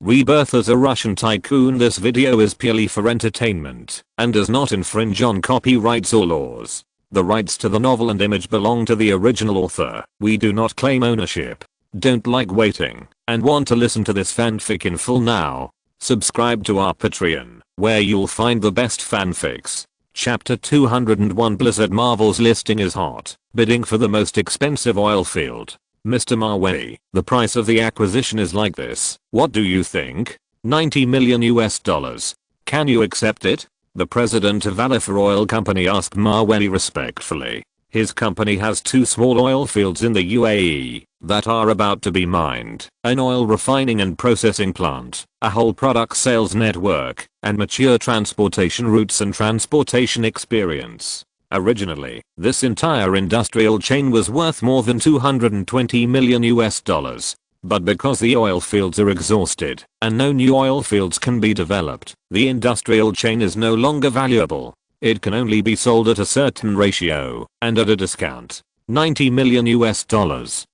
Rebirth as a Russian tycoon. This video is purely for entertainment and does not infringe on copyrights or laws. The rights to the novel and image belong to the original author. We do not claim ownership. Don't like waiting and want to listen to this fanfic in full now? Subscribe to our Patreon, where you'll find the best fanfics. Chapter 201 Blizzard Marvel's listing is hot, bidding for the most expensive oil field. Mr. Mavey, the price of the acquisition is like this. What do you think? $90 million US. Can you accept it? The president of Alifor Oil Company asked Mavey respectfully. His company has two small oil fields in the UAE that are about to be mined, an oil refining and processing plant, a whole product sales network, and mature transportation routes and transportation experience. Originally, this entire industrial chain was worth more than $220 million US. But because the oil fields are exhausted and no new oil fields can be developed, the industrial chain is no longer valuable. It can only be sold at a certain ratio and at a discount. $90 million US.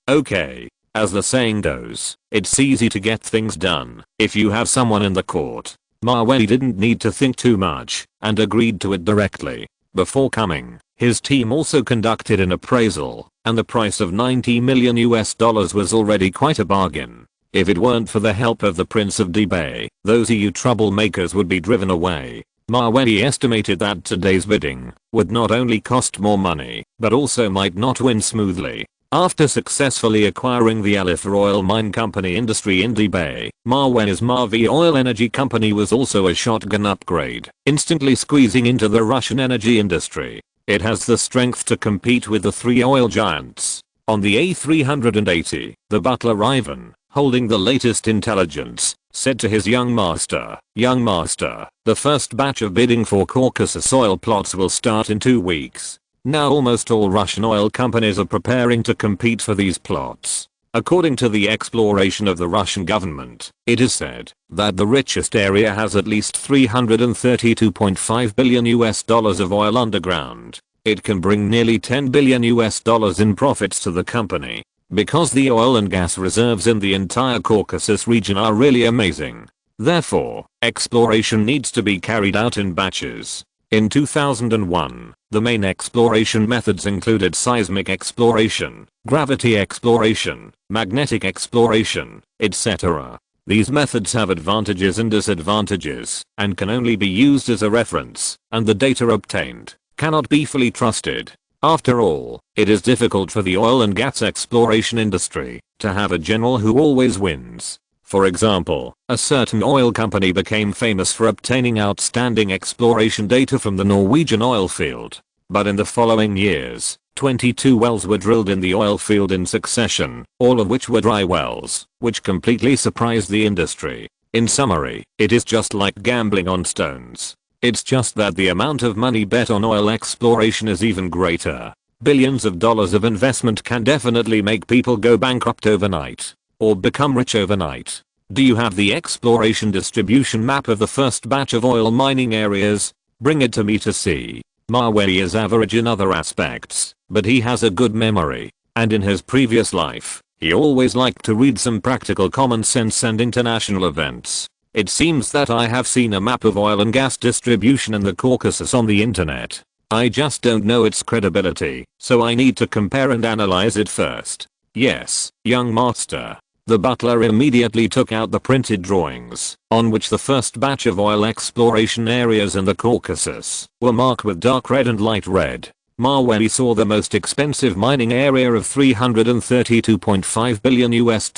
Okay. As the saying goes, it's easy to get things done if you have someone in the court. Mavey didn't need to think too much and agreed to it directly. Before coming, his team also conducted an appraisal, and the price of $90 million US was already quite a bargain. If it weren't for the help of the Prince of Dubai, those EU troublemakers would be driven away. Mavey estimated that today's bidding would not only cost more money, but also might not win smoothly. After successfully acquiring the Alifor Oil Mine Company industry in Dubai, Mavey's Mavey Oil Energy Company was also a shotgun upgrade, instantly squeezing into the Russian energy industry. It has the strength to compete with the three oil giants. On the A380, the butler Ivan, holding the latest intelligence, said to his young master, the first batch of bidding for Caucasus oil plots will start in 2 weeks. Now almost all Russian oil companies are preparing to compete for these plots. According to the exploration of the Russian government, it is said that the richest area has at least $332.5 billion US of oil underground. It can bring nearly $10 billion US in profits to the company. Because the oil and gas reserves in the entire Caucasus region are really amazing. Therefore, exploration needs to be carried out in batches. In 2001, the main exploration methods included seismic exploration, gravity exploration, magnetic exploration, etc. These methods have advantages and disadvantages and can only be used as a reference, and the data obtained cannot be fully trusted. After all, it is difficult for the oil and gas exploration industry to have a general who always wins. For example, a certain oil company became famous for obtaining outstanding exploration data from the Norwegian oil field. But in the following years, 22 wells were drilled in the oil field in succession, all of which were dry wells, which completely surprised the industry. In summary, it is just like gambling on stones. It's just that the amount of money bet on oil exploration is even greater. Billions of dollars of investment can definitely make people go bankrupt overnight. Or become rich overnight. Do you have the exploration distribution map of the first batch of oil mining areas? Bring it to me to see. Mavey is average in other aspects, but he has a good memory, and in his previous life, he always liked to read some practical common sense and international events. It seems that I have seen a map of oil and gas distribution in the Caucasus on the internet. I just don't know its credibility, so I need to compare and analyze it first. Yes, young master. The butler immediately took out the printed drawings, on which the first batch of oil exploration areas in the Caucasus were marked with dark red and light red. Mavey saw the most expensive mining area of $332.5 billion US,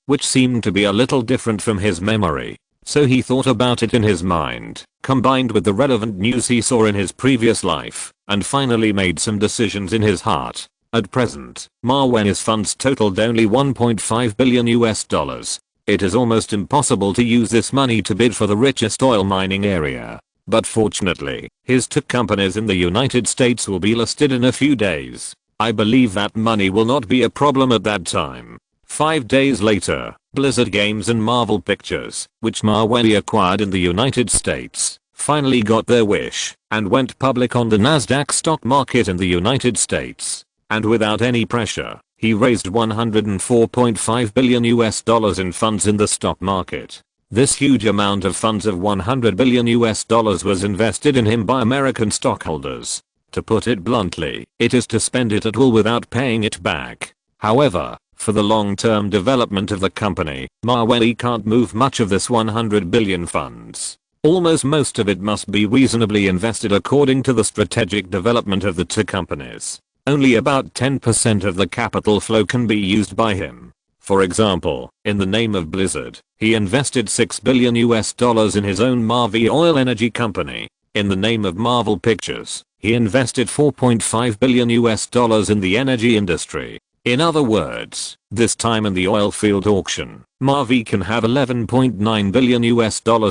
which seemed to be a little different from his memory. So he thought about it in his mind, combined with the relevant news he saw in his previous life, and finally made some decisions in his heart. At present, Mavey's funds totaled only $1.5 billion US. It is almost impossible to use this money to bid for the richest oil mining area. But fortunately, his two companies in the United States will be listed in a few days. I believe that money will not be a problem at that time. 5 days later, Blizzard Games and Marvel Pictures, which Mavey acquired in the United States, finally got their wish and went public on the Nasdaq stock market in the United States. And without any pressure, he raised $104.5 billion US in funds in the stock market. This huge amount of funds of $100 billion was invested in him by American stockholders. To put it bluntly, it is to spend it at will without paying it back. However, for the long-term development of the company, Maweli can't move much of this $100 billion funds. Almost most of it must be reasonably invested according to the strategic development of the two companies. Only about 10% of the capital flow can be used by him. For example, in the name of Blizzard, he invested $6 billion in his own Mavey oil energy company. In the name of Marvel Pictures, he invested $4.5 billion in the energy industry. In other words, this time in the oil field auction, Mavey can have $11.9 billion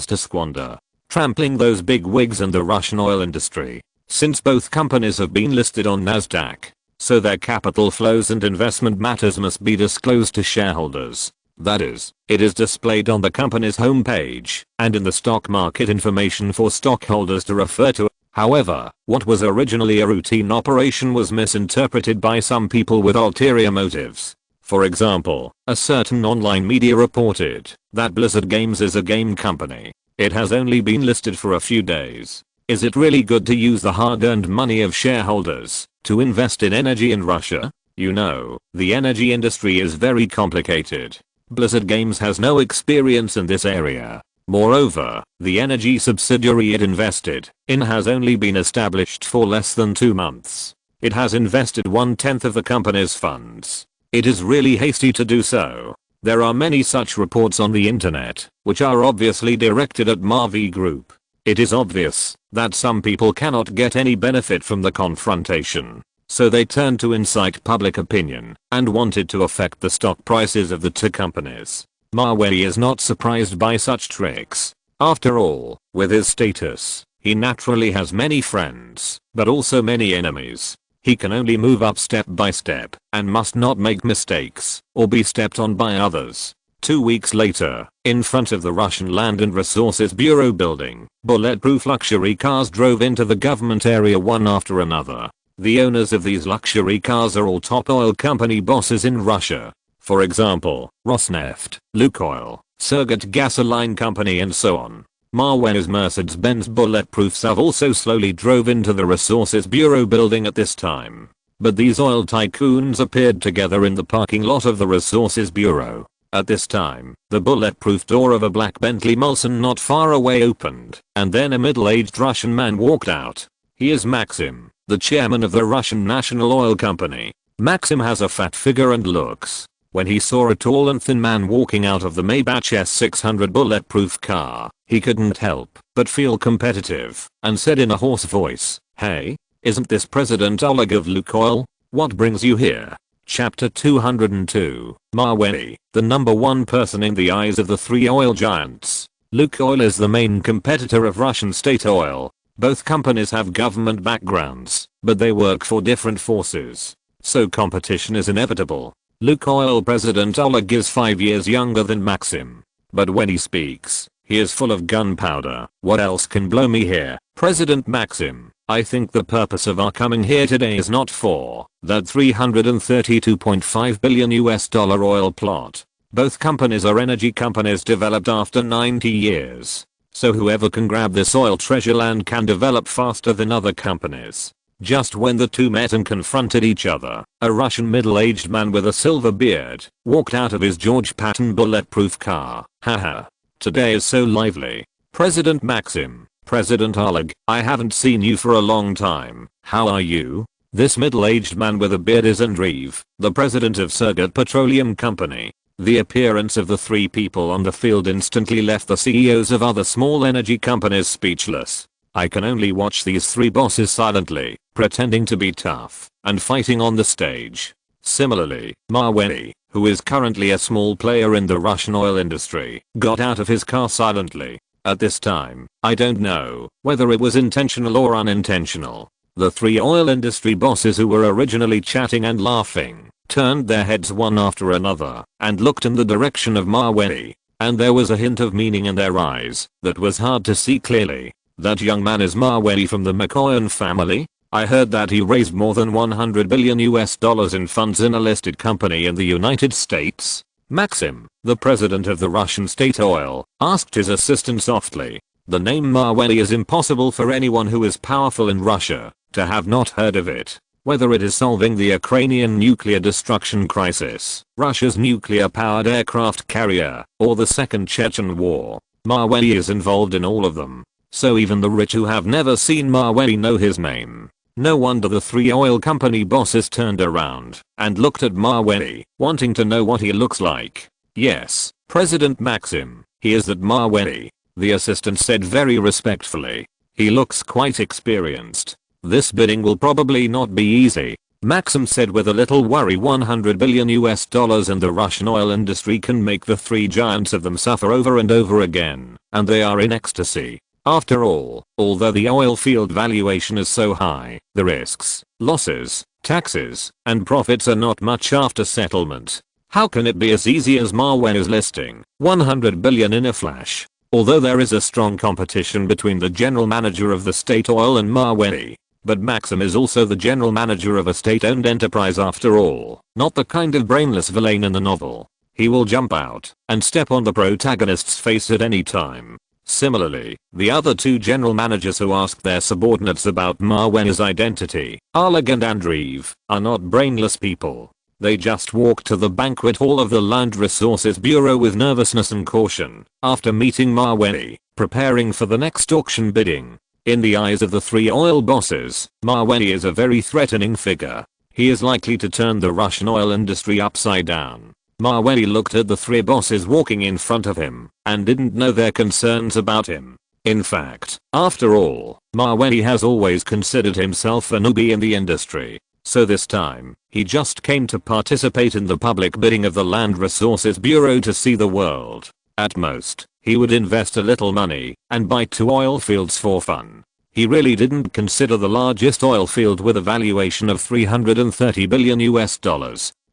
to squander, trampling those big wigs and the Russian oil industry. Since both companies have been listed on Nasdaq, so their capital flows and investment matters must be disclosed to shareholders. That is, it is displayed on the company's homepage and in the stock market information for stockholders to refer to. However, what was originally a routine operation was misinterpreted by some people with ulterior motives. For example, a certain online media reported that Blizzard Games is a game company. It has only been listed for a few days. Is it really good to use the hard-earned money of shareholders to invest in energy in Russia? You know, the energy industry is very complicated. Blizzard Games has no experience in this area. Moreover, the energy subsidiary it invested in has only been established for less than 2 months. It has invested 1/10 of the company's funds. It is really hasty to do so. There are many such reports on the internet, which are obviously directed at Mavey Group. It is obvious that some people cannot get any benefit from the confrontation, so they turned to incite public opinion and wanted to affect the stock prices of the two companies. Maweli is not surprised by such tricks. After all, with his status, he naturally has many friends, but also many enemies. He can only move up step by step and must not make mistakes or be stepped on by others. 2 weeks later, in front of the Russian Land and Resources Bureau building, bulletproof luxury cars drove into the government area one after another. The owners of these luxury cars are all top oil company bosses in Russia. For example, Rosneft, Lukoil, Surgut Gasoline Company and so on. Maweli's Mercedes-Benz bulletproof SUV also slowly drove into the Resources Bureau building at this time. But these oil tycoons appeared together in the parking lot of the Resources Bureau. At this time, the bulletproof door of a black Bentley Mulsanne not far away opened, and then a middle-aged Russian man walked out. He is Maxim, the chairman of the Russian National Oil Company. Maxim has a fat figure and looks. When he saw a tall and thin man walking out of the Maybach S600 bulletproof car, he couldn't help but feel competitive and said in a hoarse voice, "Hey, isn't this President Oleg of Lukoil? What brings you here?" Chapter 202, Maweli, the number one person in the eyes of the three oil giants. Lukoil is the main competitor of Russian State Oil. Both companies have government backgrounds, but they work for different forces. So competition is inevitable. Lukoil President Oleg is 5 years younger than Maxim. But when he speaks, he is full of gunpowder. "What else can blow me here, President Maxim? I think the purpose of our coming here today is not for that $332.5 billion oil plot. Both companies are energy companies developed after 90 years. So whoever can grab this oil treasure land can develop faster than other companies." Just when the two met and confronted each other, a Russian middle-aged man with a silver beard walked out of his George Patton bulletproof car. Haha. Today is so lively. "President Maxim, President Oleg, I haven't seen you for a long time. How are you?" This middle-aged man with a beard is Andreev, the president of Surgut Petroleum Company. The appearance of the three people on the field instantly left the CEOs of other small energy companies speechless. I can only watch these three bosses silently, pretending to be tough, and fighting on the stage. Similarly, Maweli, who is currently a small player in the Russian oil industry, got out of his car silently. At this time, I don't know whether it was intentional or unintentional. The three oil industry bosses who were originally chatting and laughing, turned their heads one after another, and looked in the direction of Maweli, and there was a hint of meaning in their eyes that was hard to see clearly. That young man is Maweli from the Mikoyan family? I heard that he raised more than $100 billion in funds in a listed company in the United States. Maxim, the president of the Russian State Oil, asked his assistant softly. The name Maweli is impossible for anyone who is powerful in Russia to have not heard of it. Whether it is solving the Ukrainian nuclear destruction crisis, Russia's nuclear-powered aircraft carrier, or the Second Chechen War, Maweli is involved in all of them. So even the rich who have never seen Maweli know his name. No wonder the three oil company bosses turned around and looked at Maweli, wanting to know what he looks like. Yes, President Maxim, he is that Maweli, the assistant said very respectfully. He looks quite experienced. This bidding will probably not be easy. Maxim said with a little worry. $100 billion and the Russian oil industry can make the three giants of them suffer over and over again, and they are in ecstasy. After all, although the oil field valuation is so high, the risks, losses, taxes, and profits are not much after settlement. How can it be as easy as Maweli's listing $100 billion in a flash? Although there is a strong competition between the general manager of the state oil and Maweli. But Maxim is also the general manager of a state-owned enterprise after all, not the kind of brainless villain in the novel. He will jump out and step on the protagonist's face at any time. Similarly, the other two general managers who asked their subordinates about Maweli's identity, Oleg and Andreev, are not brainless people. They just walked to the banquet hall of the Land Resources Bureau with nervousness and caution after meeting Maweli, preparing for the next auction bidding. In the eyes of the three oil bosses, Maweli is a very threatening figure. He is likely to turn the Russian oil industry upside down. Maweli looked at the three bosses walking in front of him and didn't know their concerns about him. In fact, after all, Maweli has always considered himself a newbie in the industry. So this time, he just came to participate in the public bidding of the Land Resources Bureau to see the world. At most, he would invest a little money and buy 2 oil fields for fun. He really didn't consider the largest oil field with a valuation of $330 billion.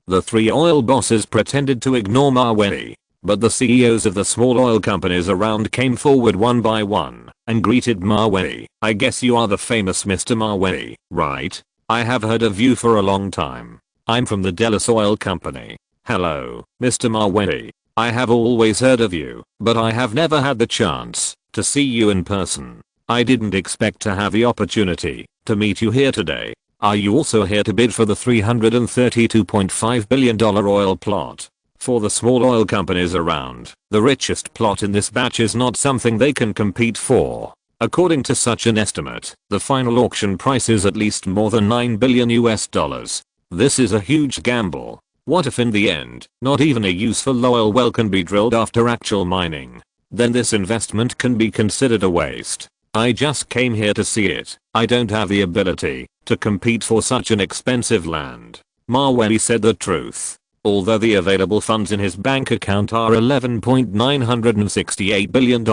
The three oil bosses pretended to ignore Maweli, but the CEOs of the small oil companies around came forward one by one and greeted Maweli. I guess you are the famous Mr. Maweli, right? I have heard of you for a long time. I'm from the Dallas Oil Company. Hello, Mr. Maweli. I have always heard of you, but I have never had the chance to see you in person. I didn't expect to have the opportunity to meet you here today. Are you also here to bid for the $332.5 billion oil plot? For the small oil companies around, the richest plot in this batch is not something they can compete for. According to such an estimate, the final auction price is at least more than $9 billion. This is a huge gamble. What if in the end, not even a useful oil well can be drilled after actual mining? Then this investment can be considered a waste. I just came here to see it. I don't have the ability to compete for such an expensive land. Maweli said the truth. Although the available funds in his bank account are $11.968 billion.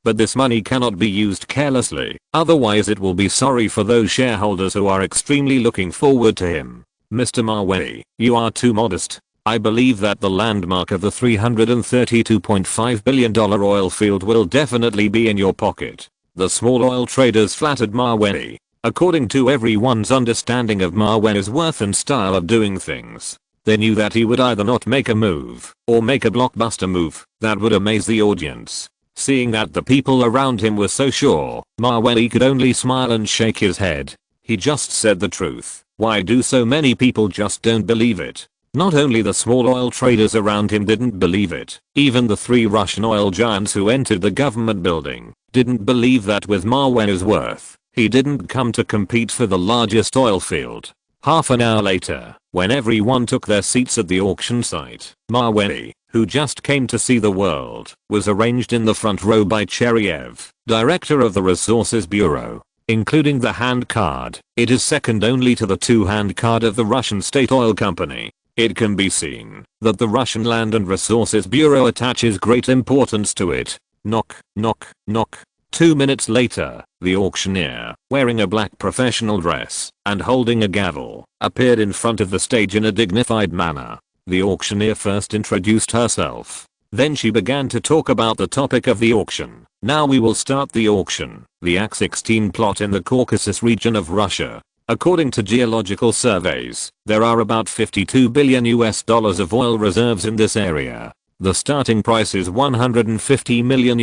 But this money cannot be used carelessly, otherwise it will be sorry for those shareholders who are extremely looking forward to him. Mr. Maweli, you are too modest. I believe that the landmark of the $332.5 billion oil field will definitely be in your pocket. The small oil traders flattered Maweli. According to everyone's understanding of Maweli's worth and style of doing things, they knew that he would either not make a move or make a blockbuster move that would amaze the audience. Seeing that the people around him were so sure, Maweli could only smile and shake his head. He just said the truth. Why do so many people just don't believe it? Not only the small oil traders around him didn't believe it, even the 3 Russian oil giants who entered the government building didn't believe that with Maweli's worth, he didn't come to compete for the largest oil field. Half an hour later, when everyone took their seats at the auction site, Maweli, who just came to see the world, was arranged in the front row by Cheryev, director of the Resources Bureau. Including the hand card, it is second only to the 2-hand card of the Russian State Oil Company. It can be seen that the Russian Land and Resources Bureau attaches great importance to it. Knock, knock, knock. 2 minutes later, the auctioneer, wearing a black professional dress and holding a gavel, appeared in front of the stage in a dignified manner. The auctioneer first introduced herself. Then she began to talk about the topic of the auction. Now we will start the auction. The Ak-16 plot in the Caucasus region of Russia. According to geological surveys, there are about $52 billion of oil reserves in this area. The starting price is $150 million,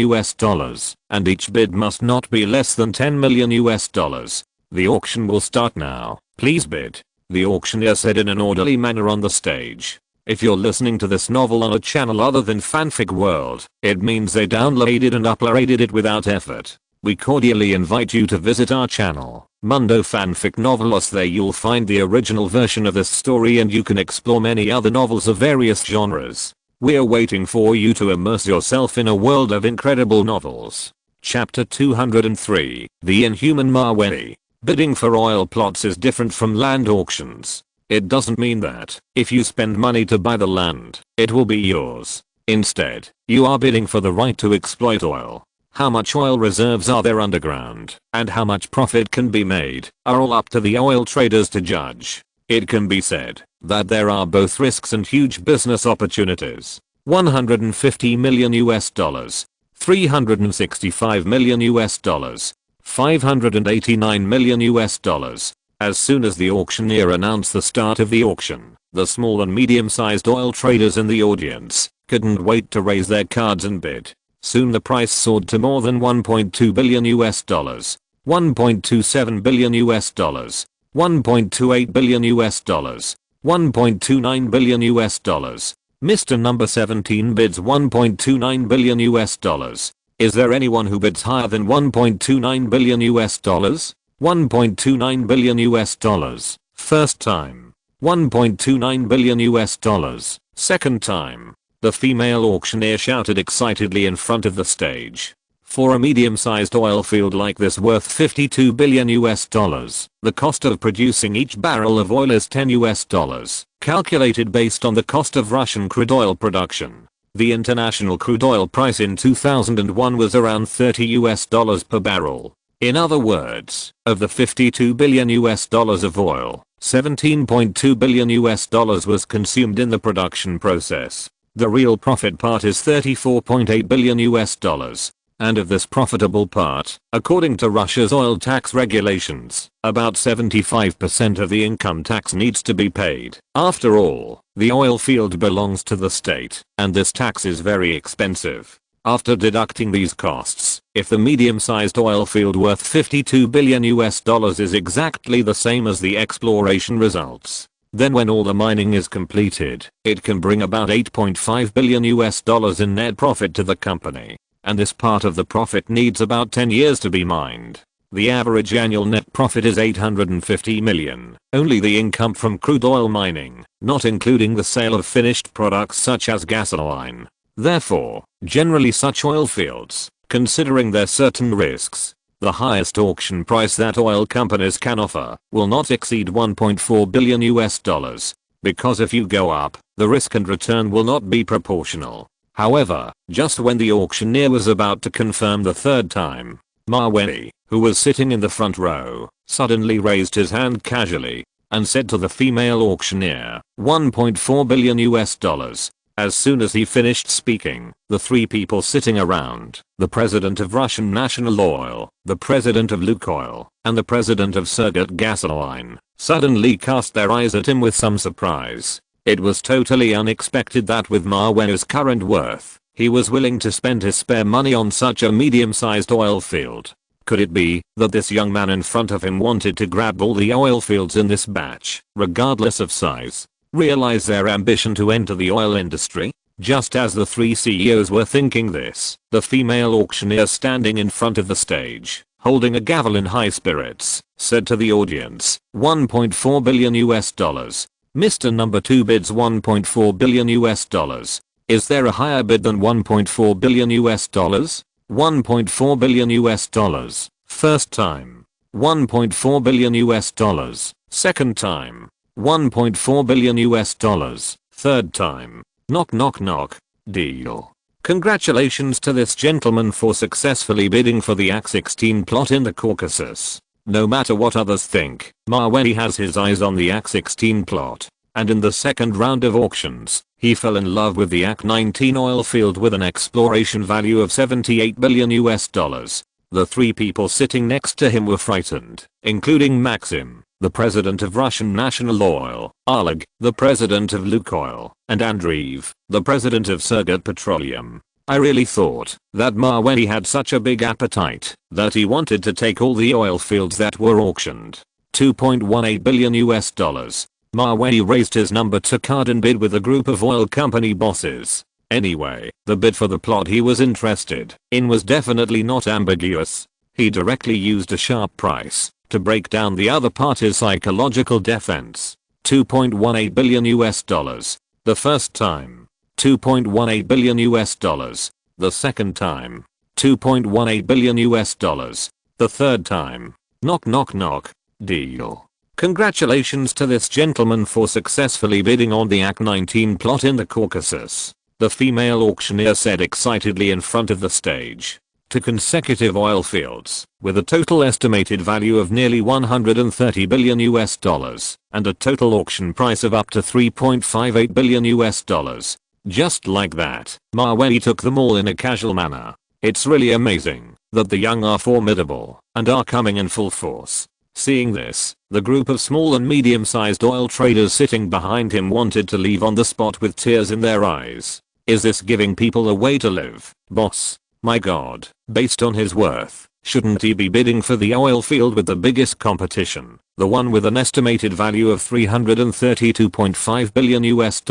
and each bid must not be less than $10 million. The auction will start now. Please bid, the auctioneer said in an orderly manner on the stage. If you're listening to this novel on a channel other than Fanfic World, it means they downloaded and uploaded it without effort. We cordially invite you to visit our channel, Mundo Fanfic Novelos. There you'll find the original version of this story and you can explore many other novels of various genres. We're waiting for you to immerse yourself in a world of incredible novels. Chapter 203, The Inhuman Maweli. Bidding for oil plots is different from land auctions. It doesn't mean that, if you spend money to buy the land, it will be yours. Instead, you are bidding for the right to exploit oil. How much oil reserves are there underground, and how much profit can be made, are all up to the oil traders to judge. It can be said that there are both risks and huge business opportunities. $150 million, $365 million, $589 million. As soon as the auctioneer announced the start of the auction, the small and medium-sized oil traders in the audience couldn't wait to raise their cards and bid. Soon the price soared to more than $1.2 billion, $1.27 billion, $1.28 billion, $1.29 billion. Mr. Number 17 bids $1.29 billion. Is there anyone who bids higher than $1.29 billion? $1.29 billion. First time. $1.29 billion. Second time. The female auctioneer shouted excitedly in front of the stage. For a medium-sized oil field like this worth $52 billion, the cost of producing each barrel of oil is $10, calculated based on the cost of Russian crude oil production. The international crude oil price in 2001 was around $30 per barrel. In other words, of the $52 billion of oil, $17.2 billion was consumed in the production process. The real profit part is $34.8 billion, and of this profitable part, according to Russia's oil tax regulations, about 75% of the income tax needs to be paid. After all, the oil field belongs to the state, and this tax is very expensive. After deducting these costs, if the medium-sized oil field worth $52 billion is exactly the same as the exploration results, then when all the mining is completed, it can bring about $8.5 billion in net profit to the company. And this part of the profit needs about 10 years to be mined. The average annual net profit is $850 million. Only the income from crude oil mining, not including the sale of finished products such as gasoline. Therefore, generally such oil fields, considering their certain risks, the highest auction price that oil companies can offer will not exceed $1.4 billion, because if you go up, the risk and return will not be proportional. However, just when the auctioneer was about to confirm the third time, Maweli, who was sitting in the front row, suddenly raised his hand casually and said to the female auctioneer, $1.4 billion. As soon as he finished speaking, the three people sitting around, the president of Russian National Oil, the president of Lukoil, and the president of Surgut Gasoline, suddenly cast their eyes at him with some surprise. It was totally unexpected that with Maweli's current worth, he was willing to spend his spare money on such a medium-sized oil field. Could it be that this young man in front of him wanted to grab all the oil fields in this batch, regardless of size? Realize their ambition to enter the oil industry? Just as the three CEOs were thinking this, the female auctioneer standing in front of the stage, holding a gavel in high spirits, said to the audience, $1.4 billion. Mr. Number 2 bids $1.4 billion. Is there a higher bid than $1.4 billion? $1.4 billion. First time. $1.4 billion. Second time. $1.4 billion. Third time. Knock knock knock. Deal. Congratulations to this gentleman for successfully bidding for the Ak-16 plot in the Caucasus. No matter what others think, Maweli has his eyes on the Ak-16 plot, and in the second round of auctions, he fell in love with the Ak-19 oil field with an exploration value of $78 billion. The three people sitting next to him were frightened, including Maxim, the president of Russian National Oil, Oleg, the president of Lukoil, and Andreev, the president of Surgut Petroleum. I really thought that Mavey had such a big appetite that he wanted to take all the oil fields that were auctioned. $2.18 billion US. Mavey raised his number to card and bid with a group of oil company bosses. Anyway, the bid for the plot he was interested in was definitely not ambiguous. He directly used a sharp price to break down the other party's psychological defense. $2.18 billion US. The first time. $2.18 billion US. The second time. $2.18 billion US. The third time. Knock knock knock. Deal. Congratulations to this gentleman for successfully bidding on the Act 19 plot in the Caucasus, the female auctioneer said excitedly in front of the stage. 2 consecutive oil fields, with a total estimated value of nearly $130 billion US and a total auction price of up to $3.58 billion US. Just like that, Mavey took them all in a casual manner. It's really amazing that the young are formidable and are coming in full force. Seeing this, the group of small and medium-sized oil traders sitting behind him wanted to leave on the spot with tears in their eyes. Is this giving people a way to live, boss? My god, based on his worth, shouldn't he be bidding for the oil field with the biggest competition, the one with an estimated value of $332.5 billion US?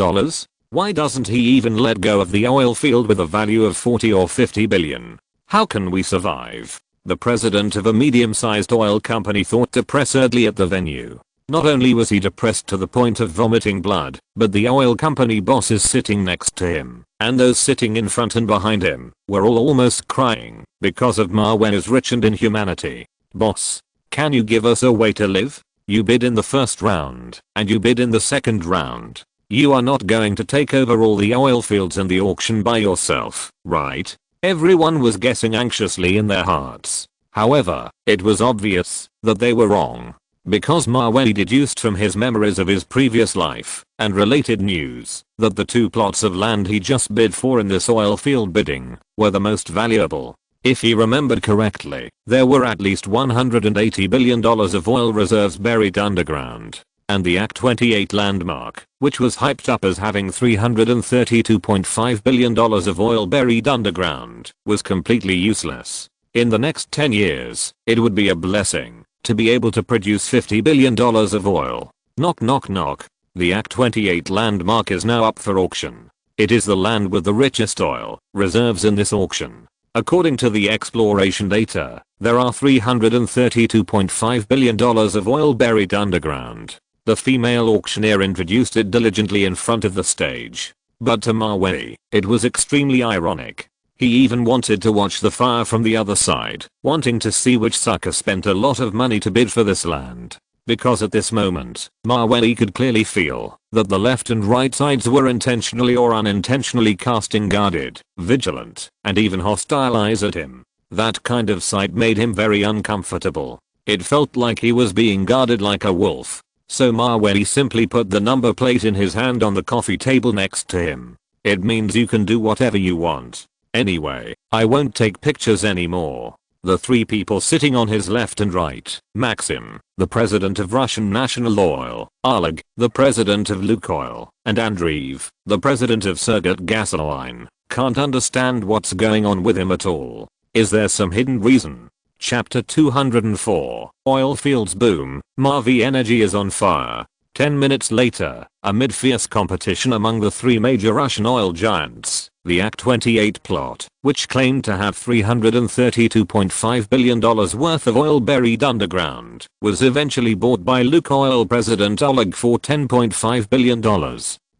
Why doesn't he even let go of the oil field with a value of 40 or 50 billion? How can we survive? The president of a medium-sized oil company thought depressedly at the venue. Not only was he depressed to the point of vomiting blood, but the oil company bosses sitting next to him, and those sitting in front and behind him, were all almost crying because of Mavey's rich and inhumanity. Boss, can you give us a way to live? You bid in the first round, and you bid in the second round. You are not going to take over all the oil fields in the auction by yourself, right? Everyone was guessing anxiously in their hearts. However, it was obvious that they were wrong. Because Mavey deduced from his memories of his previous life and related news that the 2 plots of land he just bid for in this oil field bidding were the most valuable. If he remembered correctly, there were at least $180 billion of oil reserves buried underground. And the Act 28 landmark, which was hyped up as having $332.5 billion of oil buried underground, was completely useless. In the next 10 years, it would be a blessing to be able to produce $50 billion of oil. Knock knock knock. The Act 28 landmark is now up for auction. It is the land with the richest oil reserves in this auction. According to the exploration data, there are $332.5 billion of oil buried underground. The female auctioneer introduced it diligently in front of the stage. But to Mavey, it was extremely ironic. He even wanted to watch the fire from the other side, wanting to see which sucker spent a lot of money to bid for this land. Because at this moment, Mavey could clearly feel that the left and right sides were intentionally or unintentionally casting guarded, vigilant, and even hostile eyes at him. That kind of sight made him very uncomfortable. It felt like he was being guarded like a wolf. So Mavey simply put the number plate in his hand on the coffee table next to him. It means you can do whatever you want. Anyway, I won't take pictures anymore. The 3 people sitting on his left and right, Maxim, the president of Russian National Oil, Oleg, the president of Lukoil, and Andreev, the president of Surgut Gasoline, can't understand what's going on with him at all. Is there some hidden reason? Chapter 204, Oil Fields Boom, Mavey Energy is on fire. 10 minutes later, amid fierce competition among the 3 major Russian oil giants, the Act 28 plot, which claimed to have $332.5 billion worth of oil buried underground, was eventually bought by Lukoil president Oleg for $10.5 billion.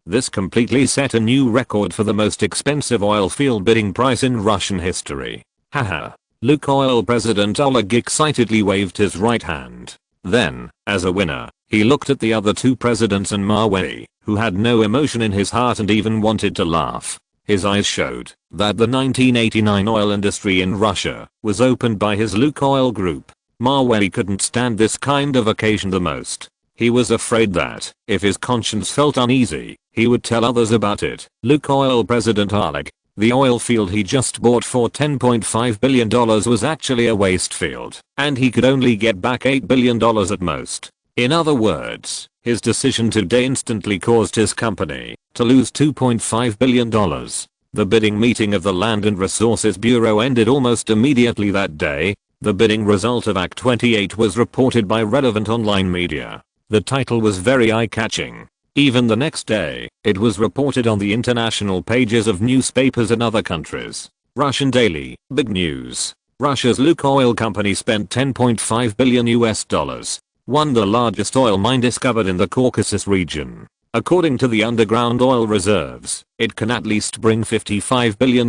This completely set a new record for the most expensive oil field bidding price in Russian history. Haha. Lukoil president Oleg excitedly waved his right hand. Then, as a winner, he looked at the other 2 presidents and Mavey, who had no emotion in his heart and even wanted to laugh. His eyes showed that the 1989 oil industry in Russia was opened by his Lukoil group. Mavey couldn't stand this kind of occasion the most. He was afraid that, if his conscience felt uneasy, he would tell others about it. Lukoil president Oleg, the oil field he just bought for $10.5 billion was actually a waste field, and he could only get back $8 billion at most. In other words, his decision today instantly caused his company to lose $2.5 billion. The bidding meeting of the Land and Resources Bureau ended almost immediately that day. The bidding result of Act 28 was reported by relevant online media. The title was very eye-catching. Even the next day, it was reported on the international pages of newspapers in other countries. Russian Daily, big news. Russia's Lukoil company spent $10.5 billion, won the largest oil mine discovered in the Caucasus region. According to the underground oil reserves, it can at least bring $55 billion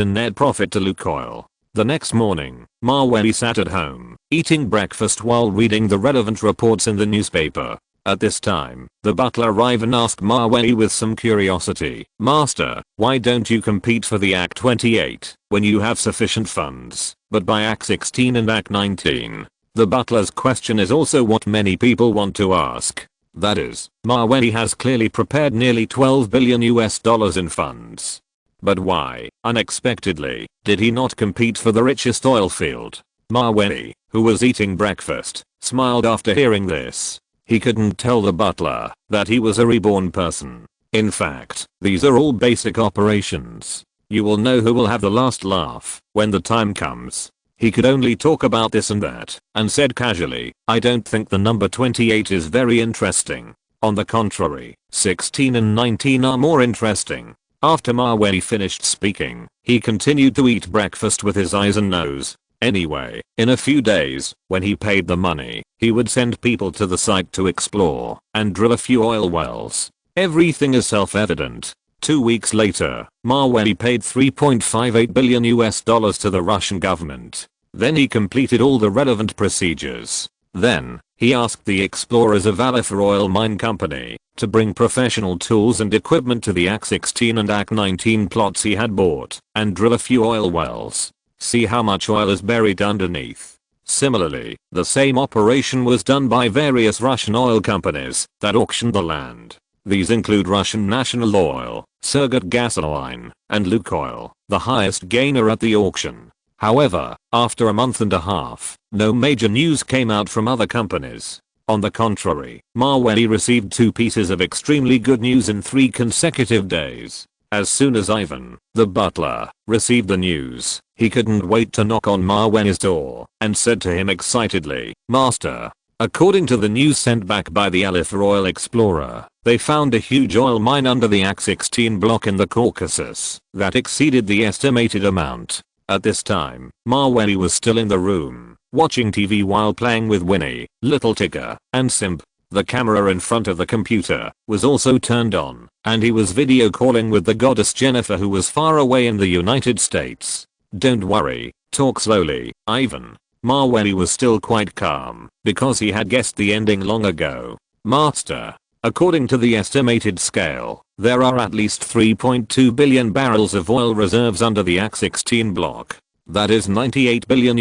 in net profit to Lukoil. The next morning, Maweli sat at home, eating breakfast while reading the relevant reports in the newspaper. At this time, the butler arrived and asked Maweli with some curiosity, "Master, why don't you compete for the Act 28 when you have sufficient funds, but by Act 16 and Act 19? The butler's question is also what many people want to ask. That is, Maweli has clearly prepared nearly $12 billion in funds. But why, unexpectedly, did he not compete for the richest oil field? Maweli, who was eating breakfast, smiled after hearing this. He couldn't tell the butler that he was a reborn person. In fact, these are all basic operations. You will know who will have the last laugh when the time comes. He could only talk about this and that, and said casually, "I don't think the number 28 is very interesting. On the contrary, 16 and 19 are more interesting." After Maweli finished speaking, he continued to eat breakfast with his eyes and nose. Anyway, in a few days, when he paid the money, he would send people to the site to explore and drill a few oil wells. Everything is self-evident. 2 weeks later, Maweli paid $3.58 billion to the Russian government. Then he completed all the relevant procedures. Then, he asked the explorers of Alifor Oil Mine Company to bring professional tools and equipment to the Act 16 and Act 19 plots he had bought and drill a few oil wells. See how much oil is buried underneath. Similarly, the same operation was done by various Russian oil companies that auctioned the land. These include Russian National Oil, Surgut Gasoline, and Lukoil, the highest gainer at the auction. However, after a month and a half, no major news came out from other companies. On the contrary, Maweli received 2 pieces of extremely good news in 3 consecutive days. As soon as Ivan, the butler, received the news, he couldn't wait to knock on Maweli's door and said to him excitedly, "Master, according to the news sent back by the Alifor Oil Explorer, they found a huge oil mine under the Act 16 block in the Caucasus that exceeded the estimated amount." At this time, Maweli was still in the room, watching TV while playing with Winnie, Little Tigger, and Simp. The camera in front of the computer was also turned on, and he was video calling with the goddess Jennifer, who was far away in the United States. "Don't worry, talk slowly, Ivan." Maweli was still quite calm, because he had guessed the ending long ago. "Master, according to the estimated scale, there are at least 3.2 billion barrels of oil reserves under the Act 16 block. That is $98 billion.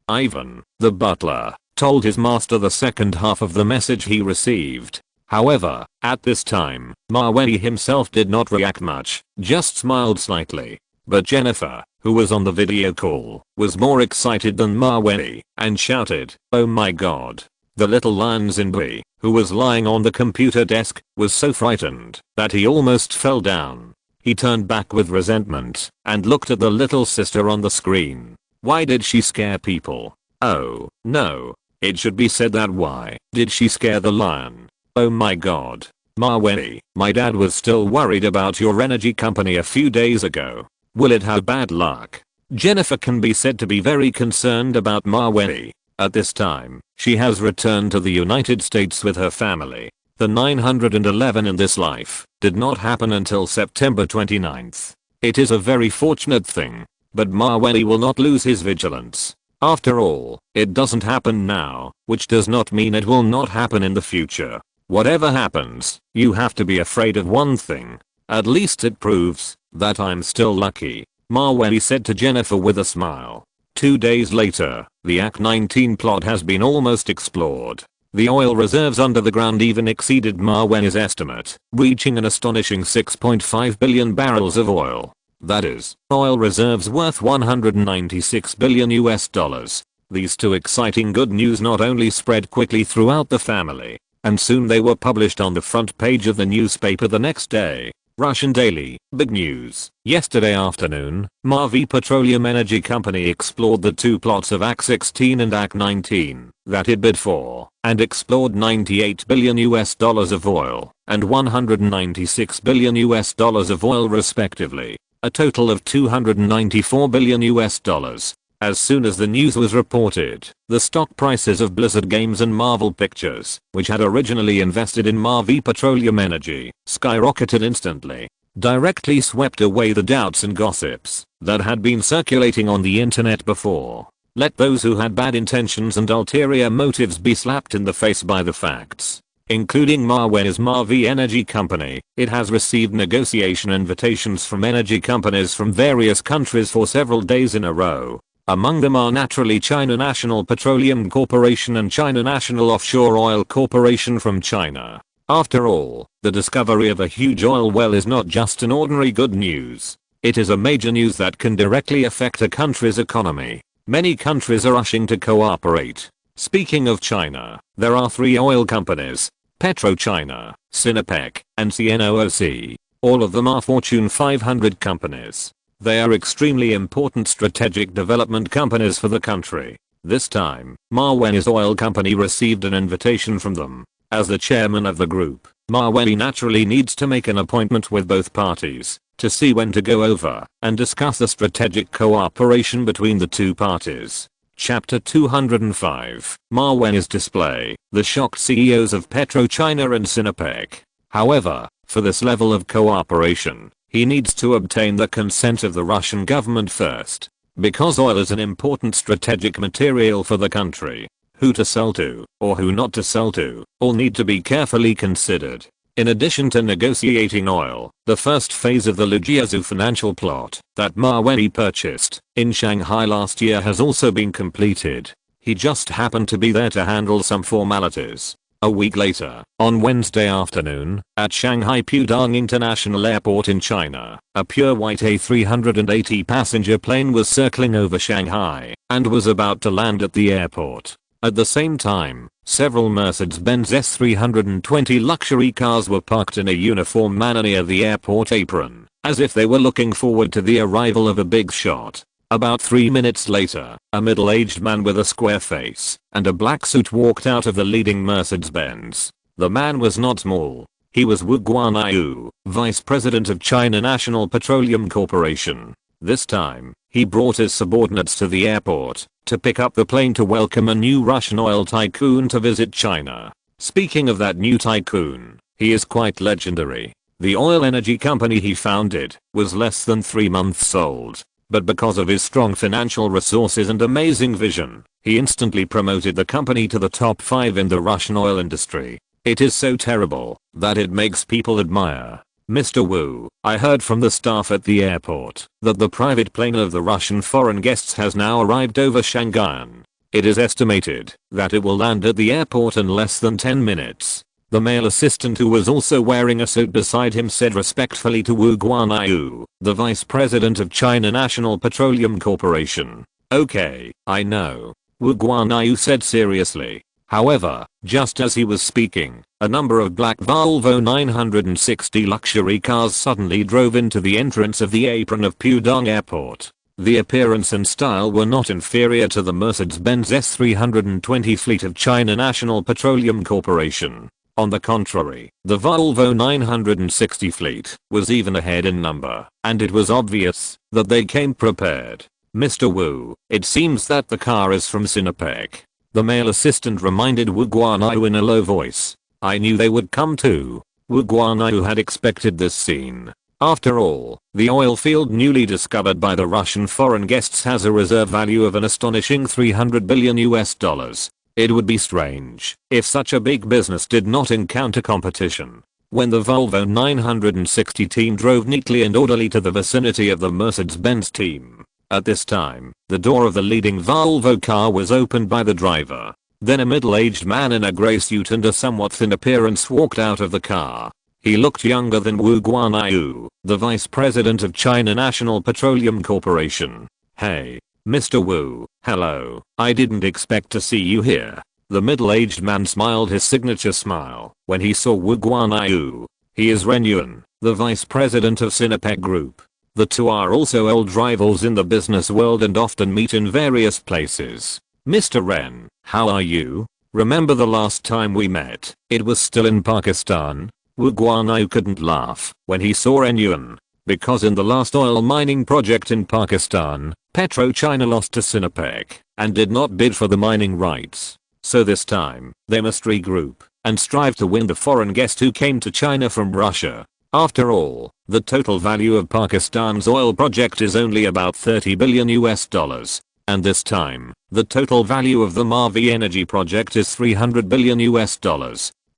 Ivan, the butler, told his master the second half of the message he received. However, at this time, Maweli himself did not react much, just smiled slightly. But Jennifer, who was on the video call, was more excited than Maweli, and shouted, "Oh my god." The little lion Zinbi, who was lying on the computer desk, was so frightened that he almost fell down. He turned back with resentment and looked at the little sister on the screen. Why did she scare people? Oh, no. It should be said that why did she scare the lion? Oh my god. Maweli, my dad was still worried about your energy company a few days ago. Will it have bad luck? Jennifer can be said to be very concerned about Maweli. At this time, she has returned to the United States with her family. The 911 in this life did not happen until September 29th. It is a very fortunate thing. But Maweli will not lose his vigilance. After all, it doesn't happen now, which does not mean it will not happen in the future. Whatever happens, you have to be afraid of one thing. At least it proves that I'm still lucky, Maweli said to Jennifer with a smile. 2 days later, the Act 19 plot has been almost explored. The oil reserves under the ground even exceeded Maweli's estimate, reaching an astonishing 6.5 billion barrels of oil. That is, oil reserves worth $196 billion. These two exciting good news not only spread quickly throughout the family, and soon they were published on the front page of the newspaper the next day. Russian Daily, big news. Yesterday afternoon, Mavey Petroleum Energy Company explored the two plots of AK-16 and AK-19 that it bid for, and explored $98 billion of oil and $196 billion of oil respectively, a total of $294 billion. As soon as the news was reported, the stock prices of Blizzard Games and Marvel Pictures, which had originally invested in Mavey Petroleum Energy, skyrocketed instantly. Directly swept away the doubts and gossips that had been circulating on the internet before. Let those who had bad intentions and ulterior motives be slapped in the face by the facts. Including Mawei's Mavey Energy Company, it has received negotiation invitations from energy companies from various countries for several days in a row. Among them are naturally China National Petroleum Corporation and China National Offshore Oil Corporation from China. After all, the discovery of a huge oil well is not just an ordinary good news. It is a major news that can directly affect a country's economy. Many countries are rushing to cooperate. Speaking of China, there are 3 oil companies: PetroChina, Sinopec, and CNOOC. All of them are Fortune 500 companies. They are extremely important strategic development companies for the country. This time, Mawei's oil company received an invitation from them. As the chairman of the group, Mawei naturally needs to make an appointment with both parties to see when to go over and discuss the strategic cooperation between the two parties. Chapter 205, Mawei's display, the shocked CEOs of PetroChina and Sinopec. However, for this level of cooperation, he needs to obtain the consent of the Russian government first. Because oil is an important strategic material for the country, who to sell to, or who not to sell to, all need to be carefully considered. In addition to negotiating oil, the first phase of the Lujiazhu financial plot that Mawei purchased in Shanghai last year has also been completed. He just happened to be there to handle some formalities. A week later, on Wednesday afternoon, at Shanghai Pudong International Airport in China, a pure white A380 passenger plane was circling over Shanghai and was about to land at the airport. At the same time, several Mercedes-Benz S320 luxury cars were parked in a uniform manner near the airport apron, as if they were looking forward to the arrival of a big shot. About 3 minutes later, a middle-aged man with a square face and a black suit walked out of the leading Mercedes-Benz. The man was not small. He was Wu Guanyu, vice president of China National Petroleum Corporation. This time, he brought his subordinates to the airport to pick up the plane to welcome a new Russian oil tycoon to visit China. Speaking of that new tycoon, he is quite legendary. The oil energy company he founded was less than 3 months old. But because of his strong financial resources and amazing vision, he instantly promoted the company to the top 5 in the Russian oil industry. It is so terrible that it makes people admire Mr. Wu. I heard from the staff at the airport that the private plane of the Russian foreign guests has now arrived over Shanghai. It is estimated that it will land at the airport in less than 10 minutes. The male assistant, who was also wearing a suit beside him, said respectfully to Wu Guanyu, the vice president of China National Petroleum Corporation, "Okay, I know," Wu Guanyu said seriously. However, just as he was speaking, a number of black Volvo 960 luxury cars suddenly drove into the entrance of the apron of Pudong Airport. The appearance and style were not inferior to the Mercedes-Benz S320 fleet of China National Petroleum Corporation. On the contrary, the Volvo 960 fleet was even ahead in number, and it was obvious that they came prepared. "Mr. Wu, it seems that the car is from Sinopec," the male assistant reminded Wu Guanyu in a low voice. "I knew they would come too." Wu Guanyu had expected this scene. After all, the oil field newly discovered by the Russian foreign guests has a reserve value of an astonishing $300 billion. It would be strange if such a big business did not encounter competition. When the Volvo 960 team drove neatly and orderly to the vicinity of the Mercedes-Benz team. At this time, the door of the leading Volvo car was opened by the driver. Then a middle-aged man in a grey suit and a somewhat thin appearance walked out of the car. He looked younger than Wu Guanyu, the vice president of China National Petroleum Corporation. "Hey, Mr. Wu, Hello, I didn't expect to see you here. The middle-aged man smiled his signature smile when he saw Wu Guanyu. He is Ren Yuan, the vice president of SYNOPSIS Group. The two are also old rivals in the business world and often meet in various places. Mr. Ren, how are you? Remember the last time we met? It was still in Pakistan. Wu Guanyu couldn't laugh when he saw Ren Yuan, because in the last oil mining project in Pakistan, PetroChina lost to SYNOPSIS and did not bid for the mining rights. So this time, they must regroup and strive to win the foreign guest who came to China from Russia. After all, the total value of Pakistan's oil project is only about $30 billion US. And this time, the total value of the Mavey Energy project is $300 billion US.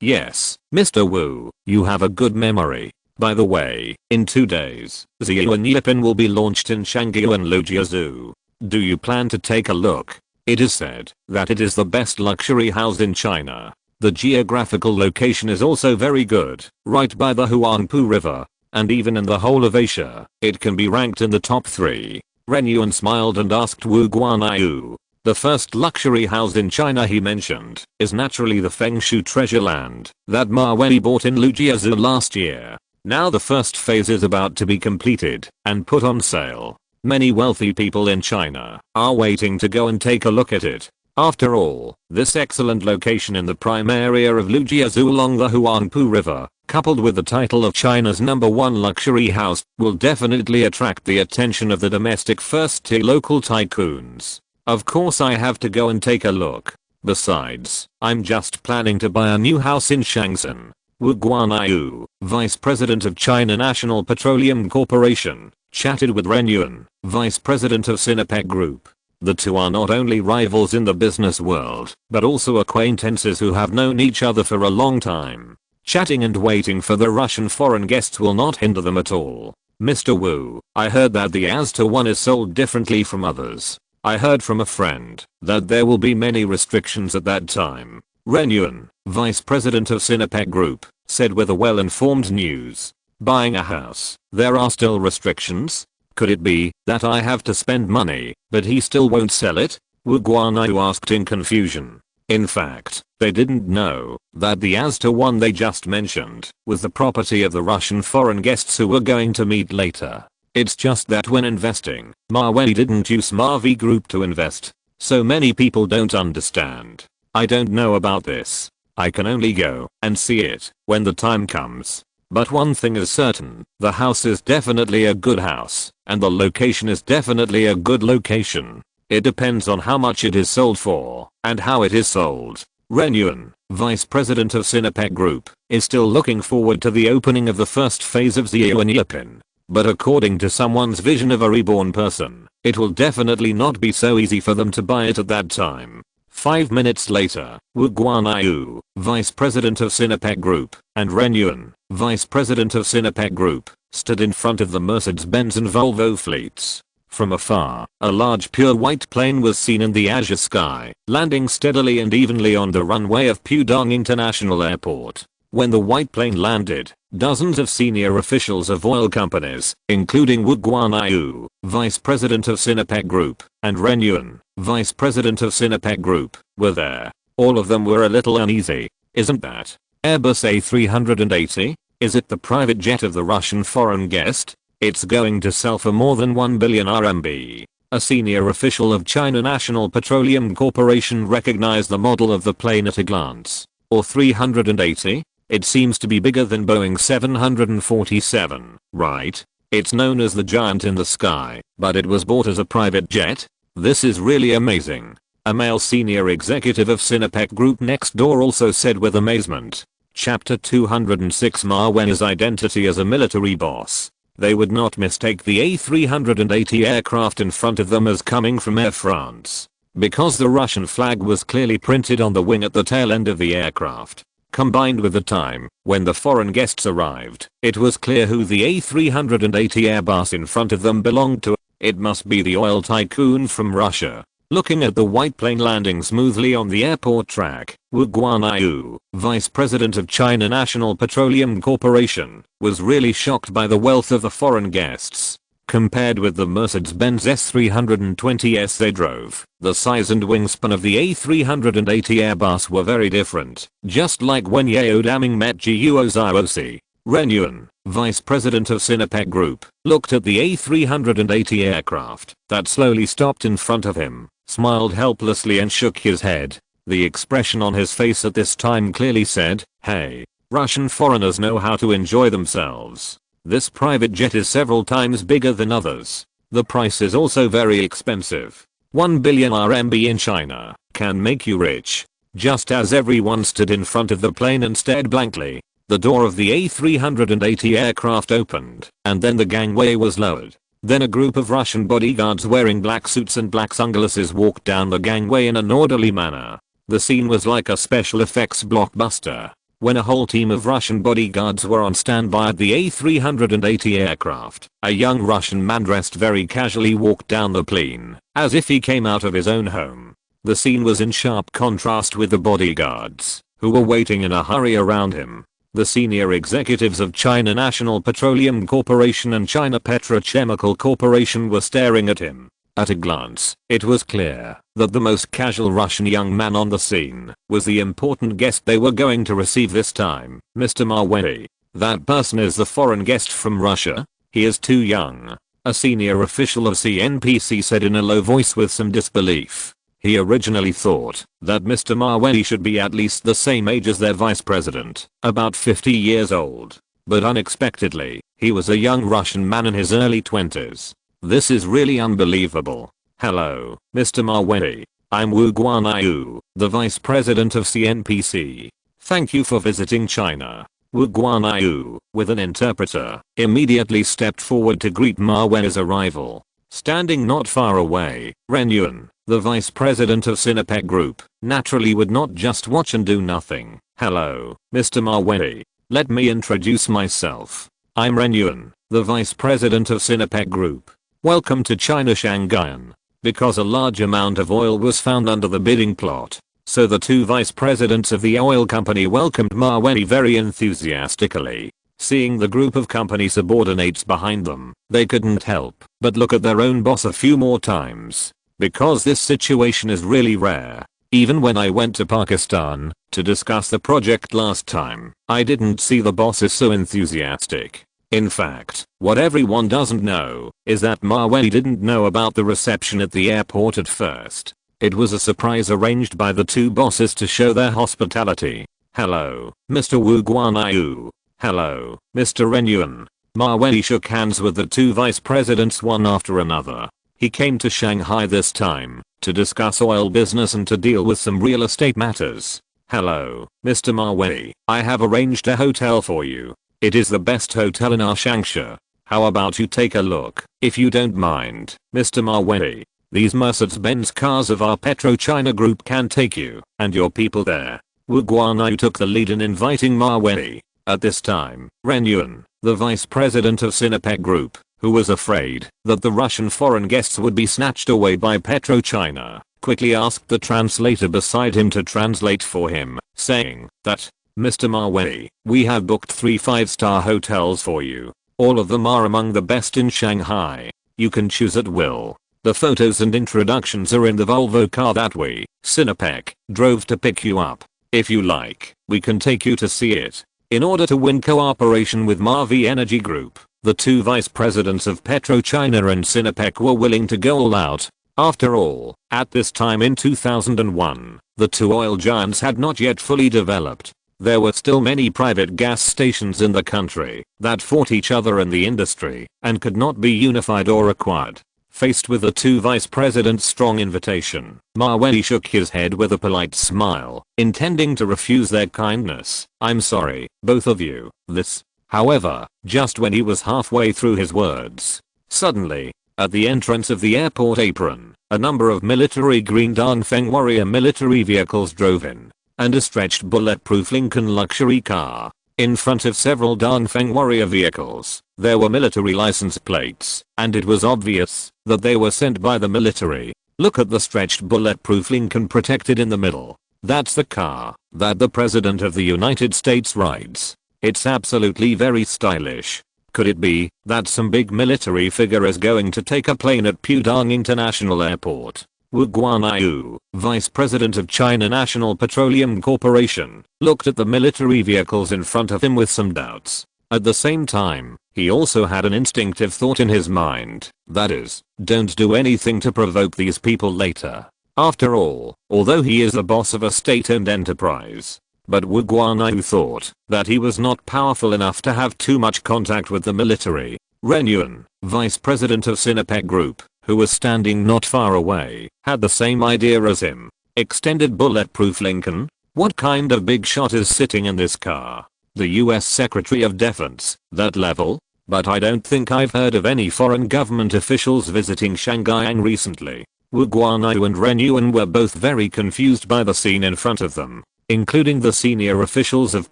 Yes, Mr. Wu, you have a good memory. By the way, in 2 days, Ziyuan Yipin will be launched in Shangqiu and Lujiazhou. Do you plan to take a look? It is said that it is the best luxury house in China. The geographical location is also very good, right by the Huangpu River, and even in the whole of Asia, it can be ranked in the top 3. Ren Yuan smiled and asked Wu Guanyu. The first luxury house in China he mentioned is naturally the Fengshu treasure land that Ma Wei bought in Lujiazhou last year. Now the first phase is about to be completed and put on sale. Many wealthy people in China are waiting to go and take a look at it. After all, this excellent location in the prime area of Lujiazhou along the Huangpu River, coupled with the title of China's #1 luxury house, will definitely attract the attention of the domestic first-tier local tycoons. Of course I have to go and take a look. Besides, I'm just planning to buy a new house in Shangzhen. Wu Guanyu, vice president of China National Petroleum Corporation, chatted with Ren Yuan, vice president of SYNOPSIS Group. The two are not only rivals in the business world, but also acquaintances who have known each other for a long time. Chatting and waiting for the Russian foreign guests will not hinder them at all. Mr. Wu, I heard that the AS-1 is sold differently from others. I heard from a friend that there will be many restrictions at that time. Ren Yuan, vice president of SYNOPSIS Group, said with a well-informed news. Buying a house, there are still restrictions? Could it be that I have to spend money, but he still won't sell it? Wu Guanyu asked in confusion. In fact, they didn't know that the AS-1 they just mentioned was the property of the Russian foreign guests who were going to meet later. It's just that when investing, Ma Wei didn't use Mavey Group to invest. So many people don't understand. I don't know about this. I can only go and see it when the time comes. But one thing is certain, the house is definitely a good house, and the location is definitely a good location. It depends on how much it is sold for, and how it is sold. Ren Yuan, vice president of SYNOPSIS Group, is still looking forward to the opening of the first phase of Ziyuan Yipin. But according to someone's vision of a reborn person, it will definitely not be so easy for them to buy it at that time. 5 minutes later, Wu Guanyu, vice president of SYNOPSIS Group, and Ren Yuan, vice president of SYNOPSIS Group, stood in front of the Mercedes-Benz and Volvo fleets. From afar, a large pure white plane was seen in the azure sky, landing steadily and evenly on the runway of Pudong International Airport. When the white plane landed, dozens of senior officials of oil companies, including Wu Guanyu, vice president of SYNOPSIS Group, and Ren Yuan, vice president of SYNOPSIS Group, were there. All of them were a little uneasy. Isn't that Airbus A380? Is it the private jet of the Russian foreign guest? It's going to sell for more than 1 billion RMB. A senior official of China National Petroleum Corporation recognized the model of the plane at a glance. Or 380? It seems to be bigger than Boeing 747, right? It's known as the giant in the sky, but it was bought as a private jet? This is really amazing. A male senior executive of SYNOPSIS Group next door also said with amazement. Chapter 206 Ma Wei's identity as a military boss. They would not mistake the A380 aircraft in front of them as coming from Air France, because the Russian flag was clearly printed on the wing at the tail end of the aircraft. Combined with the time when the foreign guests arrived, it was clear who the A380 Airbus in front of them belonged to. It must be the oil tycoon from Russia. Looking at the white plane landing smoothly on the airport track, Wu Guanyu, vice president of China National Petroleum Corporation, was really shocked by the wealth of the foreign guests. Compared with the Mercedes-Benz S320S they drove, the size and wingspan of the A380 Airbus were very different, just like when Yeo Daming met Guo Ziosi. Ren Yuan, vice president of Sinopec Group, looked at the A380 aircraft that slowly stopped in front of him, smiled helplessly and shook his head. The expression on his face at this time clearly said, "Hey, Russian foreigners know how to enjoy themselves. This private jet is several times bigger than others. The price is also very expensive. 1 billion RMB in China can make you rich." Just as everyone stood in front of the plane and stared blankly, the door of the A380 aircraft opened, and then the gangway was lowered. Then a group of Russian bodyguards wearing black suits and black sunglasses walked down the gangway in an orderly manner. The scene was like a special effects blockbuster. When a whole team of Russian bodyguards were on standby at the A380 aircraft, a young Russian man dressed very casually walked down the plane, as if he came out of his own home. The scene was in sharp contrast with the bodyguards, who were waiting in a hurry around him. The senior executives of China National Petroleum Corporation and China Petrochemical Corporation were staring at him. At a glance, it was clear that the most casual Russian young man on the scene was the important guest they were going to receive this time, Mr. Mawei. That person is the foreign guest from Russia? He is too young. A senior official of CNPC said in a low voice with some disbelief. He originally thought that Mr. Mawei should be at least the same age as their vice president, about 50 years old. But unexpectedly, he was a young Russian man in his early 20s. This is really unbelievable. Hello, Mr. Mawei. I'm Wu Guanyu, the vice president of CNPC. Thank you for visiting China. Wu Guanyu, with an interpreter, immediately stepped forward to greet Mawei's arrival. Standing not far away, Ren Yuan, the vice president of Sinopec Group, naturally would not just watch and do nothing. Hello, Mr. Mawei. Let me introduce myself. I'm Ren Yuan, the vice president of Sinopec Group. Welcome to China Shanghaian. Because a large amount of oil was found under the bidding plot, so the two vice presidents of the oil company welcomed Mawei very enthusiastically. Seeing the group of company subordinates behind them, they couldn't help but look at their own boss a few more times. Because this situation is really rare. Even when I went to Pakistan to discuss the project last time, I didn't see the bosses so enthusiastic. In fact, what everyone doesn't know is that Mawei didn't know about the reception at the airport at first. It was a surprise arranged by the two bosses to show their hospitality. Hello, Mr. Wu Guanyu. Hello, Mr. Ren Yuan. Mawei shook hands with the two vice presidents one after another. He came to Shanghai this time to discuss oil business and to deal with some real estate matters. Hello, Mr. Mawei. I have arranged a hotel for you. It is the best hotel in our Shangsha. How about you take a look, if you don't mind, Mr. Mawei. These Mercedes-Benz cars of our PetroChina Group can take you and your people there. Wu Guanyu took the lead in inviting Mawei. At this time, Ren Yuan, the vice president of Sinopec Group, who was afraid that the Russian foreign guests would be snatched away by PetroChina, quickly asked the translator beside him to translate for him, saying that, Mr. Mawei, we have booked 3 5-star hotels for you. All of them are among the best in Shanghai. You can choose at will. The photos and introductions are in the Volvo car that we, Sinopec, drove to pick you up. If you like, we can take you to see it. In order to win cooperation with Mavey Energy Group, the two vice presidents of PetroChina and Sinopec were willing to go all out. After all, at this time in 2001, the two oil giants had not yet fully developed. There were still many private gas stations in the country that fought each other in the industry and could not be unified or acquired. Faced with the two vice presidents' strong invitation, Mawei shook his head with a polite smile, intending to refuse their kindness. I'm sorry, both of you, this. However, just when he was halfway through his words, suddenly, at the entrance of the airport apron, a number of military green Dongfeng Warrior military vehicles drove in, and a stretched bulletproof Lincoln luxury car. In front of several Dongfeng Warrior vehicles, there were military license plates, and it was obvious that they were sent by the military. Look at the stretched bulletproof Lincoln protected in the middle. That's the car that the President of the United States rides. It's absolutely very stylish. Could it be that some big military figure is going to take a plane at Pudong International Airport? Wu Guanyu, Vice President of China National Petroleum Corporation, looked at the military vehicles in front of him with some doubts. At the same time, he also had an instinctive thought in his mind, that is, don't do anything to provoke these people later. After all, although he is the boss of a state-owned enterprise, but Wu Guanyu thought that he was not powerful enough to have too much contact with the military. Ren Yuan, Vice President of SYNOPSIS Group, who was standing not far away, had the same idea as him. Extended bulletproof Lincoln? What kind of big shot is sitting in this car? The US Secretary of Defense, that level? But I don't think I've heard of any foreign government officials visiting Shanghai recently. Wu Guanyu and Ren Yuan were both very confused by the scene in front of them, including the senior officials of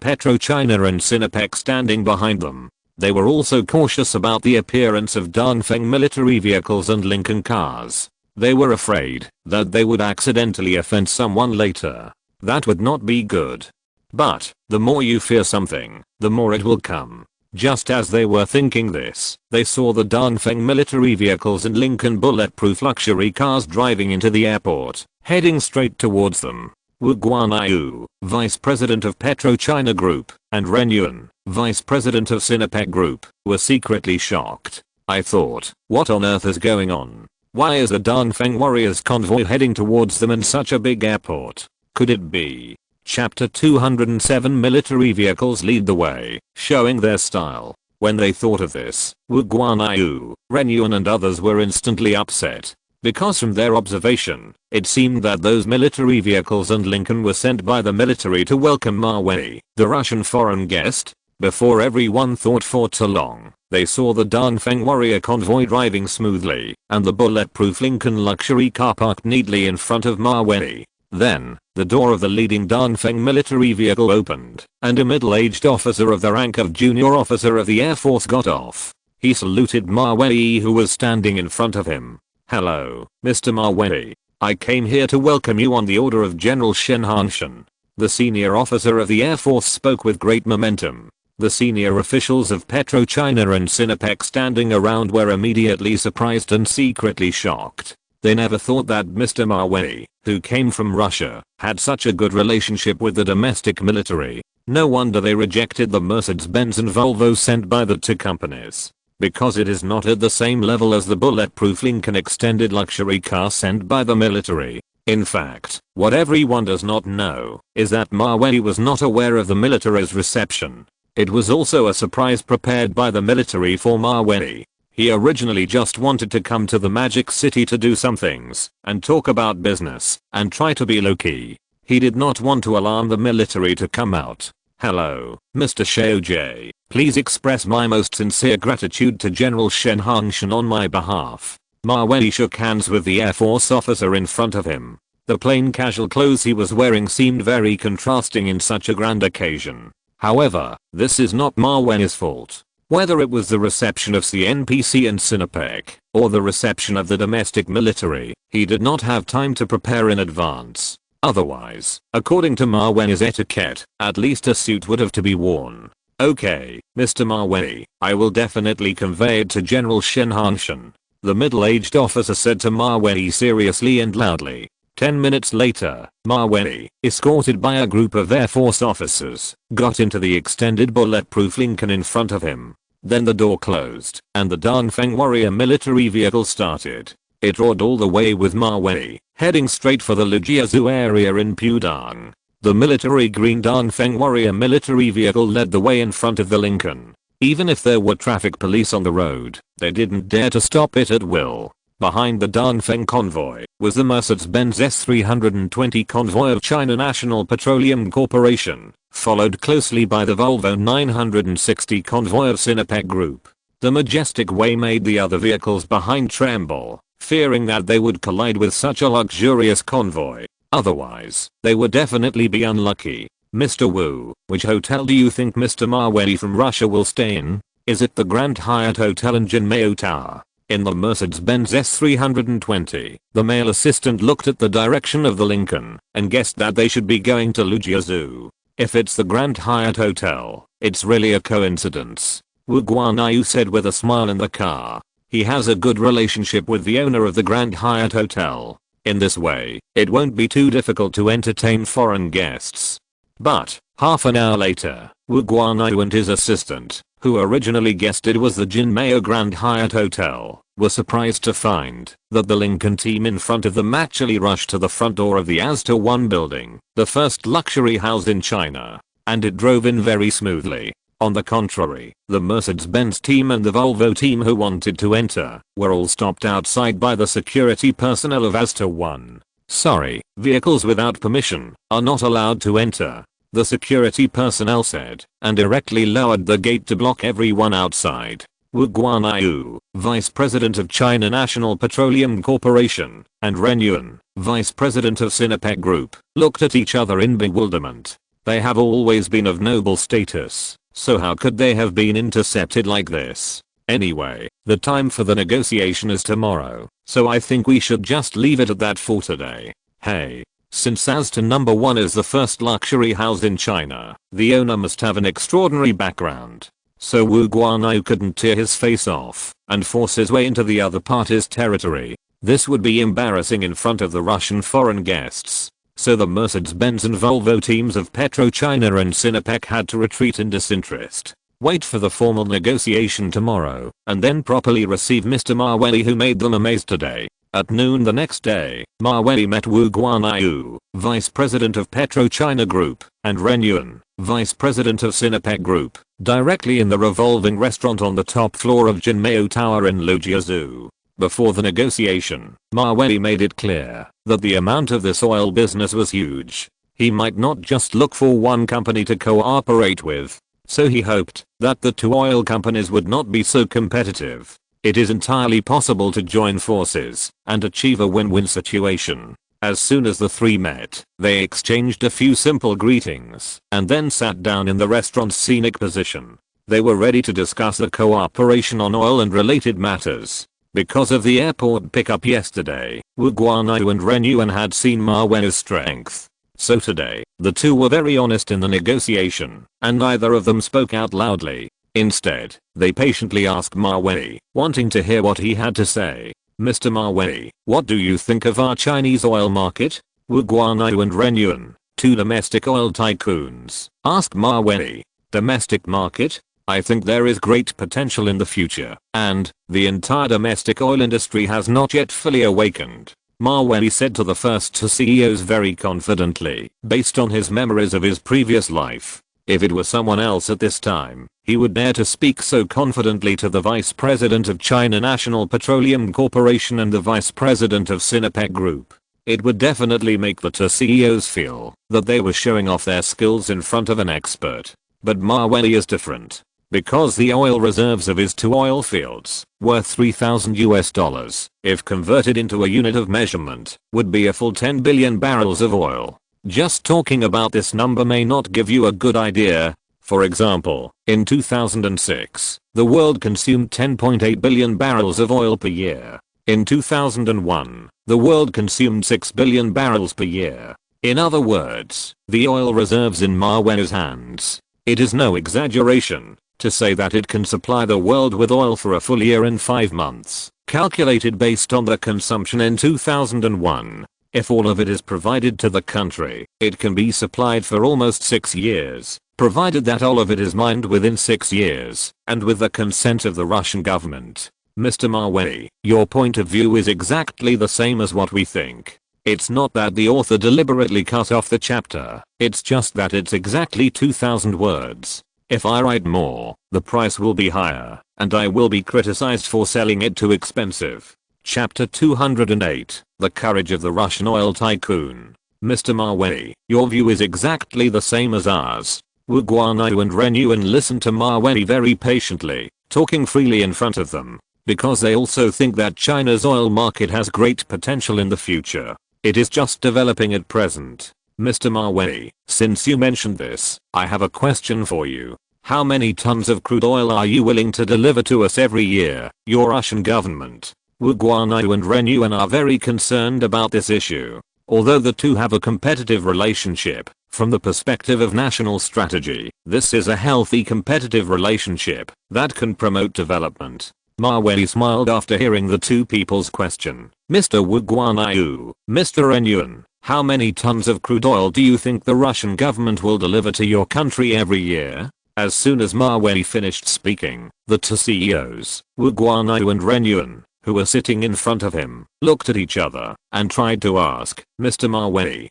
PetroChina and SYNOPSIS standing behind them. They were also cautious about the appearance of Dongfeng military vehicles and Lincoln cars. They were afraid that they would accidentally offend someone later. That would not be good. But the more you fear something, the more it will come. Just as they were thinking this, they saw the Dongfeng military vehicles and Lincoln bulletproof luxury cars driving into the airport, heading straight towards them. Wu Guanyu, Vice President of PetroChina Group, and Ren Yuan, Vice President of SYNOPSIS Group, were secretly shocked. I thought, what on earth is going on? Why is the Dongfeng Warriors convoy heading towards them in such a big airport? Could it be? Chapter 207 Military vehicles lead the way, showing their style. When they thought of this, Wu Guanyu, Ren Yuan and others were instantly upset. Because from their observation, it seemed that those military vehicles and Lincoln were sent by the military to welcome Mavey, the Russian foreign guest. Before everyone thought for too long, they saw the Dongfeng warrior convoy driving smoothly, and the bulletproof Lincoln luxury car parked neatly in front of Mavey. Then, the door of the leading Dongfeng military vehicle opened, and a middle-aged officer of the rank of junior officer of the Air Force got off. He saluted Mavey, who was standing in front of him. "Hello, Mr. Mavey. I came here to welcome you on the order of General Shen Hanshan." The senior officer of the Air Force spoke with great momentum. The senior officials of PetroChina and SYNOPSIS standing around were immediately surprised and secretly shocked. They never thought that Mr. Mavey, who came from Russia, had such a good relationship with the domestic military. No wonder they rejected the Mercedes-Benz and Volvo sent by the two companies. Because it is not at the same level as the bulletproof Lincoln extended luxury car sent by the military. In fact, what everyone does not know is that Mavey was not aware of the military's reception. It was also a surprise prepared by the military for Mavey. He originally just wanted to come to the Magic City to do some things, and talk about business, and try to be low-key. He did not want to alarm the military to come out. "Hello, Mr. Xiaojie. Please express my most sincere gratitude to General Shen Hanshan on my behalf." Mavey shook hands with the Air Force officer in front of him. The plain casual clothes he was wearing seemed very contrasting in such a grand occasion. However, this is not Mavey's fault. Whether it was the reception of CNPC and SYNOPSIS, or the reception of the domestic military, he did not have time to prepare in advance. Otherwise, according to Mavey's etiquette, at least a suit would have to be worn. "Okay, Mr. Mavey, I will definitely convey it to General Shen Hanshan," the middle-aged officer said to Mavey seriously and loudly. 10 minutes later, Mavey, escorted by a group of Air Force officers, got into the extended bulletproof Lincoln in front of him. Then the door closed, and the Dongfeng warrior military vehicle started. It roared all the way with Mavey, heading straight for the Lujiazhu area in Pudong. The military green Dongfeng warrior military vehicle led the way in front of the Lincoln. Even if there were traffic police on the road, they didn't dare to stop it at will. Behind the Dongfeng convoy was the Mercedes-Benz S320 convoy of China National Petroleum Corporation, followed closely by the Volvo 960 convoy of SYNOPSIS Group. The majestic way made the other vehicles behind tremble, fearing that they would collide with such a luxurious convoy. Otherwise, they would definitely be unlucky. "Mr. Wu, which hotel do you think Mr. Mavey from Russia will stay in? Is it the Grand Hyatt Hotel in Jinmao Tower?" In the Mercedes-Benz S320, the male assistant looked at the direction of the Lincoln and guessed that they should be going to Lujiazhu. If it's the Grand Hyatt Hotel, it's really a coincidence. Wu Guanyu said with a smile in the car. He has a good relationship with the owner of the Grand Hyatt Hotel. In this way, it won't be too difficult to entertain foreign guests. But, half an hour later, Wu Guanyu and his assistant, who originally guessed it was the Jinmao Grand Hyatt Hotel, were surprised to find that the Lincoln team in front of them actually rushed to the front door of the Astor 1 building, the first luxury house in China, and it drove in very smoothly. On the contrary, the Mercedes-Benz team and the Volvo team who wanted to enter were all stopped outside by the security personnel of Astor 1. Sorry, vehicles without permission are not allowed to enter, the security personnel said, and directly lowered the gate to block everyone outside. Wu Guanyu, Vice President of China National Petroleum Corporation, and Ren Yuan, Vice President of SYNOPSIS Group, looked at each other in bewilderment. They have always been of noble status, so how could they have been intercepted like this? Anyway, the time for the negotiation is tomorrow, so I think we should just leave it at that for today. Hey. Since Astor number 1 is the first luxury house in China, the owner must have an extraordinary background. So Wu Guanyu couldn't tear his face off and force his way into the other party's territory. This would be embarrassing in front of the Russian foreign guests. So the Mercedes-Benz and Volvo teams of PetroChina and SYNOPSIS had to retreat in disinterest. Wait for the formal negotiation tomorrow, and then properly receive Mr. Mawei, who made them amazed today. At noon the next day, Mawei met Wu Guanyu, Vice President of PetroChina Group, and Ren Yuan, Vice President of SYNOPSIS Group, directly in the revolving restaurant on the top floor of Jinmao Tower in Lujiazhu. Before the negotiation, Mawei made it clear that the amount of this oil business was huge. He might not just look for one company to cooperate with, so he hoped that the two oil companies would not be so competitive. It is entirely possible to join forces and achieve a win-win situation. As soon as the three met, they exchanged a few simple greetings and then sat down in the restaurant's scenic position. They were ready to discuss the cooperation on oil and related matters. Because of the airport pickup yesterday, Wu Guanyu and Ren Yuan had seen Mawei's strength. So today, the two were very honest in the negotiation, and neither of them spoke out loudly. Instead, they patiently asked Mawei, wanting to hear what he had to say. Mr. Mawei, what do you think of our Chinese oil market? Wu Guanyu and Ren Yuan, two domestic oil tycoons, asked Mawei. Domestic market? I think there is great potential in the future, and the entire domestic oil industry has not yet fully awakened. Mawei said to the first two CEOs very confidently, based on his memories of his previous life. If it were someone else at this time, he would dare to speak so confidently to the Vice President of China National Petroleum Corporation and the Vice President of SYNOPSIS Group. It would definitely make the two CEOs feel that they were showing off their skills in front of an expert. But Mawei is different. Because the oil reserves of his two oil fields, worth $3,000 if converted into a unit of measurement, would be a full 10 billion barrels of oil. Just talking about this number may not give you a good idea. For example, in 2006, the world consumed 10.8 billion barrels of oil per year. In 2001, the world consumed 6 billion barrels per year. In other words, the oil reserves in Mawei's hands. It is no exaggeration to say that it can supply the world with oil for a full year in 5 months, calculated based on the consumption in 2001. If all of it is provided to the country, it can be supplied for almost 6 years, provided that all of it is mined within 6 years, and with the consent of the Russian government. Mr. Mawei, your point of view is exactly the same as what we think. It's not that the author deliberately cut off the chapter, it's just that it's exactly 2,000 words. If I write more, the price will be higher, and I will be criticized for selling it too expensive. Chapter 208, The Courage of the Russian Oil Tycoon. Mr. Mawei, your view is exactly the same as ours. Wu Guanyu and Ren Yuan listened to Mawei very patiently, talking freely in front of them, because they also think that China's oil market has great potential in the future. It is just developing at present. Mr. Mawei, since you mentioned this, I have a question for you. How many tons of crude oil are you willing to deliver to us every year, your Russian government? Wu Guanyu and Ren Yuan are very concerned about this issue. Although the two have a competitive relationship, from the perspective of national strategy, this is a healthy competitive relationship that can promote development. Mawei smiled after hearing the two people's question. Mr. Wu Guanyu, Mr. Renyuan, how many tons of crude oil do you think the Russian government will deliver to your country every year? As soon as Mawei finished speaking, the two CEOs, Wu Guanyu and Renyuan, who were sitting in front of him, looked at each other and tried to ask, Mr. Mawei,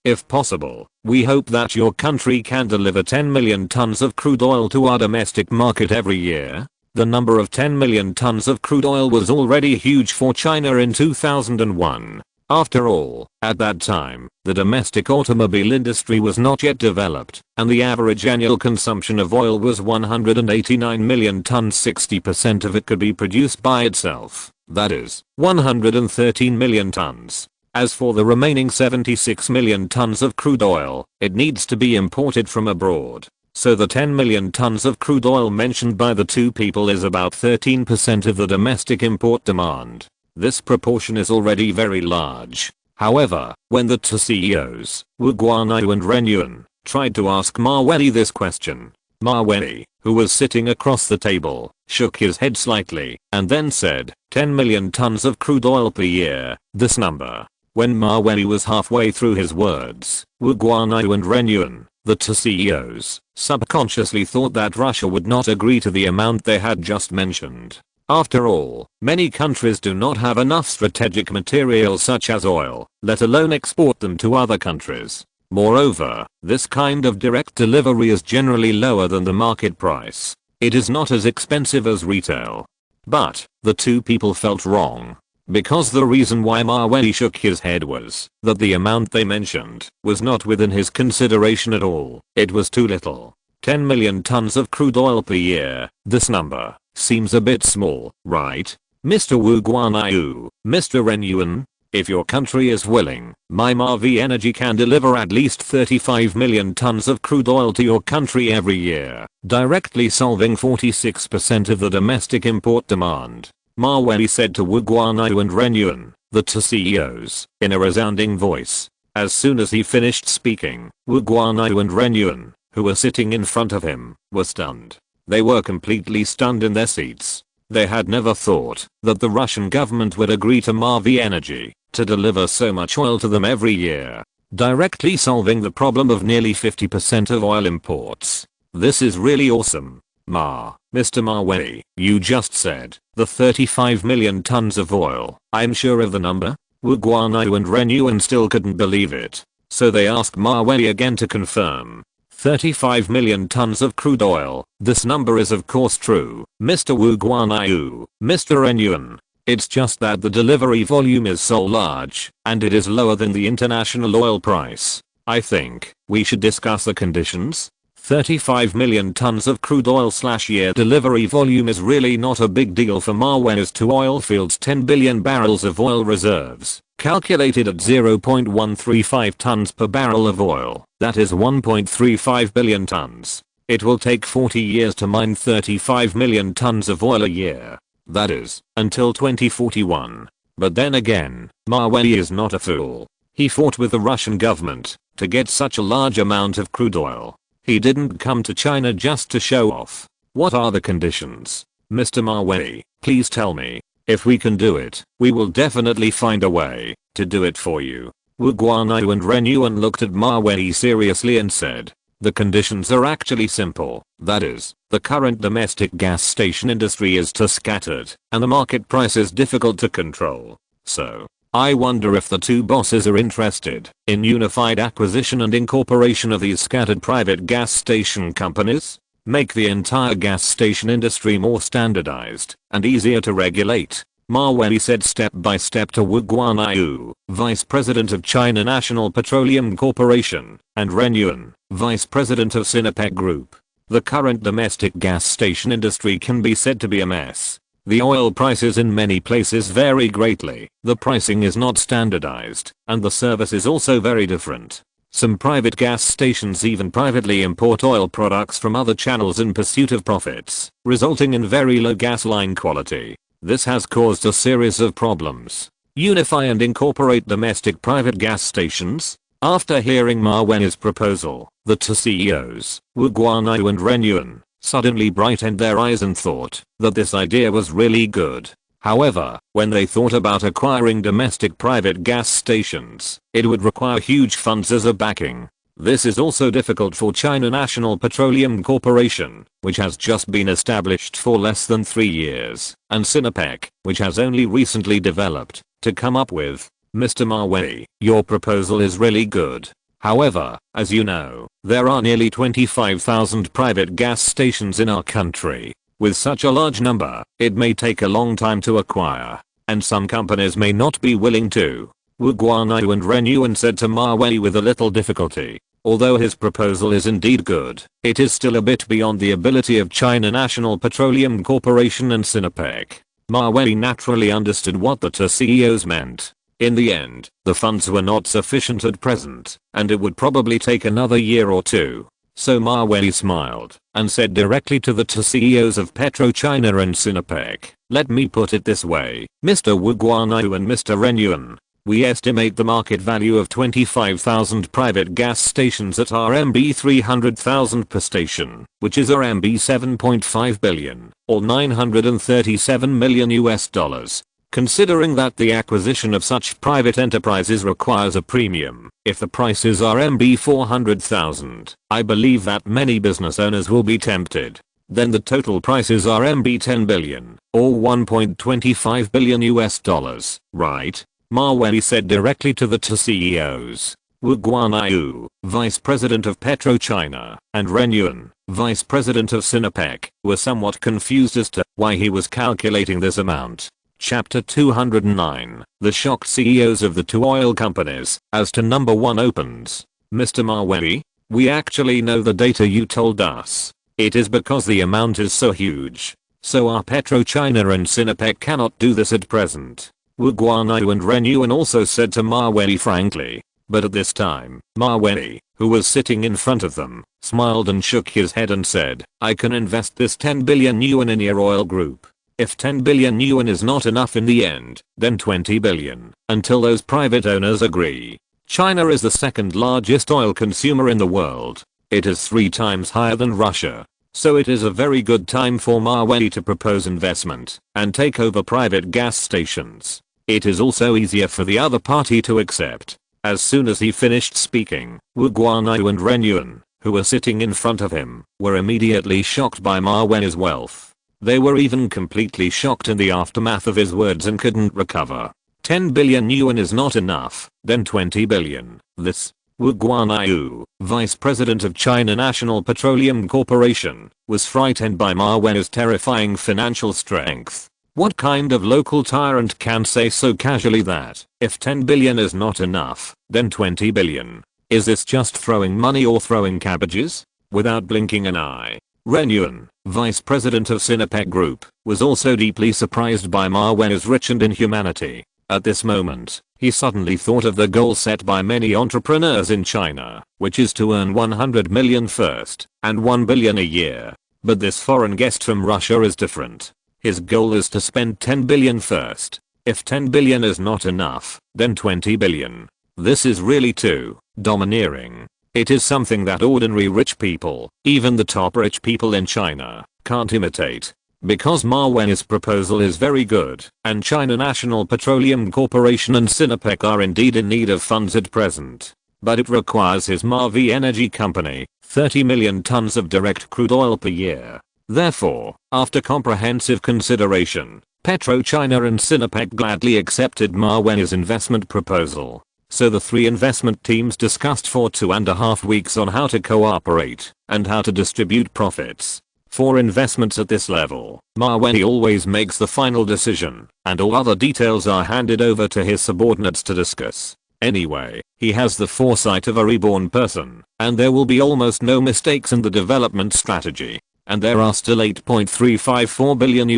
if possible, we hope that your country can deliver 10 million tons of crude oil to our domestic market every year. The number of 10 million tons of crude oil was already huge for China in 2001. After all, at that time, the domestic automobile industry was not yet developed, and the average annual consumption of oil was 189 million tons. 60% of it could be produced by itself, that is, 113 million tons. As for the remaining 76 million tons of crude oil, it needs to be imported from abroad. So the 10 million tons of crude oil mentioned by the two people is about 13% of the domestic import demand. This proportion is already very large. However, when the two CEOs, Wu Guanyu and Renyuan, tried to ask Mawei this question, Mawei, who was sitting across the table, shook his head slightly and then said, 10 million tons of crude oil per year, this number. When Mawei was halfway through his words, Wu Guanyu and Renyuan, the two CEOs, subconsciously thought that Russia would not agree to the amount they had just mentioned. After all, many countries do not have enough strategic materials such as oil, let alone export them to other countries. Moreover, this kind of direct delivery is generally lower than the market price. It is not as expensive as retail. But, the two people felt wrong. Because the reason why Mawei shook his head was that the amount they mentioned was not within his consideration at all. It was too little. 10 million tons of crude oil per year, this number seems a bit small, right? Mr. Wu Guanyu, Mr. Renyuan, if your country is willing, my Mavey Energy can deliver at least 35 million tons of crude oil to your country every year, directly solving 46% of the domestic import demand. Mawei said to Wu Guanyu and Renyuan, the two CEOs, in a resounding voice. As soon as he finished speaking, Wu Guanyu and Renyuan, who were sitting in front of him, were stunned. They were completely stunned in their seats. They had never thought that the Russian government would agree to Mavey Energy to deliver so much oil to them every year, directly solving the problem of nearly 50% of oil imports. This is really awesome. Mr. Mawei, you just said the 35 million tons of oil. I'm sure of the number? Wu Guanyu and Renyuan still couldn't believe it. So they asked Mawei again to confirm. 35 million tons of crude oil. This number is of course true, Mr. Wu Guanyu, Mr. Renyuan. It's just that the delivery volume is so large, and it is lower than the international oil price. I think we should discuss the conditions. 35 million tons of crude oil / year delivery volume is really not a big deal for Mawei's two oil fields. 10 billion barrels of oil reserves, calculated at 0.135 tons per barrel of oil, that is 1.35 billion tons. It will take 40 years to mine 35 million tons of oil a year. That is, until 2041. But then again, Mawei is not a fool. He fought with the Russian government to get such a large amount of crude oil. He didn't come to China just to show off. What are the conditions? Mr. Mawei, please tell me. If we can do it, we will definitely find a way to do it for you. Wu Guanyu and Renyuan looked at Mawei seriously and said, the conditions are actually simple. That is, the current domestic gas station industry is too scattered, and the market price is difficult to control. So, I wonder if the two bosses are interested in unified acquisition and incorporation of these scattered private gas station companies? Make the entire gas station industry more standardized and easier to regulate. Mawei said step by step to Wu Guanyu, Vice President of China National Petroleum Corporation, and Renyuan, Vice President of Sinopec Group. The current domestic gas station industry can be said to be a mess. The oil prices in many places vary greatly, the pricing is not standardized, and the service is also very different. Some private gas stations even privately import oil products from other channels in pursuit of profits, resulting in very low gas line quality. This has caused a series of problems. unify and incorporate domestic private gas stations. After hearing Ma Wen's proposal, the two CEOs, Wu Guanyu and Ren Yuan, suddenly brightened their eyes and thought that this idea was really good. However, when they thought about acquiring domestic private gas stations, it would require huge funds as a backing. This is also difficult for China National Petroleum Corporation, which has just been established for less than 3 years, and SYNOPSIS, which has only recently developed, to come up with. Mr. Mawei, your proposal is really good. However, as you know, there are nearly 25,000 private gas stations in our country. With such a large number, it may take a long time to acquire, and some companies may not be willing to. Wu Guanyu and Ren Yuan said to Ma Wei with a little difficulty. Although his proposal is indeed good, it is still a bit beyond the ability of China National Petroleum Corporation and SYNOPSIS. Ma Wei naturally understood what the two CEOs meant. In the end, the funds were not sufficient at present, and it would probably take another year or two. So Ma Wei smiled and said directly to the two CEOs of PetroChina and SYNOPSIS, "Let me put it this way, Mr. Wu Guanyu and Mr. Ren Yuan. We estimate the market value of 25,000 private gas stations at RMB 300,000 per station, which is RMB 7.5 billion, or $937 million. Considering that the acquisition of such private enterprises requires a premium, if the price is RMB 400,000, I believe that many business owners will be tempted. Then the total price is RMB 10 billion, or $1.25 billion, right?" Ma Wei said directly to the two CEOs. Wu Guanyu, Vice President of PetroChina, and Ren Yuan, Vice President of SYNOPSIS, were somewhat confused as to why he was calculating this amount. Chapter 209, The shocked CEOs of the two oil companies, as to number 1 opens. Mr. Ma Wei, we actually know the data you told us. It is because the amount is so huge. So our PetroChina and SYNOPSIS cannot do this at present. Wu Guanyu and Ren Yuan also said to Ma Wei frankly. But at this time, Ma Wei, who was sitting in front of them, smiled and shook his head and said, "I can invest this 10 billion yuan in your oil group. If 10 billion yuan is not enough in the end, then 20 billion, until those private owners agree." China is the second largest oil consumer in the world. It is 3 times higher than Russia. So it is a very good time for Ma Wei to propose investment and take over private gas stations. It is also easier for the other party to accept. As soon as he finished speaking, Wu Guanyu and Ren Yuan, who were sitting in front of him, were immediately shocked by Ma Wei's wealth. They were even completely shocked in the aftermath of his words and couldn't recover. 10 billion yuan is not enough, then 20 billion. This. Wu Guanyu, Vice President of China National Petroleum Corporation, was frightened by Ma Wei's terrifying financial strength. What kind of local tyrant can say so casually that, if 10 billion is not enough, then 20 billion? Is this just throwing money or throwing cabbages? Without blinking an eye, Ren Yuan, Vice President of SYNOPSIS Group, was also deeply surprised by Ma Wei's rich and inhumanity. At this moment, he suddenly thought of the goal set by many entrepreneurs in China, which is to earn 100 million first, and 1 billion a year. But this foreign guest from Russia is different. His goal is to spend 10 billion first. If 10 billion is not enough, then 20 billion. This is really too domineering. It is something that ordinary rich people, even the top rich people in China, can't imitate. Because Ma Wei's proposal is very good, and China National Petroleum Corporation and SYNOPSIS are indeed in need of funds at present. But it requires his Mavey Energy Company, 30 million tons of direct crude oil per year. Therefore, after comprehensive consideration, PetroChina and SYNOPSIS gladly accepted Ma Wei's investment proposal. So the 3 investment teams discussed for 2.5 weeks on how to cooperate and how to distribute profits. For investments at this level, Ma Wei always makes the final decision, and all other details are handed over to his subordinates to discuss. Anyway, he has the foresight of a reborn person, and there will be almost no mistakes in the development strategy. And there are still $8.354 billion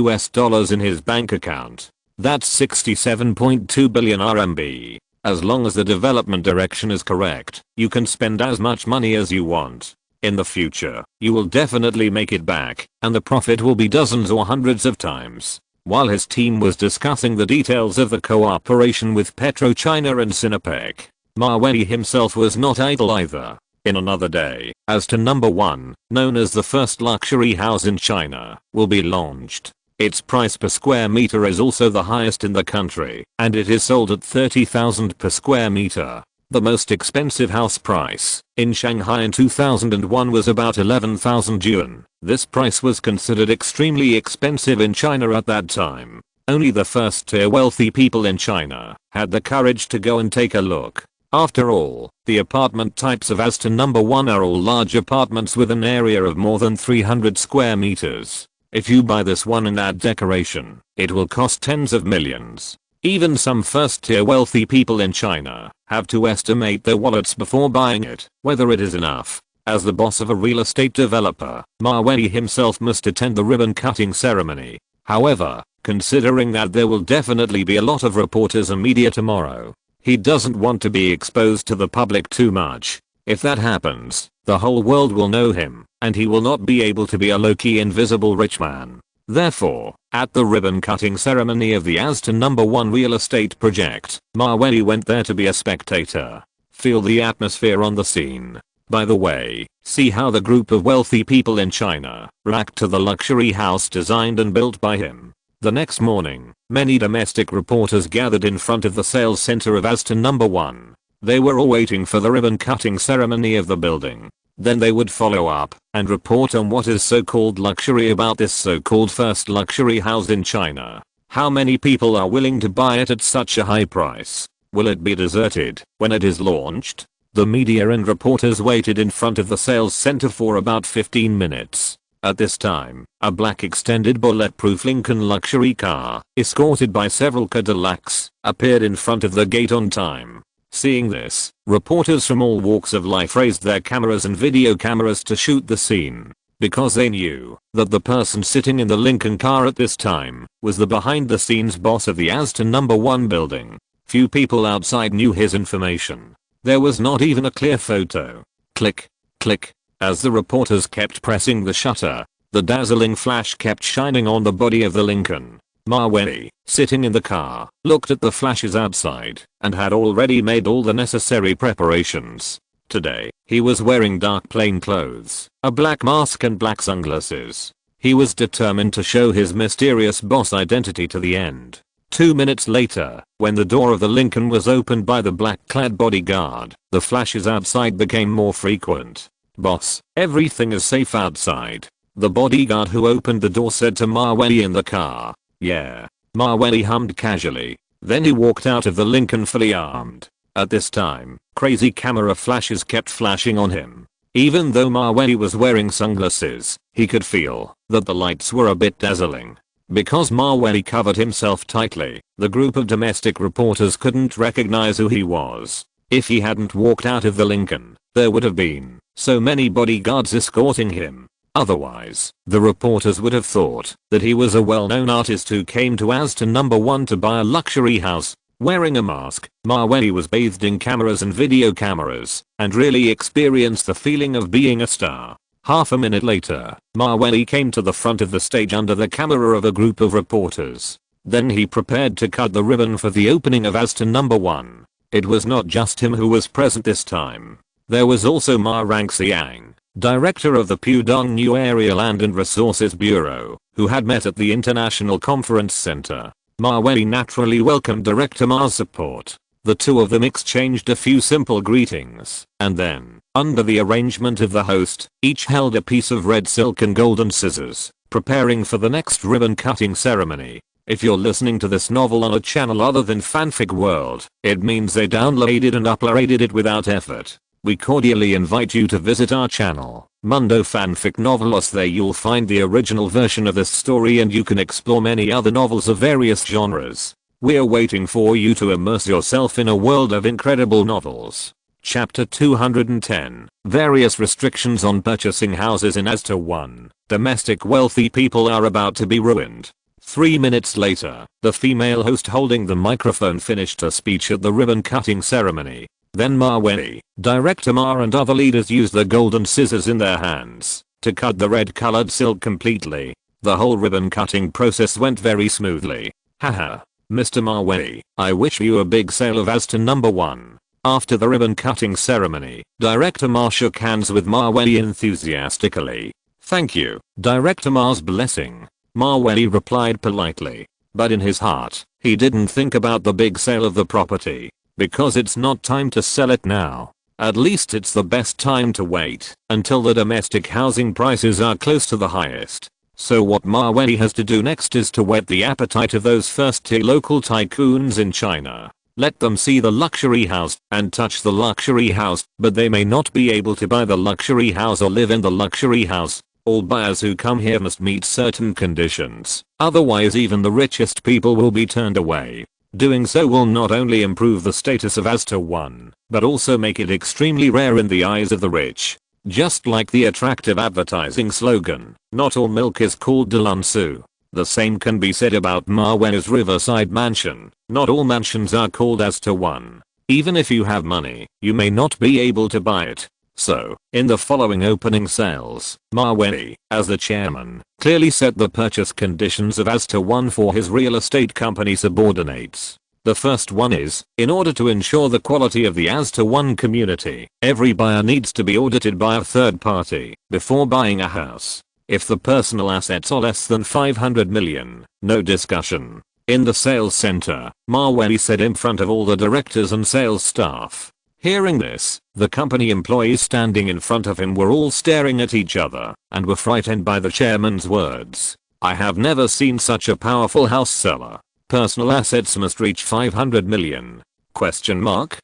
in his bank account. That's 67.2 billion RMB. As long as the development direction is correct, you can spend as much money as you want. In the future, you will definitely make it back, and the profit will be dozens or hundreds of times. While his team was discussing the details of the cooperation with PetroChina and Sinopec, Mavey himself was not idle either. In another day, Aston number 1, known as the first luxury house in China, will be launched. Its price per square meter is also the highest in the country, and it is sold at 30,000 per square meter. The most expensive house price in Shanghai in 2001 was about 11,000 yuan. This price was considered extremely expensive in China at that time. Only the first tier wealthy people in China had the courage to go and take a look. After all, the apartment types of Aston number 1 are all large apartments with an area of more than 300 square meters. If you buy this one and add decoration, it will cost tens of millions. Even some first-tier wealthy people in China have to estimate their wallets before buying it, whether it is enough. As the boss of a real estate developer, Mavey himself must attend the ribbon-cutting ceremony. However, considering that there will definitely be a lot of reporters and media tomorrow, he doesn't want to be exposed to the public too much. If that happens, the whole world will know him, and he will not be able to be a low-key invisible rich man. Therefore, at the ribbon-cutting ceremony of the Aston number 1 real estate project, Mavey went there to be a spectator. Feel the atmosphere on the scene. By the way, see how the group of wealthy people in China react to the luxury house designed and built by him. The next morning, many domestic reporters gathered in front of the sales center of Aston number 1. They were all waiting for the ribbon-cutting ceremony of the building. Then they would follow up and report on what is so-called luxury about this so-called first luxury house in China. How many people are willing to buy it at such a high price? Will it be deserted when it is launched? The media and reporters waited in front of the sales center for about 15 minutes. At this time, a black extended bulletproof Lincoln luxury car, escorted by several Cadillacs, appeared in front of the gate on time. Seeing this, reporters from all walks of life raised their cameras and video cameras to shoot the scene, because they knew that the person sitting in the Lincoln car at this time was the behind-the-scenes boss of the Aston number 1 building. Few people outside knew his information. There was not even a clear photo. Click, click. As the reporters kept pressing the shutter, the dazzling flash kept shining on the body of the Lincoln. Mavey, sitting in the car, looked at the flashes outside and had already made all the necessary preparations. Today, he was wearing dark plain clothes, a black mask and black sunglasses. He was determined to show his mysterious boss identity to the end. 2 minutes later, when the door of the Lincoln was opened by the black-clad bodyguard, the flashes outside became more frequent. "Boss, everything is safe outside," the bodyguard who opened the door said to Mavey in the car. "Yeah." Mavey hummed casually. Then he walked out of the Lincoln fully armed. At this time, crazy camera flashes kept flashing on him. Even though Mavey was wearing sunglasses, he could feel that the lights were a bit dazzling. Because Mavey covered himself tightly, the group of domestic reporters couldn't recognize who he was. If he hadn't walked out of the Lincoln, there would have been so many bodyguards escorting him. Otherwise, the reporters would have thought that he was a well-known artist who came to Aston number 1 to buy a luxury house. Wearing a mask, Mavey was bathed in cameras and video cameras and really experienced the feeling of being a star. Half a minute later, Mavey came to the front of the stage under the camera of a group of reporters. Then he prepared to cut the ribbon for the opening of Aston number 1. It was not just him who was present this time. There was also Ma Rangxiang, director of the Pudong New Area Land and Resources Bureau, who had met at the International Conference Center. Mavey naturally welcomed Director Ma's support. The two of them exchanged a few simple greetings, and then, under the arrangement of the host, each held a piece of red silk and golden scissors, preparing for the next ribbon-cutting ceremony. If you're listening to this novel on a channel other than Fanfic World, it means they downloaded and uploaded it without effort. We cordially invite you to visit our channel, Mundo Fanfic Novelos. There you'll find the original version of this story and you can explore many other novels of various genres. We're waiting for you to immerse yourself in a world of incredible novels. Chapter 210. Various restrictions on purchasing houses in Aston 1. Domestic wealthy people are about to be ruined. 3 minutes later, the female host holding the microphone finished her speech at the ribbon-cutting ceremony. Then Mavey, Director Ma and other leaders used the golden scissors in their hands to cut the red-colored silk completely. The whole ribbon cutting process went very smoothly. Haha. Mr. Mawei, I wish you a big sale of as to number 1. After the ribbon cutting ceremony, Director Ma shook hands with Mawei enthusiastically. Thank you, Director Ma's blessing. Mawei replied politely. But in his heart, he didn't think about the big sale of the property. Because it's not time to sell it now. At least it's the best time to wait until the domestic housing prices are close to the highest. So what Mawei has to do next is to whet the appetite of those first-tier local tycoons in China. Let them see the luxury house and touch the luxury house, but they may not be able to buy the luxury house or live in the luxury house. All buyers who come here must meet certain conditions, otherwise even the richest people will be turned away. Doing so will not only improve the status of As to 1, but also make it extremely rare in the eyes of the rich. Just like the attractive advertising slogan, not all milk is called Delansu. The same can be said about Mawei's riverside mansion. Not all mansions are called As to 1. Even if you have money, you may not be able to buy it. So, in the following opening sales, Mawei, as the chairman, clearly set the purchase conditions of As to 1 for his real estate company subordinates. The first one is, in order to ensure the quality of the As to 1 community, every buyer needs to be audited by a third party before buying a house. If the personal assets are less than 500 million, no discussion. In the sales center, Mawei said in front of all the directors and sales staff. Hearing this, the company employees standing in front of him were all staring at each other and were frightened by the chairman's words. I have never seen such a powerful house seller. Personal assets must reach 500 million. Question mark?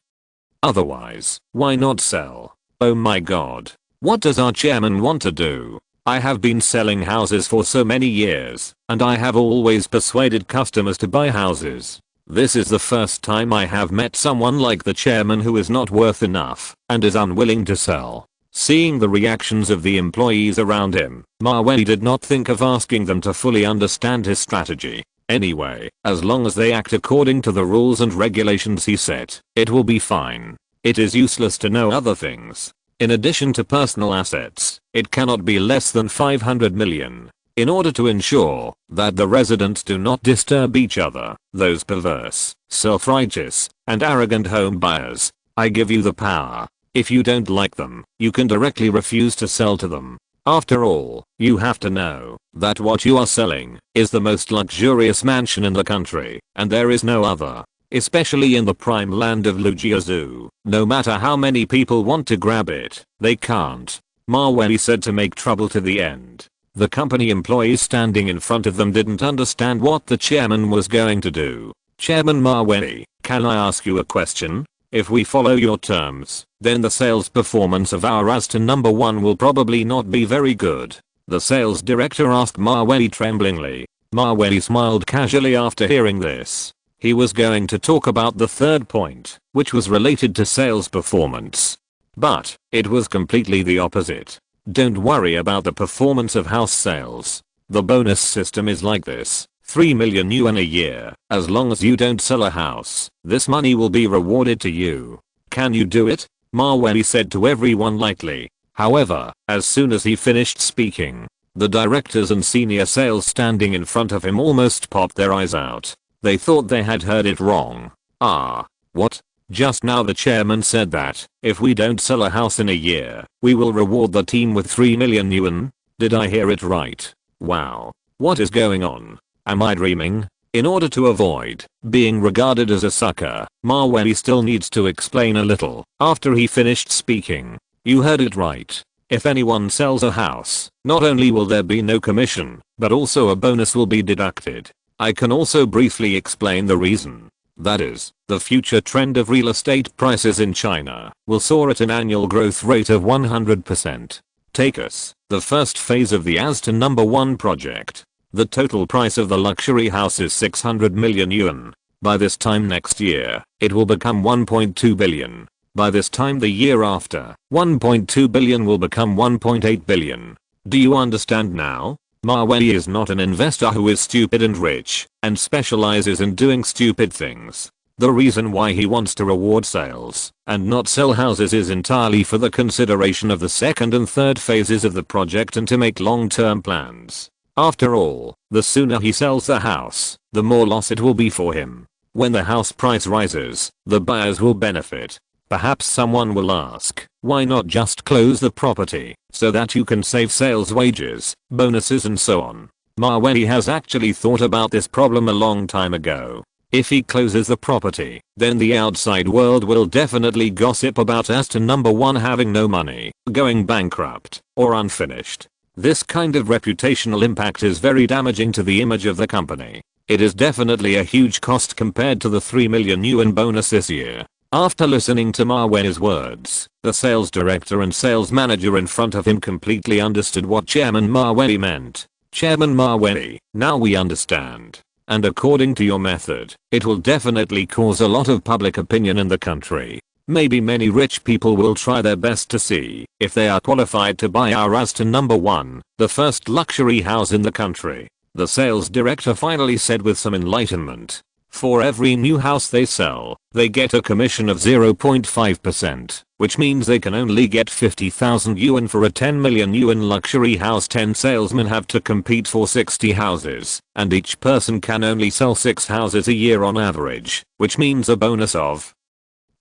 Otherwise, why not sell? Oh my god. What does our chairman want to do? I have been selling houses for so many years, and I have always persuaded customers to buy houses. This is the first time I have met someone like the chairman who is not worth enough and is unwilling to sell. Seeing the reactions of the employees around him, Mawei did not think of asking them to fully understand his strategy. Anyway, as long as they act according to the rules and regulations he set, it will be fine. It is useless to know other things. In addition to personal assets, it cannot be less than 500 million. In order to ensure that the residents do not disturb each other, those perverse, self-righteous, and arrogant home buyers, I give you the power. If you don't like them, you can directly refuse to sell to them. After all, you have to know that what you are selling is the most luxurious mansion in the country, and there is no other. Especially in the prime land of Lujiazhu, no matter how many people want to grab it, they can't. Mawei said to make trouble to the end. The company employees standing in front of them didn't understand what the chairman was going to do. Chairman Mawei, can I ask you a question? If we follow your terms, then the sales performance of our As to number 1 will probably not be very good. The sales director asked Mawei tremblingly. Mawei smiled casually after hearing this. He was going to talk about the third point, which was related to sales performance. But, it was completely the opposite. Don't worry about the performance of house sales. The bonus system is like this. 3 million yuan a year. As long as you don't sell a house, this money will be rewarded to you. Can you do it? Mawei said to everyone lightly. However, as soon as he finished speaking, the directors and senior sales standing in front of him almost popped their eyes out. They thought they had heard it wrong. Ah, what? Just now the chairman said that, if we don't sell a house in a year, we will reward the team with 3 million yuan? Did I hear it right? Wow. What is going on? Am I dreaming? In order to avoid being regarded as a sucker, Mawei still needs to explain a little. After he finished speaking, you heard it right. If anyone sells a house, not only will there be no commission, but also a bonus will be deducted. I can also briefly explain the reason. That is, the future trend of real estate prices in China will soar at an annual growth rate of 100%. Take us, the first phase of the As to number 1 project. The total price of the luxury house is 600 million yuan. By this time next year, it will become 1.2 billion. By this time the year after, 1.2 billion will become 1.8 billion. Do you understand now? Mawei is not an investor who is stupid and rich and specializes in doing stupid things. The reason why he wants to reward sales and not sell houses is entirely for the consideration of the second and third phases of the project and to make long-term plans. After all, the sooner he sells the house, the more loss it will be for him. When the house price rises, the buyers will benefit. Perhaps someone will ask, why not just close the property, so that you can save sales wages, bonuses and so on. Maweli has actually thought about this problem a long time ago. If he closes the property, then the outside world will definitely gossip about as to number 1 having no money, going bankrupt, or unfinished. This kind of reputational impact is very damaging to the image of the company. It is definitely a huge cost compared to the 3 million yuan bonus this year. After listening to Maweli's words, the sales director and sales manager in front of him completely understood what Chairman Maweli meant. Chairman Maweli, now we understand. And according to your method, it will definitely cause a lot of public opinion in the country. Maybe many rich people will try their best to see if they are qualified to buy our as to number 1, the first luxury house in the country. The sales director finally said with some enlightenment. For every new house they sell, they get a commission of 0.5%, which means they can only get 50,000 yuan for a 10 million yuan luxury house. 10 salesmen have to compete for 60 houses, and each person can only sell 6 houses a year on average, which means a bonus of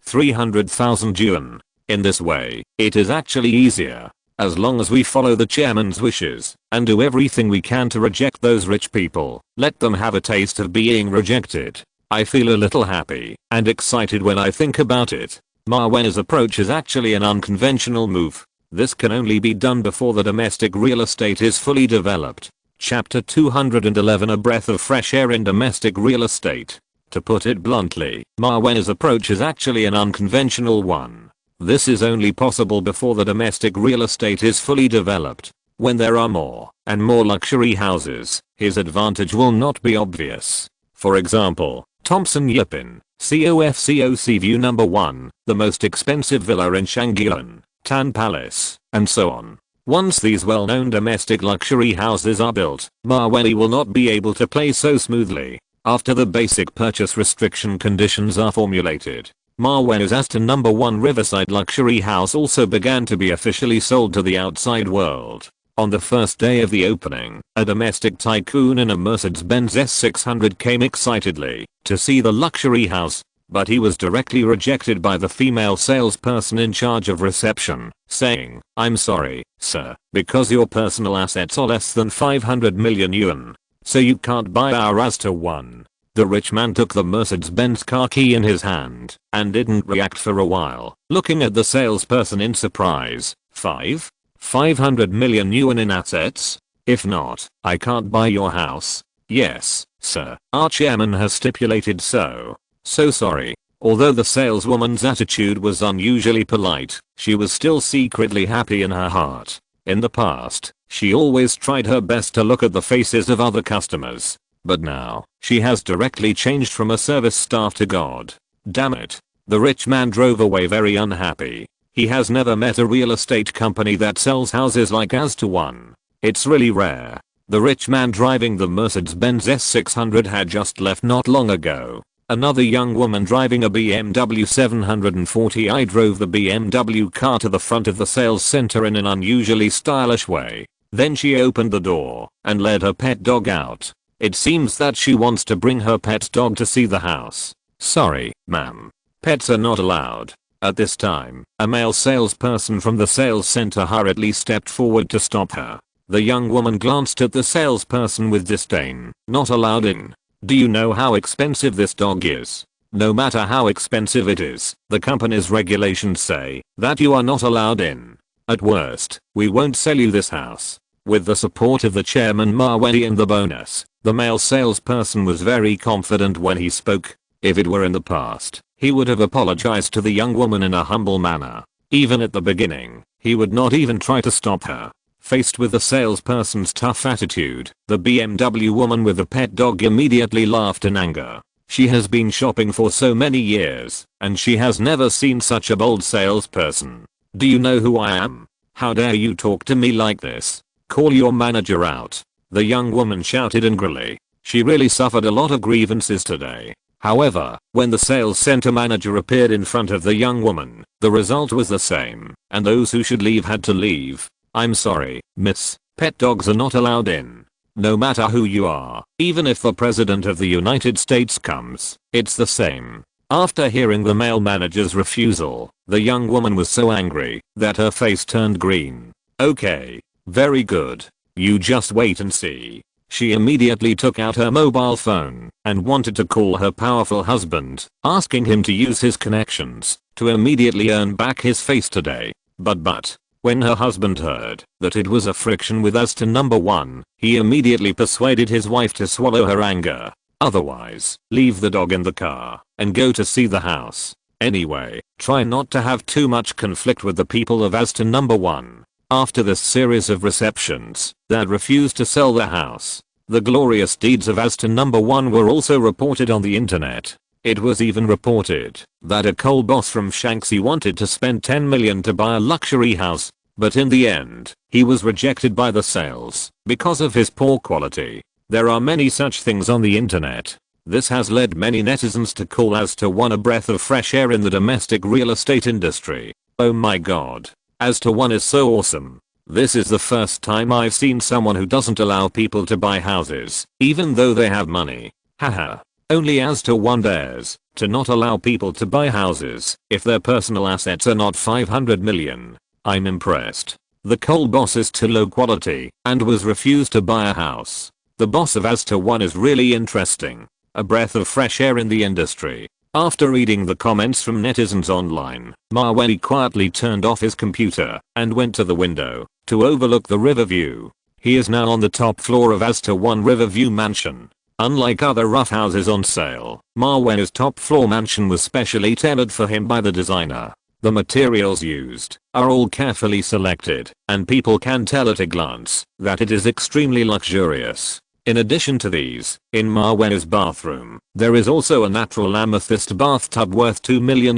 300,000 yuan. In this way, it is actually easier. As long as we follow the chairman's wishes and do everything we can to reject those rich people, let them have a taste of being rejected. I feel a little happy and excited when I think about it. Maweli's approach is actually an unconventional move. This can only be done before the domestic real estate is fully developed. Chapter 211 A breath of fresh air in domestic real estate. To put it bluntly, Maweli's approach is actually an unconventional one. This is only possible before the domestic real estate is fully developed. When there are more and more luxury houses, his advantage will not be obvious. For example, Thompson Yipin, COFCOC View number 1, the most expensive villa in Shangguan, Tan Palace, and so on. Once these well-known domestic luxury houses are built, Maweli will not be able to play so smoothly. After the basic purchase restriction conditions are formulated, Maweli's as to number 1 Riverside luxury house also began to be officially sold to the outside world. On the first day of the opening, a domestic tycoon in a Mercedes-Benz S600 came excitedly to see the luxury house, but he was directly rejected by the female salesperson in charge of reception, saying, "I'm sorry, sir, because your personal assets are less than 500 million yuan, so you can't buy our as to 1. The rich man took the Mercedes-Benz car key in his hand and didn't react for a while, looking at the salesperson in surprise. 500 million yuan in assets? If not, I can't buy your house. Yes, sir, our chairman has stipulated so. So sorry." Although the saleswoman's attitude was unusually polite, she was still secretly happy in her heart. In the past, she always tried her best to look at the faces of other customers. But now, she has directly changed from a service staff to God. Damn it. The rich man drove away very unhappy. He has never met a real estate company that sells houses like as to 1. It's really rare. The rich man driving the Mercedes-Benz S600 had just left not long ago. Another young woman driving a BMW 740i drove the BMW car to the front of the sales center in an unusually stylish way. Then she opened the door and led her pet dog out. It seems that she wants to bring her pet dog to see the house. Sorry, ma'am. Pets are not allowed. At this time, a male salesperson from the sales center hurriedly stepped forward to stop her. The young woman glanced at the salesperson with disdain. "Not allowed in. Do you know how expensive this dog is? No matter how expensive it is, the company's regulations say that you are not allowed in. At worst, we won't sell you this house." With the support of the chairman Maweli and the bonus, the male salesperson was very confident when he spoke. If it were in the past, he would have apologized to the young woman in a humble manner. Even at the beginning, he would not even try to stop her. Faced with the salesperson's tough attitude, the BMW woman with the pet dog immediately laughed in anger. She has been shopping for so many years, and she has never seen such a bold salesperson. "Do you know who I am? How dare you talk to me like this? Call your manager out." The young woman shouted angrily. She really suffered a lot of grievances today. However, when the sales center manager appeared in front of the young woman, the result was the same, and those who should leave had to leave. "I'm sorry, miss, pet dogs are not allowed in." No matter who you are, even if the President of the United States comes, it's the same. After hearing the male manager's refusal, the young woman was so angry that her face turned green. Okay. Very good. You just wait and see. She immediately took out her mobile phone and wanted to call her powerful husband, asking him to use his connections to immediately earn back his face today. But when her husband heard that it was a friction with as to number one, he immediately persuaded his wife to swallow her anger. Otherwise, leave the dog in the car and go to see the house. Anyway, try not to have too much conflict with the people of as to number one. After this series of receptions that refused to sell the house, the glorious deeds of as to number one were also reported on the internet. It was even reported that a coal boss from Shanxi wanted to spend 10 million to buy a luxury house, but in the end, he was rejected by the sales because of his poor quality. There are many such things on the internet. This has led many netizens to call as to one a breath of fresh air in the domestic real estate industry. Oh my god. As to one is so awesome. This is the first time I've seen someone who doesn't allow people to buy houses, even though they have money. Haha. Only as to one dares to not allow people to buy houses if their personal assets are not 500 million. I'm impressed. The coal boss is too low quality and was refused to buy a house. The boss of as to one is really interesting. A breath of fresh air in the industry. After reading the comments from netizens online, Mawei quietly turned off his computer and went to the window to overlook the river view. He is now on the top floor of as to one Riverview mansion. Unlike other rough houses on sale, Mawei's top floor mansion was specially tailored for him by the designer. The materials used are all carefully selected, and people can tell at a glance that it is extremely luxurious. In addition to these, in Mawei's bathroom, there is also a natural amethyst bathtub worth $2 million.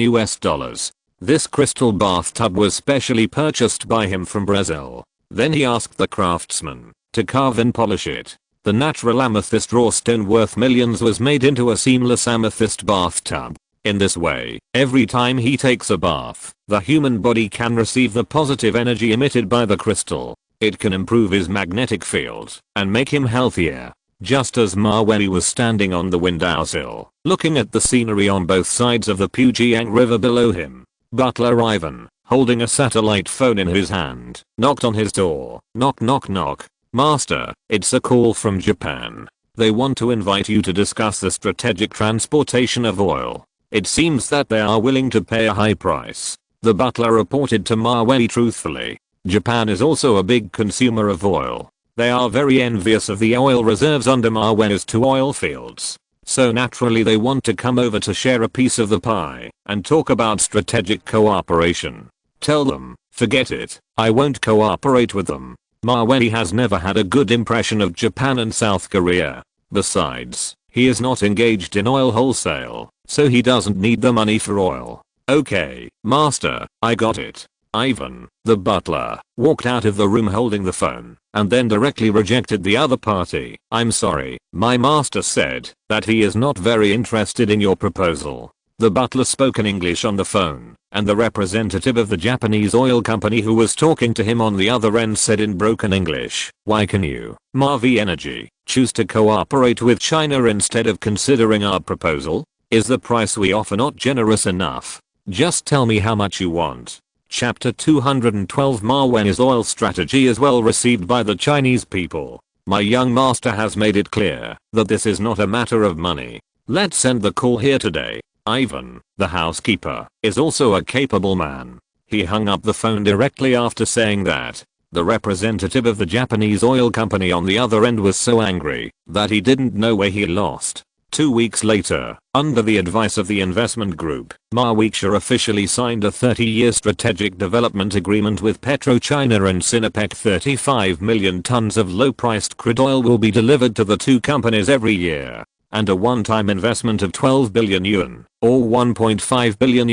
This crystal bathtub was specially purchased by him from Brazil. Then he asked the craftsman to carve and polish it. The natural amethyst raw stone worth millions was made into a seamless amethyst bathtub. In this way, every time he takes a bath, the human body can receive the positive energy emitted by the crystal. It can improve his magnetic field and make him healthier. Just as Mawei was standing on the windowsill, looking at the scenery on both sides of the Pujiang River below him, butler Ivan, holding a satellite phone in his hand, knocked on his door. Knock knock knock. Master, it's a call from Japan. They want to invite you to discuss the strategic transportation of oil. It seems that they are willing to pay a high price. The butler reported to Mawei truthfully. Japan is also a big consumer of oil. They are very envious of the oil reserves under Mawei's two oil fields. So naturally they want to come over to share a piece of the pie and talk about strategic cooperation. Tell them, forget it, I won't cooperate with them. Mawei has never had a good impression of Japan and South Korea. Besides, he is not engaged in oil wholesale, so he doesn't need the money for oil. Okay, master, I got it. Ivan, the butler, walked out of the room holding the phone, and then directly rejected the other party. I'm sorry, my master said that he is not very interested in your proposal. The butler spoke in English on the phone, and the representative of the Japanese oil company who was talking to him on the other end said in broken English, why can you, Mavey Energy, choose to cooperate with China instead of considering our proposal? Is the price we offer not generous enough? Just tell me how much you want. Chapter 212 Mawei's oil strategy is well received by the Chinese people. My young master has made it clear that this is not a matter of money. Let's end the call here today. Ivan, the housekeeper, is also a capable man. He hung up the phone directly after saying that. The representative of the Japanese oil company on the other end was so angry that he didn't know where he lost. 2 weeks later, under the advice of the investment group, Mawei officially signed a 30-year strategic development agreement with PetroChina and Sinopec. 35 million tons of low-priced crude oil will be delivered to the two companies every year, and a one-time investment of 12 billion yuan, or $1.5 billion.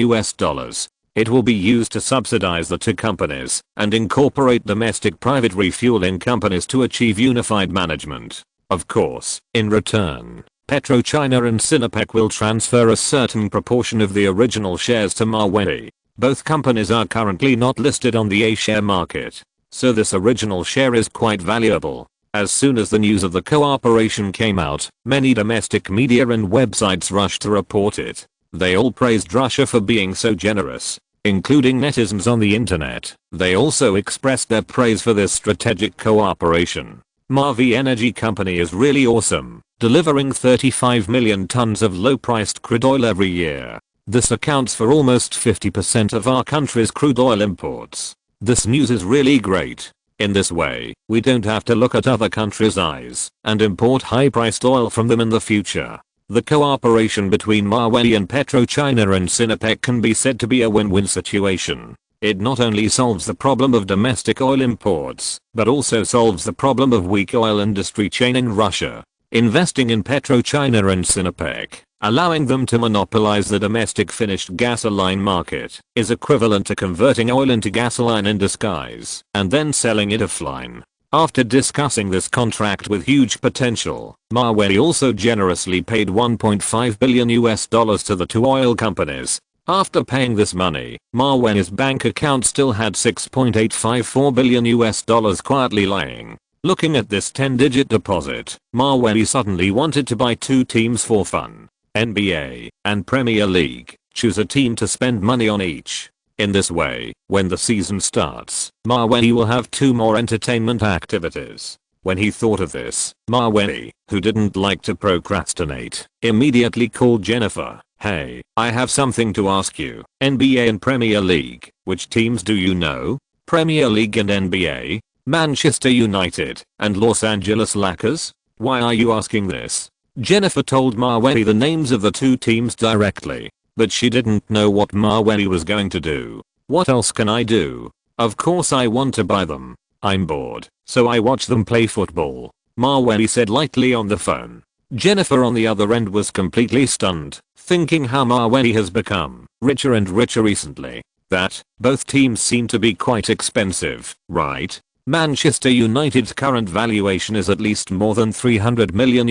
It will be used to subsidize the two companies and incorporate domestic private refueling companies to achieve unified management. Of course, in return, PetroChina and Sinopec will transfer a certain proportion of the original shares to Mawei. Both companies are currently not listed on the A-share market, so this original share is quite valuable. As soon as the news of the cooperation came out, many domestic media and websites rushed to report it. They all praised Russia for being so generous, including netizens on the internet. They also expressed their praise for this strategic cooperation. Mavey Energy Company is really awesome, delivering 35 million tons of low-priced crude oil every year. This accounts for almost 50% of our country's crude oil imports. This news is really great. In this way, we don't have to look at other countries' eyes and import high-priced oil from them in the future. The cooperation between Mawei and PetroChina and Sinopec can be said to be a win-win situation. It not only solves the problem of domestic oil imports, but also solves the problem of weak oil industry chain in Russia. Investing in PetroChina and Sinopec, allowing them to monopolize the domestic finished gasoline market, is equivalent to converting oil into gasoline in disguise and then selling it offline. After discussing this contract with huge potential, Mawei also generously paid $1.5 billion to the two oil companies. After paying this money, Mawei's bank account still had $6.854 billion quietly lying. Looking at this 10-digit deposit, Mawei suddenly wanted to buy two teams for fun. NBA and Premier League. Choose a team to spend money on each. In this way, when the season starts, Mawei will have two more entertainment activities. When he thought of this, Mawei, who didn't like to procrastinate, immediately called Jennifer. Hey, I have something to ask you. NBA and Premier League. Which teams do you know? Premier League and NBA? Manchester United and Los Angeles Lakers? Why are you asking this? Jennifer told Mawei the names of the two teams directly, but she didn't know what Mawei was going to do. What else can I do? Of course I want to buy them. I'm bored, so I watch them play football, Mawei said lightly on the phone. Jennifer on the other end was completely stunned, thinking how Mawei has become richer and richer recently. That both teams seem to be quite expensive, right? Manchester United's current valuation is at least more than $300 million,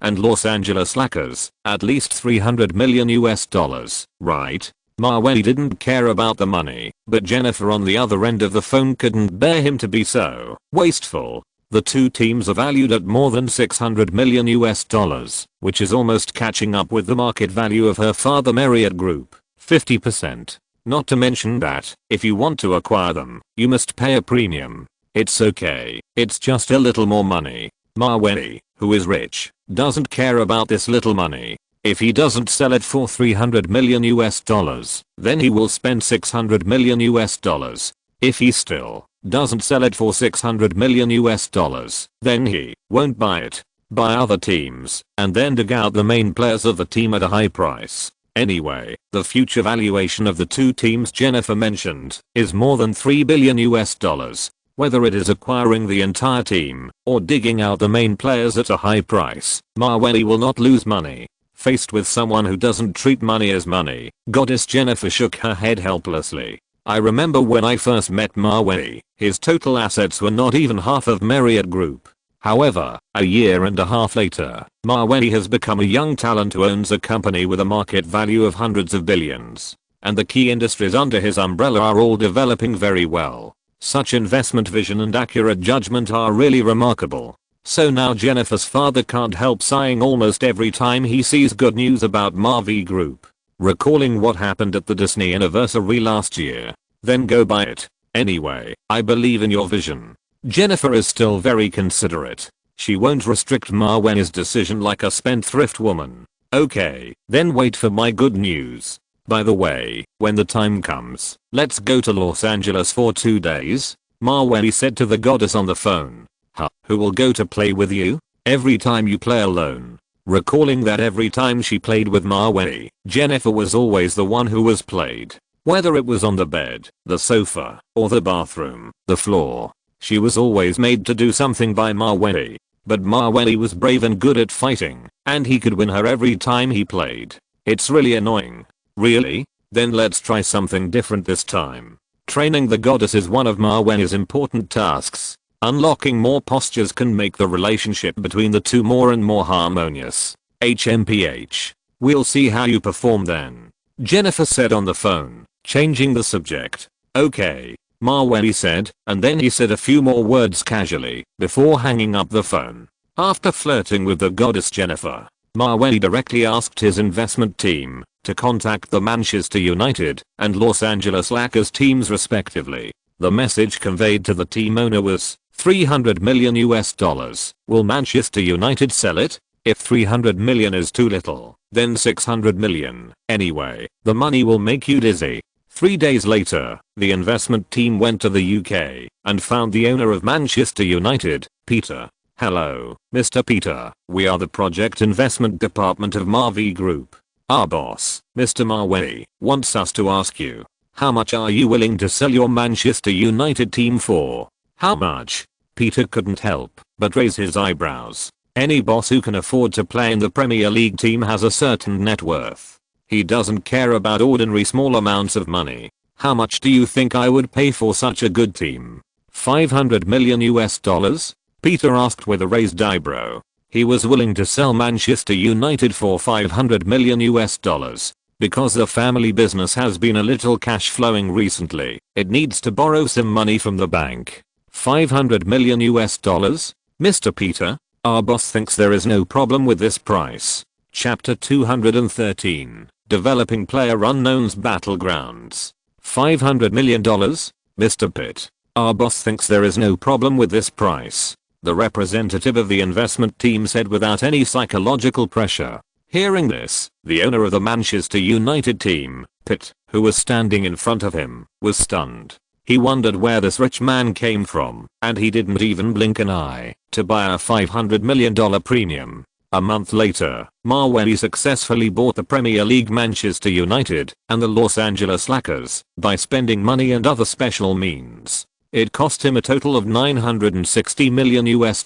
and Los Angeles Lakers at least $300 million, right? Mawei didn't care about the money, but Jennifer on the other end of the phone couldn't bear him to be so wasteful. The two teams are valued at more than $600 million, which is almost catching up with the market value of her father Marriott Group, 50%. Not to mention that, if you want to acquire them, you must pay a premium. It's okay, it's just a little more money. Mawei, who is rich, doesn't care about this little money. If he doesn't sell it for $300 million, then he will spend $600 million. If he still doesn't sell it for $600 million, then he won't buy it, buy other teams, and then dig out the main players of the team at a high price. Anyway, the future valuation of the two teams Jennifer mentioned is more than $3 billion. Whether it is acquiring the entire team or digging out the main players at a high price, Mawei will not lose money. Faced with someone who doesn't treat money as money, Goddess Jennifer shook her head helplessly. I remember when I first met Mawei, his total assets were not even half of Marriott Group. However, a year and a half later, Mawei has become a young talent who owns a company with a market value of hundreds of billions. And the key industries under his umbrella are all developing very well. Such investment vision and accurate judgment are really remarkable. So now Jennifer's father can't help sighing almost every time he sees good news about Mavey Group. Recalling what happened at the Disney anniversary last year. Then go buy it. Anyway, I believe in your vision. Jennifer is still very considerate. She won't restrict Mawei's decision like a spendthrift woman. Okay, then wait for my good news. By the way, when the time comes, let's go to Los Angeles for 2 days, Mawei said to the goddess on the phone. Huh, who will go to play with you? Every time you play alone. Recalling that every time she played with Mawei, Jennifer was always the one who was played. Whether it was on the bed, the sofa, or the bathroom, the floor. She was always made to do something by Mawei. But Mawei was brave and good at fighting, and he could win her every time he played. It's really annoying. Really? Then let's try something different this time. Training the goddess is one of Mawei's important tasks. Unlocking more postures can make the relationship between the two more and more harmonious. HMPH. We'll see how you perform then. Jennifer said on the phone, changing the subject. Okay. Mawey said, and then he said a few more words casually before hanging up the phone. After flirting with the goddess Jennifer, Mawey directly asked his investment team to contact the Manchester United and Los Angeles Lakers teams respectively. The message conveyed to the team owner was, $300 million US. Will Manchester United sell it? If 300 million is too little, then 600 million. Anyway, the money will make you dizzy. 3 days later, the investment team went to the UK and found the owner of Manchester United, Peter. Hello, Mr. Peter. We are the project investment department of Mavey Group. Our boss, Mr. Mawey, wants us to ask you, how much are you willing to sell your Manchester United team for? How much? Peter couldn't help but raise his eyebrows. Any boss who can afford to play in the Premier League team has a certain net worth. He doesn't care about ordinary small amounts of money. How much do you think I would pay for such a good team? 500 million US. Peter asked with a raised eyebrow. He was willing to sell Manchester United for 500 million US. Because the family business has been a little cash flowing recently, it needs to borrow some money from the bank. 500 million US. Mr. Peter? Our boss thinks there is no problem with this price. Chapter 213. Developing Player Unknown's Battlegrounds. $500 million? Mr. Pitt. Our boss thinks there is no problem with this price. The representative of the investment team said without any psychological pressure. Hearing this, the owner of the Manchester United team, Pitt, who was standing in front of him, was stunned. He wondered where this rich man came from, and he didn't even blink an eye to buy a $500 million premium. A month later, Mawey successfully bought the Premier League Manchester United and the Los Angeles Lakers by spending money and other special means. It cost him a total of $960 million US.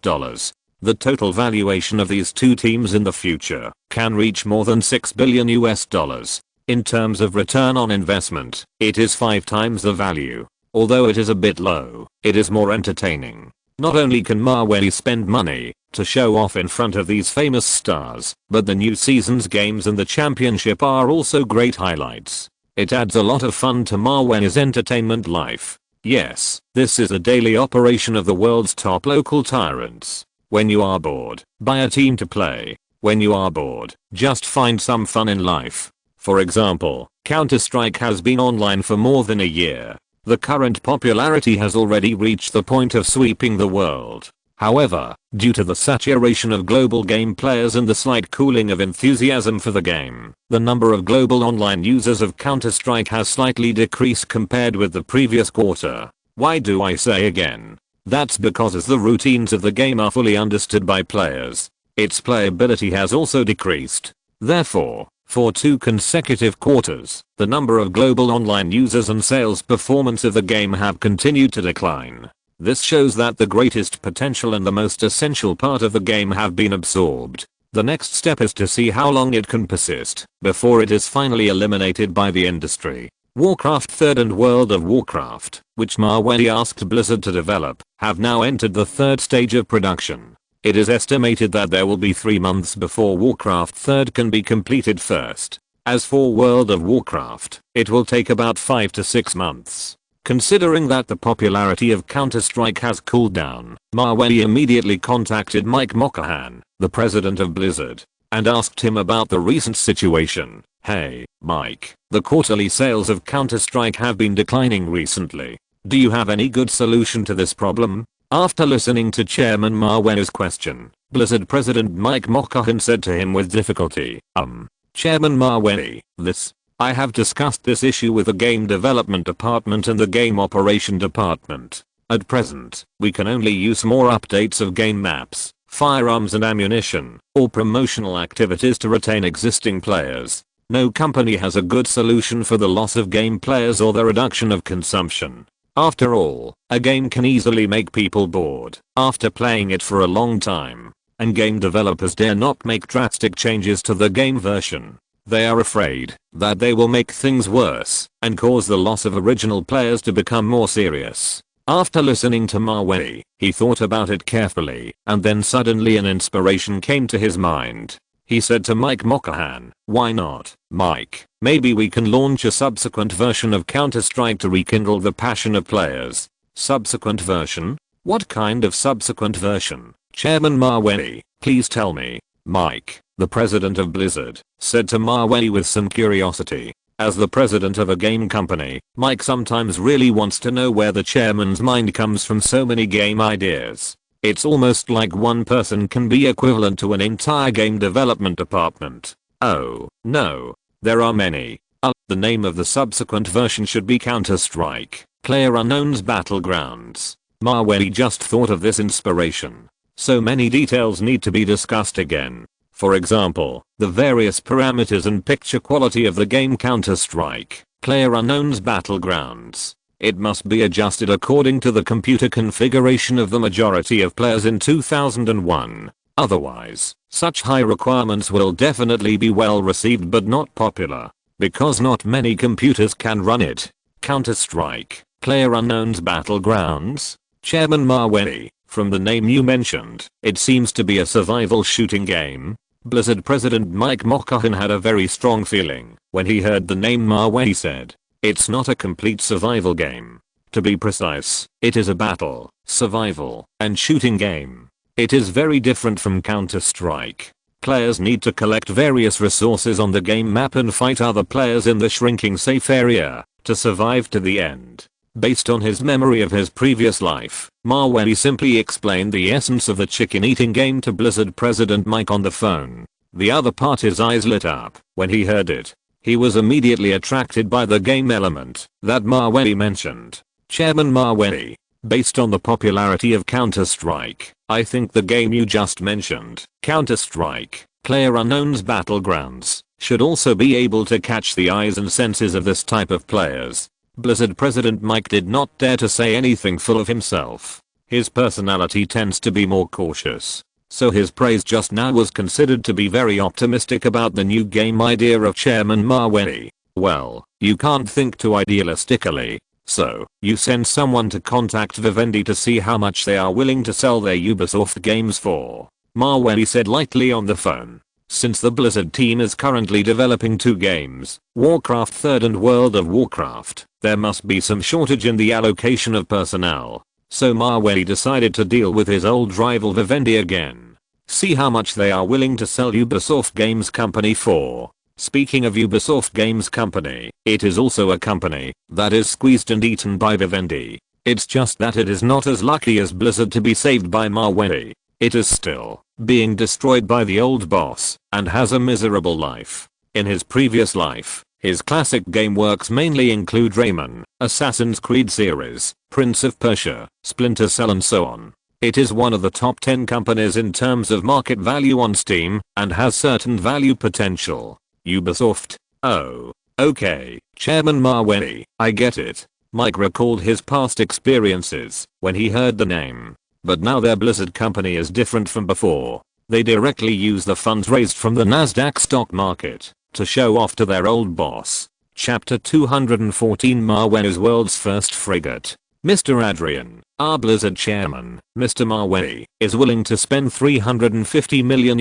The total valuation of these two teams in the future can reach more than $6 billion US. In terms of return on investment, it is 5 times the value. Although it is a bit low, it is more entertaining. Not only can Mawey spend money to show off in front of these famous stars, but the new season's games and the championship are also great highlights. It adds a lot of fun to Mawey's entertainment life. Yes, this is a daily operation of the world's top local tyrants. When you are bored, buy a team to play. When you are bored, just find some fun in life. For example, Counter-Strike has been online for more than a year. The current popularity has already reached the point of sweeping the world. However, due to the saturation of global game players and the slight cooling of enthusiasm for the game, the number of global online users of Counter-Strike has slightly decreased compared with the previous quarter. Why do I say again? That's because as the routines of the game are fully understood by players, its playability has also decreased. Therefore, for 2 consecutive quarters, the number of global online users and sales performance of the game have continued to decline. This shows that the greatest potential and the most essential part of the game have been absorbed. The next step is to see how long it can persist before it is finally eliminated by the industry. Warcraft 3rd and World of Warcraft, which Mawey asked Blizzard to develop, have now entered the 3rd stage of production. It is estimated that there will be 3 months before Warcraft 3rd can be completed first. As for World of Warcraft, it will take about 5 to 6 months. Considering that the popularity of Counter-Strike has cooled down, Mawey immediately contacted Mike Mikoyan, the president of Blizzard, and asked him about the recent situation. Hey, Mike, the quarterly sales of Counter-Strike have been declining recently. Do you have any good solution to this problem? After listening to Chairman Mawey's question, Blizzard President Mike Mikoyan said to him with difficulty, Chairman Mawey, I have discussed this issue with the game development department and the game operation department. At present, we can only use more updates of game maps, firearms and ammunition, or promotional activities to retain existing players. No company has a good solution for the loss of game players or the reduction of consumption. After all, a game can easily make people bored after playing it for a long time, and game developers dare not make drastic changes to the game version. They are afraid that they will make things worse and cause the loss of original players to become more serious. After listening to Mawey, he thought about it carefully, and then suddenly an inspiration came to his mind. He said to Mike Mikoyan, "Why not, Mike? Maybe we can launch a subsequent version of Counter-Strike to rekindle the passion of players." Subsequent version? What kind of subsequent version? Chairman Maweli, please tell me. Mike, the president of Blizzard, said to Maweli with some curiosity. As the president of a game company, Mike sometimes really wants to know where the chairman's mind comes from so many game ideas. It's almost like one person can be equivalent to an entire game development department. Oh, no. There are many. The name of the subsequent version should be Counter-Strike, PlayerUnknown's Battlegrounds. Maweli just thought of this inspiration. So many details need to be discussed again. For example, the various parameters and picture quality of the game Counter-Strike, PlayerUnknown's Battlegrounds. It must be adjusted according to the computer configuration of the majority of players in 2001. Otherwise, such high requirements will definitely be well received but not popular. Because not many computers can run it. Counter-Strike, PlayerUnknown's Battlegrounds? Chairman Maweli, from the name you mentioned, it seems to be a survival shooting game. Blizzard President Mike Mikoyan had a very strong feeling when he heard the name Maweli said. It's not a complete survival game. To be precise, it is a battle, survival, and shooting game. It is very different from Counter-Strike. Players need to collect various resources on the game map and fight other players in the shrinking safe area to survive to the end. Based on his memory of his previous life, Maweli simply explained the essence of the chicken eating game to Blizzard President Mike on the phone. The other party's eyes lit up when he heard it. He was immediately attracted by the game element that Maweli mentioned. Chairman Maweli, based on the popularity of Counter-Strike, I think the game you just mentioned, Counter-Strike, PlayerUnknown's Battlegrounds, should also be able to catch the eyes and senses of this type of players. Blizzard President Mike did not dare to say anything full of himself. His personality tends to be more cautious. So his praise just now was considered to be very optimistic about the new game idea of Chairman Maweli. Well, you can't think too idealistically. So, you send someone to contact Vivendi to see how much they are willing to sell their Ubisoft games for. Maweli said lightly on the phone. Since the Blizzard team is currently developing 2 games, Warcraft 3rd and World of Warcraft, there must be some shortage in the allocation of personnel. So Maweli decided to deal with his old rival Vivendi again. See how much they are willing to sell Ubisoft Games Company for. Speaking of Ubisoft Games Company, it is also a company that is squeezed and eaten by Vivendi. It's just that it is not as lucky as Blizzard to be saved by Maweli. It is still being destroyed by the old boss and has a miserable life. In his previous life, his classic game works mainly include Rayman, Assassin's Creed series, Prince of Persia, Splinter Cell and so on. It is one of the top 10 companies in terms of market value on Steam and has certain value potential. Ubisoft? Oh. Okay, Chairman Maweli, I get it. Mike recalled his past experiences when he heard the name. But now their Blizzard company is different from before. They directly use the funds raised from the Nasdaq stock market to show off to their old boss. Chapter 214 Maweli's world's first frigate. Mr. Adrian, our Blizzard chairman, Mr. Maweli, is willing to spend $350 million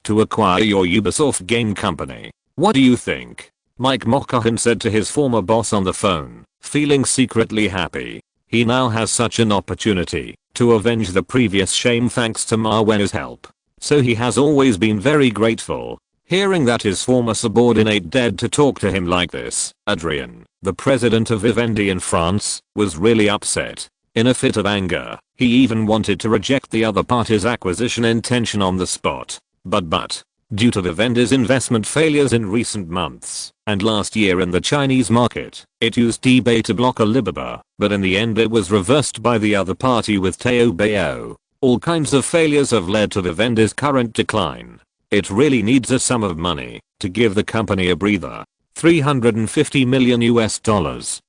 to acquire your Ubisoft game company. What do you think? Mike Mikoyan said to his former boss on the phone, feeling secretly happy. He now has such an opportunity to avenge the previous shame thanks to Maweli's help. So he has always been very grateful. Hearing that his former subordinate dared to talk to him like this, Adrien, the president of Vivendi in France, was really upset. In a fit of anger, he even wanted to reject the other party's acquisition intention on the spot. But, due to Vivendi's investment failures in recent months, and last year in the Chinese market, it used eBay to block Alibaba, but in the end it was reversed by the other party with Taobao. All kinds of failures have led to Vivendi's current decline. It really needs a sum of money to give the company a breather. $350 million,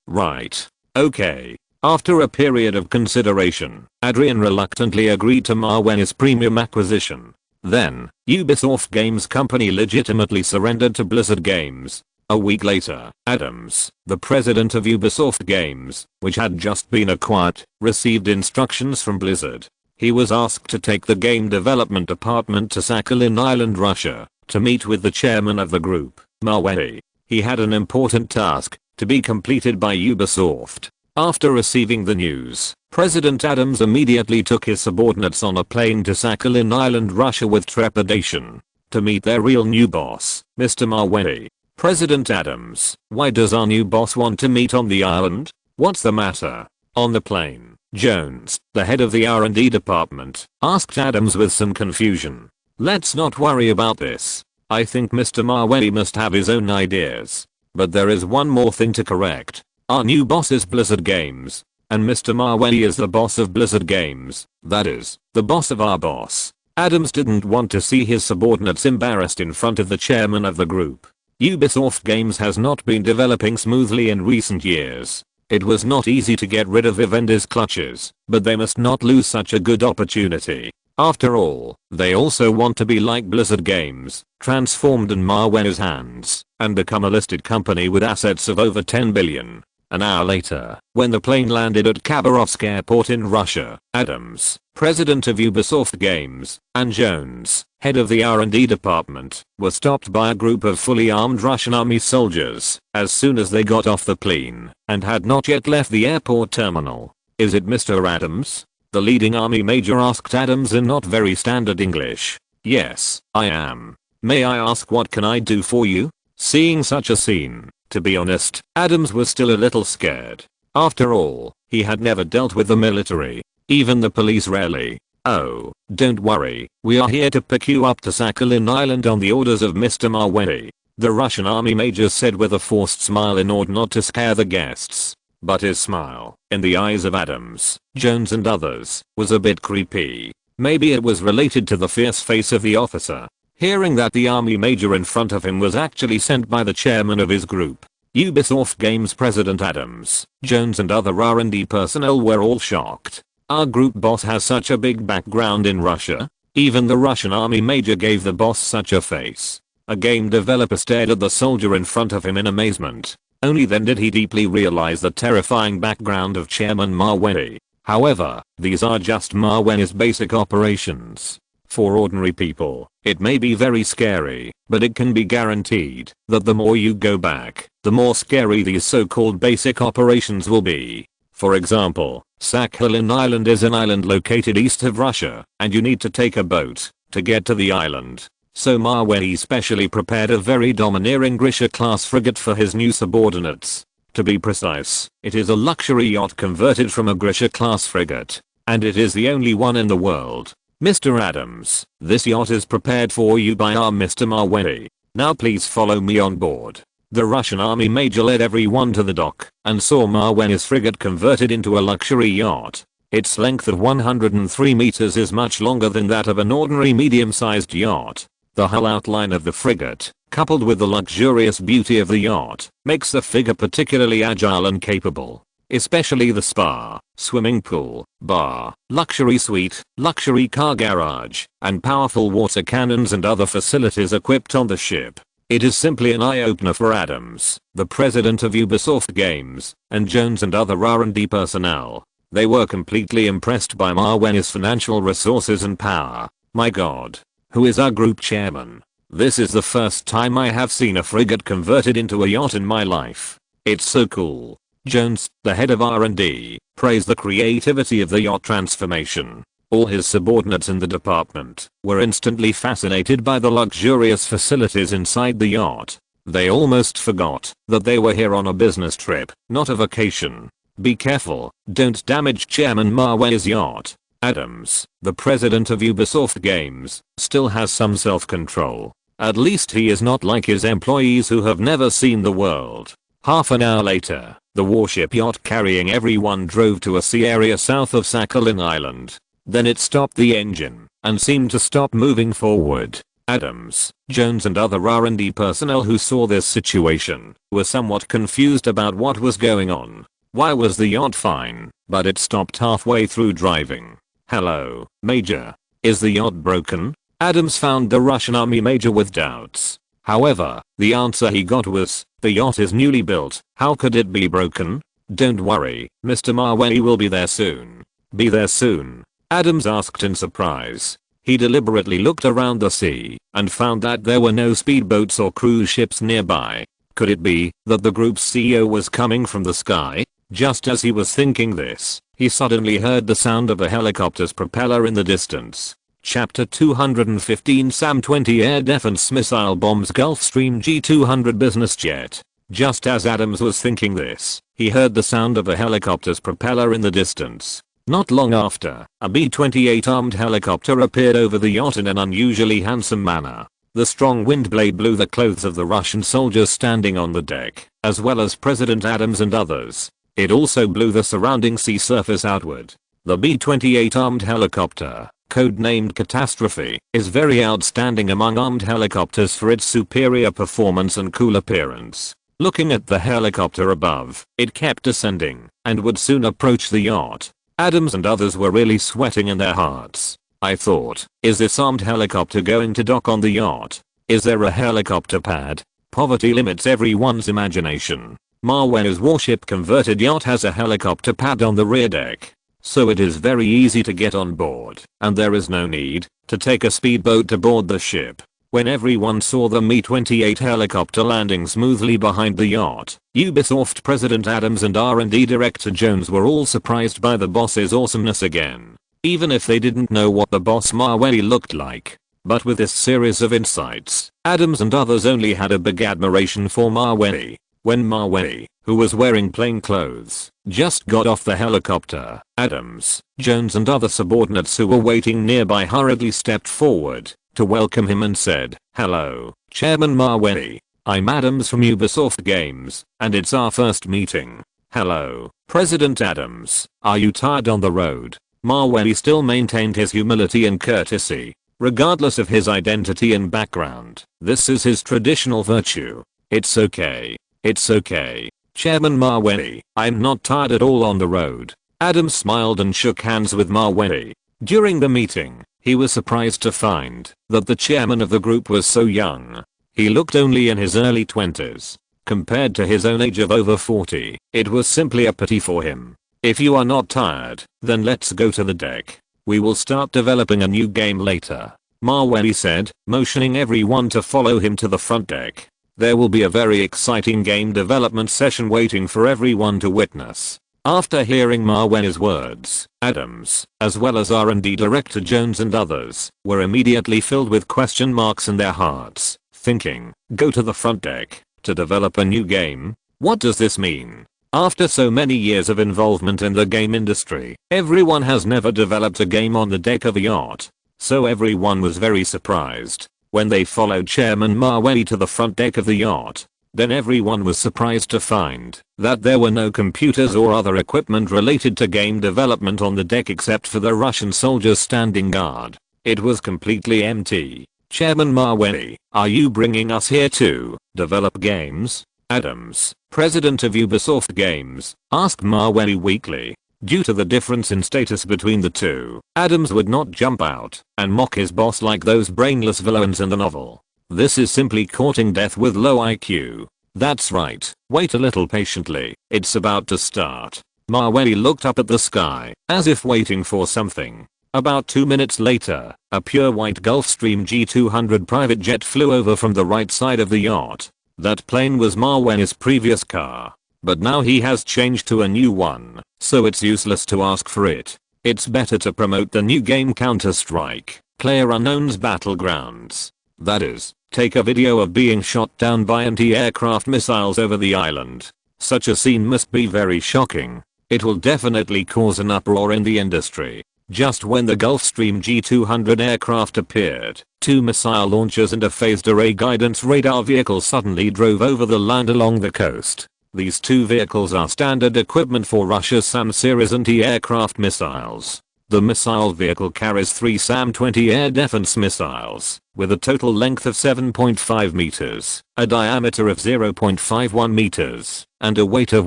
right? Okay. After a period of consideration, Adrien reluctantly agreed to Maweli's premium acquisition. Then, Ubisoft Games Company legitimately surrendered to Blizzard Games. A week later, Adams, the president of Ubisoft Games, which had just been acquired, received instructions from Blizzard. He was asked to take the game development department to Sakhalin Island, Russia, to meet with the chairman of the group, Mavey. He had an important task to be completed by Ubisoft. After receiving the news, President Adams immediately took his subordinates on a plane to Sakhalin Island, Russia with trepidation to meet their real new boss, Mr. Mavey. President Adams, why does our new boss want to meet on the island? What's the matter? On the plane, Jones, the head of the R&D department, asked Adams with some confusion. Let's not worry about this. I think Mr. Mavey must have his own ideas. But there is one more thing to correct. Our new boss is Blizzard Games. And Mr. Mavey is the boss of Blizzard Games. That is, the boss of our boss. Adams didn't want to see his subordinates embarrassed in front of the chairman of the group. Ubisoft Games has not been developing smoothly in recent years. It was not easy to get rid of Vivendi's clutches, but they must not lose such a good opportunity. After all, they also want to be like Blizzard Games, transformed in Mavey's hands, and become a listed company with assets of over 10 billion. An hour later, when the plane landed at Khabarovsk Airport in Russia, Adams, president of Ubisoft Games, and Jones, head of the R&D department, were stopped by a group of fully armed Russian army soldiers as soon as they got off the plane and had not yet left the airport terminal. Is it Mr. Adams? The leading army major asked Adams in not very standard English. Yes, I am. May I ask what can I do for you? Seeing such a scene, to be honest, Adams was still a little scared. After all, he had never dealt with the military, even the police rarely. Oh, don't worry, we are here to pick you up to Sakhalin Island on the orders of Mr. Mavey, the Russian army major said with a forced smile in order not to scare the guests. But his smile, in the eyes of Adams, Jones and others, was a bit creepy. Maybe it was related to the fierce face of the officer. Hearing that the army major in front of him was actually sent by the chairman of his group, Ubisoft Games President Adams, Jones and other R&D personnel were all shocked. Our group boss has such a big background in Russia? Even the Russian army major gave the boss such a face. A game developer stared at the soldier in front of him in amazement. Only then did he deeply realize the terrifying background of Chairman Mavey. However, these are just Mavey's basic operations. For ordinary people, it may be very scary, but it can be guaranteed that the more you go back, the more scary these so-called basic operations will be. For example, Sakhalin Island is an island located east of Russia, and you need to take a boat to get to the island. So Mavey specially prepared a very domineering Grisha-class frigate for his new subordinates. To be precise, it is a luxury yacht converted from a Grisha-class frigate, and it is the only one in the world. Mr. Adams, this yacht is prepared for you by our Mr. Mavey. Now please follow me on board. The Russian army major led everyone to the dock and saw Mavey's frigate converted into a luxury yacht. Its length of 103 meters is much longer than that of an ordinary medium-sized yacht. The hull outline of the frigate, coupled with the luxurious beauty of the yacht, makes the figure particularly agile and capable. Especially the spa, swimming pool, bar, luxury suite, luxury car garage, and powerful water cannons and other facilities equipped on the ship. It is simply an eye-opener for Adams, the president of Ubisoft Games, and Jones and other R&D personnel. They were completely impressed by Mavey's financial resources and power. My god. Who is our group chairman? This is the first time I have seen a frigate converted into a yacht in my life. It's so cool. Jones, the head of R&D, praised the creativity of the yacht transformation. All his subordinates in the department were instantly fascinated by the luxurious facilities inside the yacht. They almost forgot that they were here on a business trip, not a vacation. Be careful, don't damage Chairman Mavey's yacht. Adams, the president of Ubisoft Games, still has some self-control. At least he is not like his employees who have never seen the world. Half an hour later, the warship yacht carrying everyone drove to a sea area south of Sakhalin Island. Then it stopped the engine and seemed to stop moving forward. Adams, Jones and other R&D personnel who saw this situation were somewhat confused about what was going on. Why was the yacht fine, but it stopped halfway through driving? Hello, Major. Is the yacht broken? Adams found the Russian army major with doubts. However, the answer he got was, the yacht is newly built, how could it be broken? Don't worry, Mr. Mavey will be there soon. Be there soon. Adams asked in surprise. He deliberately looked around the sea and found that there were no speedboats or cruise ships nearby. Could it be that the group's CEO was coming from the sky? Just as he was thinking this, he suddenly heard the sound of a helicopter's propeller in the distance. Chapter 215 SAM-20 Air Defense Missile Bombs Gulfstream G200 Business Jet. Just as Adams was thinking this, he heard the sound of a helicopter's propeller in the distance. Not long after, a B-28 armed helicopter appeared over the yacht in an unusually handsome manner. The strong wind blade blew the clothes of the Russian soldiers standing on the deck, as well as President Adams and others. It also blew the surrounding sea surface outward. The B-28 armed helicopter, codenamed Catastrophe, is very outstanding among armed helicopters for its superior performance and cool appearance. Looking at the helicopter above, it kept descending and would soon approach the yacht. Adams and others were really sweating in their hearts. I thought, is this armed helicopter going to dock on the yacht? Is there a helicopter pad? Poverty limits everyone's imagination. Mawei's warship converted yacht has a helicopter pad on the rear deck. So it is very easy to get on board, and there is no need to take a speedboat to board the ship. When everyone saw the Mi-28 helicopter landing smoothly behind the yacht, Ubisoft President Adams and R&D Director Jones were all surprised by the boss's awesomeness again, even if they didn't know what the boss Mawei looked like. But with this series of insights, Adams and others only had a big admiration for Mawei. When Mawei, who was wearing plain clothes, just got off the helicopter, Adams, Jones and other subordinates who were waiting nearby hurriedly stepped forward to welcome him and said, "Hello, Chairman Mawei. I'm Adams from Ubisoft Games, and it's our first meeting." "Hello, President Adams. Are you tired on the road?" Mawei still maintained his humility and courtesy, regardless of his identity and background. This is his traditional virtue. "It's okay. It's okay, Chairman Mawei. I'm not tired at all on the road." Adams smiled and shook hands with Mawei. During the meeting, he was surprised to find that the chairman of the group was so young. He looked only in his early 20s. Compared to his own age of over 40, it was simply a pity for him. "If you are not tired, then let's go to the deck. We will start developing a new game later," Mawei said, motioning everyone to follow him to the front deck. There will be a very exciting game development session waiting for everyone to witness. After hearing Mawei's words, Adams, as well as R&D Director Jones and others, were immediately filled with question marks in their hearts, thinking, go to the front deck to develop a new game? What does this mean? After so many years of involvement in the game industry, everyone has never developed a game on the deck of a yacht. So everyone was very surprised when they followed Chairman Mawei to the front deck of the yacht. Then everyone was surprised to find that there were no computers or other equipment related to game development on the deck except for the Russian soldiers standing guard. It was completely empty. "Chairman Mawei, are you bringing us here to develop games?" Adams, president of Ubisoft Games, asked Mawei weakly. Due to the difference in status between the two, Adams would not jump out and mock his boss like those brainless villains in the novel. This is simply courting death with low IQ. "That's right, wait a little patiently, it's about to start." Mawei looked up at the sky, as if waiting for something. About 2 minutes later, a pure white Gulfstream G200 private jet flew over from the right side of the yacht. That plane was Mawei's previous car, but now he has changed to a new one, so it's useless to ask for it. It's better to promote the new game Counter-Strike, PlayerUnknown's Battlegrounds. That is, take a video of being shot down by anti-aircraft missiles over the island. Such a scene must be very shocking. It will definitely cause an uproar in the industry. Just when the Gulfstream G200 aircraft appeared, 2 missile launchers and a phased array guidance radar vehicle suddenly drove over the land along the coast. These 2 vehicles are standard equipment for Russia's SAM series anti-aircraft missiles. The missile vehicle carries 3 SAM-20 air defense missiles, with a total length of 7.5 meters, a diameter of 0.51 meters, and a weight of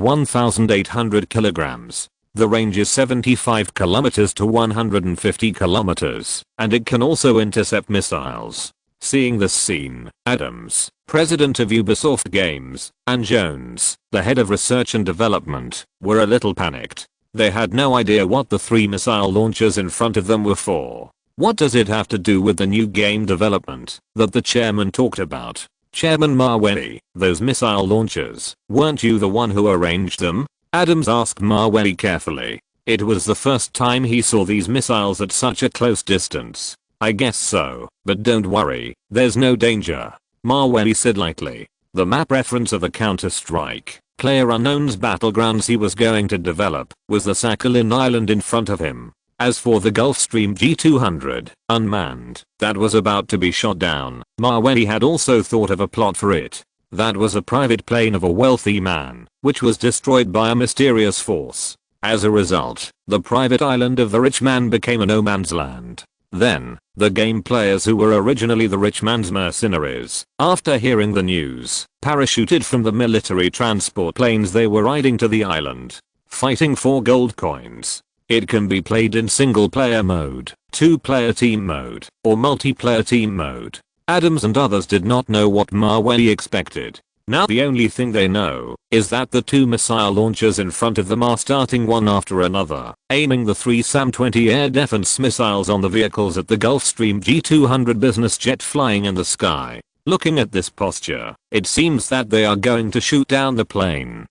1,800 kilograms. The range is 75 kilometers to 150 kilometers, and it can also intercept missiles. Seeing this scene, Adams, president of Ubisoft Games, and Jones, the head of research and development, were a little panicked. They had no idea what the 3 missile launchers in front of them were for. What does it have to do with the new game development that the chairman talked about? Chairman Maweli, those missile launchers, weren't you the one who arranged them? Adams asked Maweli carefully. It was the first time he saw these missiles at such a close distance. I guess so, but don't worry, there's no danger. Maweli said lightly. The map reference of the Counter-Strike, PlayerUnknown's battlegrounds he was going to develop was the Sakhalin Island in front of him. As for the Gulfstream G200, unmanned, that was about to be shot down, Maweli had also thought of a plot for it. That was a private plane of a wealthy man, which was destroyed by a mysterious force. As a result, the private island of the rich man became a no man's land. Then, the game players who were originally the rich man's mercenaries, after hearing the news, parachuted from the military transport planes they were riding to the island, fighting for gold coins. It can be played in single player mode, 2-player team mode, or multiplayer team mode. Adams and others did not know what Maweli expected. Now the only thing they know is that the 2 missile launchers in front of them are starting one after another, aiming the 3 SAM-20 air defense missiles on the vehicles at the Gulfstream G200 business jet flying in the sky. Looking at this posture, it seems that they are going to shoot down the plane.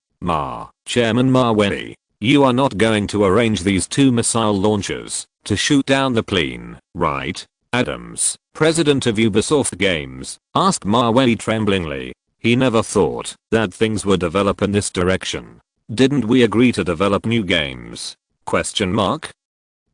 Chairman Maweli, you are not going to arrange these 2 missile launchers to shoot down the plane, right? Adams, president of Ubisoft Games, asked Maweli tremblingly. He never thought that things would develop in this direction. Didn't we agree to develop new games? Question mark?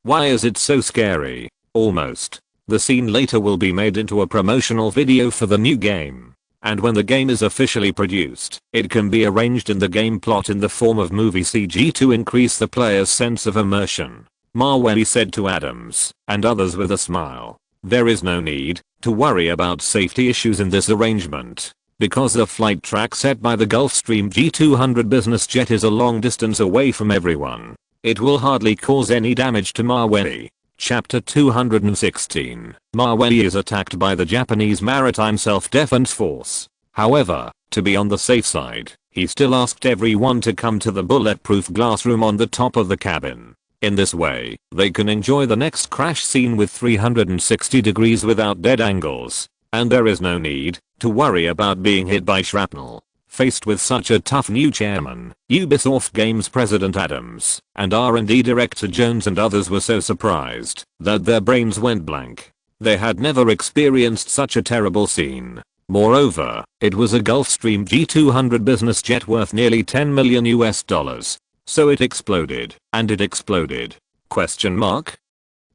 Why is it so scary? Almost. The scene later will be made into a promotional video for the new game. And when the game is officially produced, it can be arranged in the game plot in the form of movie CG to increase the player's sense of immersion. Maweli said to Adams and others with a smile. There is no need to worry about safety issues in this arrangement, because the flight track set by the Gulfstream G200 business jet is a long distance away from everyone. It will hardly cause any damage to Maweli. Chapter 216. Maweli is attacked by the Japanese Maritime Self-Defense Force. However, to be on the safe side, he still asked everyone to come to the bulletproof glass room on the top of the cabin. In this way, they can enjoy the next crash scene with 360 degrees without dead angles. And there is no need to worry about being hit by shrapnel. Faced with such a tough new chairman, Ubisoft Games President Adams and R&D Director Jones and others were so surprised that their brains went blank. They had never experienced such a terrible scene. Moreover, it was a Gulfstream G200 business jet worth nearly $10 million US. So it exploded, and it exploded. Question mark?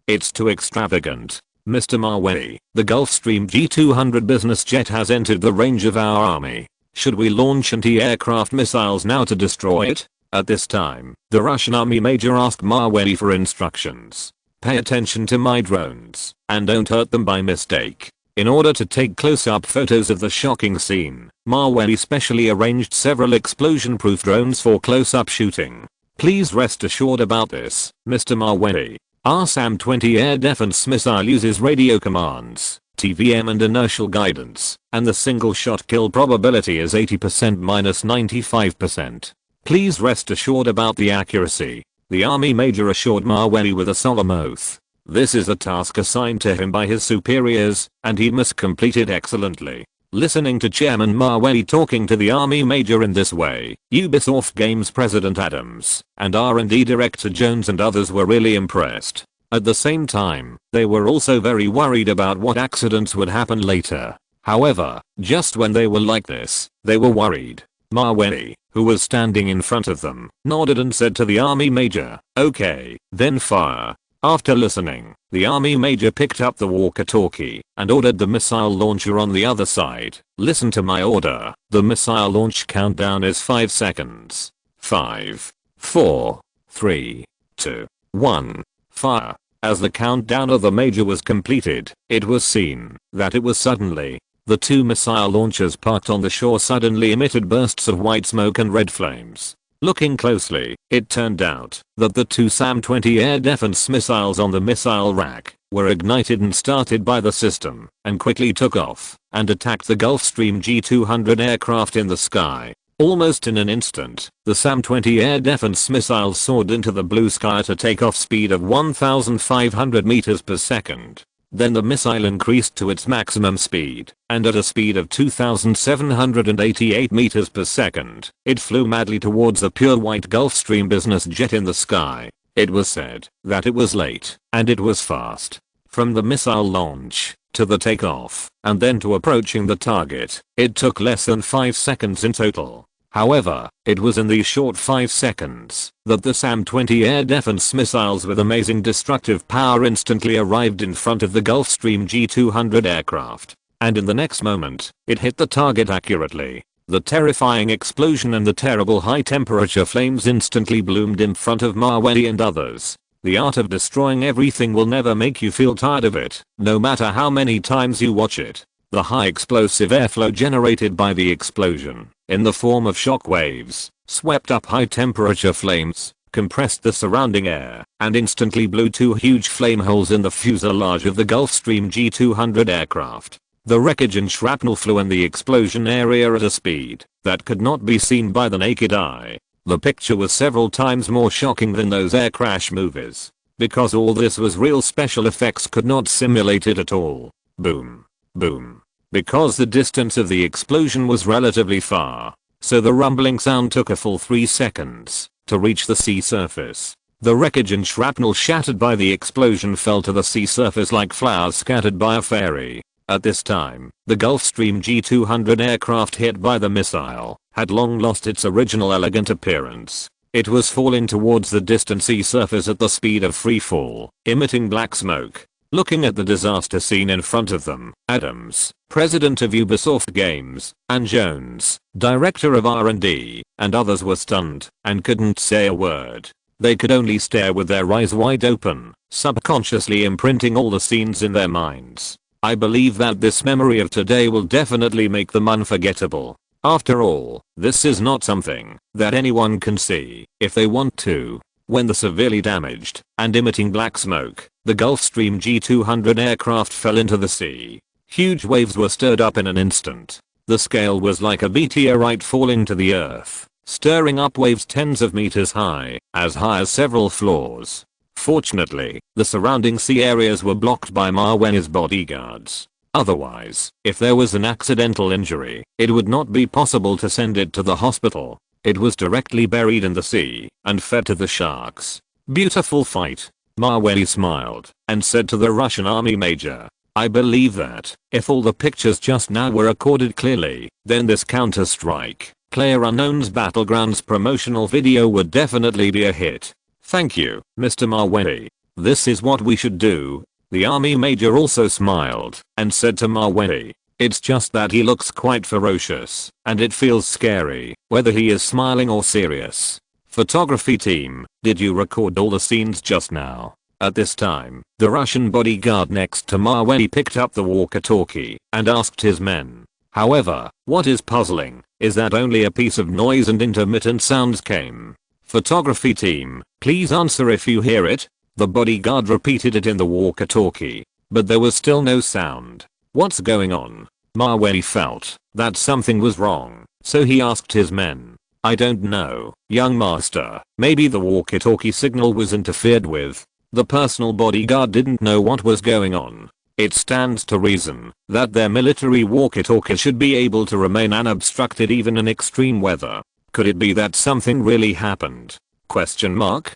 It's too extravagant. Mr. Maweli, the Gulfstream G200 business jet has entered the range of our army. Should we launch anti-aircraft missiles now to destroy it? At this time, the Russian army major asked Maweli for instructions. Pay attention to my drones, and don't hurt them by mistake. In order to take close-up photos of the shocking scene, Maweli specially arranged several explosion-proof drones for close-up shooting. Please rest assured about this, Mr. Maweli. Our SAM-20 air defense missile uses radio commands, TVM and inertial guidance, and the single-shot kill probability is 80% minus 95%. Please rest assured about the accuracy, the army major assured Maweli with a solemn oath. This is a task assigned to him by his superiors, and he must complete it excellently. Listening to Chairman Maweli talking to the army major in this way, Ubisoft Games President Adams and R&D Director Jones and others were really impressed. At the same time, they were also very worried about what accidents would happen later. However, just when they were like this, they were worried. Maweli, who was standing in front of them, nodded and said to the army major, "Okay, then fire." After listening, the army major picked up the walkie-talkie and ordered the missile launcher on the other side. "Listen to my order. The missile launch countdown is 5 seconds. 5, 4, 3, 2, 1. Fire." As the countdown of the major was completed, it was seen that it was suddenly. The 2 missile launchers parked on the shore suddenly emitted bursts of white smoke and red flames. Looking closely, it turned out that the 2 SAM-20 air defense missiles on the missile rack were ignited and started by the system and quickly took off and attacked the Gulfstream G200 aircraft in the sky. Almost in an instant, the SAM-20 air defense missile soared into the blue sky at a takeoff speed of 1,500 meters per second. Then the missile increased to its maximum speed, and at a speed of 2,788 meters per second, it flew madly towards a pure white Gulfstream business jet in the sky. It was said that it was late, and it was fast. From the missile launch, to the takeoff, and then to approaching the target, it took less than 5 seconds in total. However, it was in these short 5 seconds that the SAM-20 air defense missiles with amazing destructive power instantly arrived in front of the Gulfstream G200 aircraft. And in the next moment, it hit the target accurately. The terrifying explosion and the terrible high temperature flames instantly bloomed in front of Maweli and others. The art of destroying everything will never make you feel tired of it, no matter how many times you watch it. The high explosive airflow generated by the explosion, in the form of shock waves, swept up high temperature flames, compressed the surrounding air, and instantly blew 2 huge flame holes in the fuselage of the Gulfstream G200 aircraft. The wreckage and shrapnel flew in the explosion area at a speed that could not be seen by the naked eye. The picture was several times more shocking than those air crash movies. Because all this was real, special effects could not simulate it at all. Boom. Boom. Because the distance of the explosion was relatively far, so the rumbling sound took a full 3 seconds to reach the sea surface. The wreckage and shrapnel shattered by the explosion fell to the sea surface like flowers scattered by a fairy. At this time, the Gulfstream G200 aircraft hit by the missile had long lost its original elegant appearance. It was falling towards the distant sea surface at the speed of free fall, emitting black smoke. Looking at the disaster scene in front of them, Adams, president of Ubisoft Games, and Jones, director of R&D, and others were stunned and couldn't say a word. They could only stare with their eyes wide open, subconsciously imprinting all the scenes in their minds. I believe that this memory of today will definitely make them unforgettable. After all, this is not something that anyone can see if they want to. When the severely damaged and emitting black smoke, the Gulfstream G200 aircraft fell into the sea. Huge waves were stirred up in an instant. The scale was like a meteorite falling to the earth, stirring up waves tens of meters high as several floors. Fortunately, the surrounding sea areas were blocked by Maweli's bodyguards. Otherwise, if there was an accidental injury, it would not be possible to send it to the hospital. It was directly buried in the sea and fed to the sharks. Beautiful fight. Maweli smiled and said to the Russian army major, I believe that if all the pictures just now were recorded clearly, then this Counter-Strike PlayerUnknown's Battlegrounds promotional video would definitely be a hit. Thank you, Mr. Maweli. This is what we should do. The army major also smiled and said to Maweli, it's just that he looks quite ferocious, and it feels scary, whether he is smiling or serious. Photography team, did you record all the scenes just now? At this time, the Russian bodyguard next to Maweli picked up the walkie-talkie and asked his men. However, what is puzzling is that only a piece of noise and intermittent sounds came. Photography team, please answer if you hear it. The bodyguard repeated it in the walkie-talkie, but there was still no sound. What's going on? Maweli felt that something was wrong, so he asked his men. I don't know, young master, maybe the walkie-talkie signal was interfered with. The personal bodyguard didn't know what was going on. It stands to reason that their military walkie-talkie should be able to remain unobstructed even in extreme weather. Could it be that something really happened? Question mark?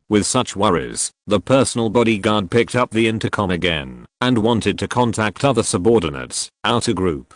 With such worries, the personal bodyguard picked up the intercom again and wanted to contact other subordinates. Outer group,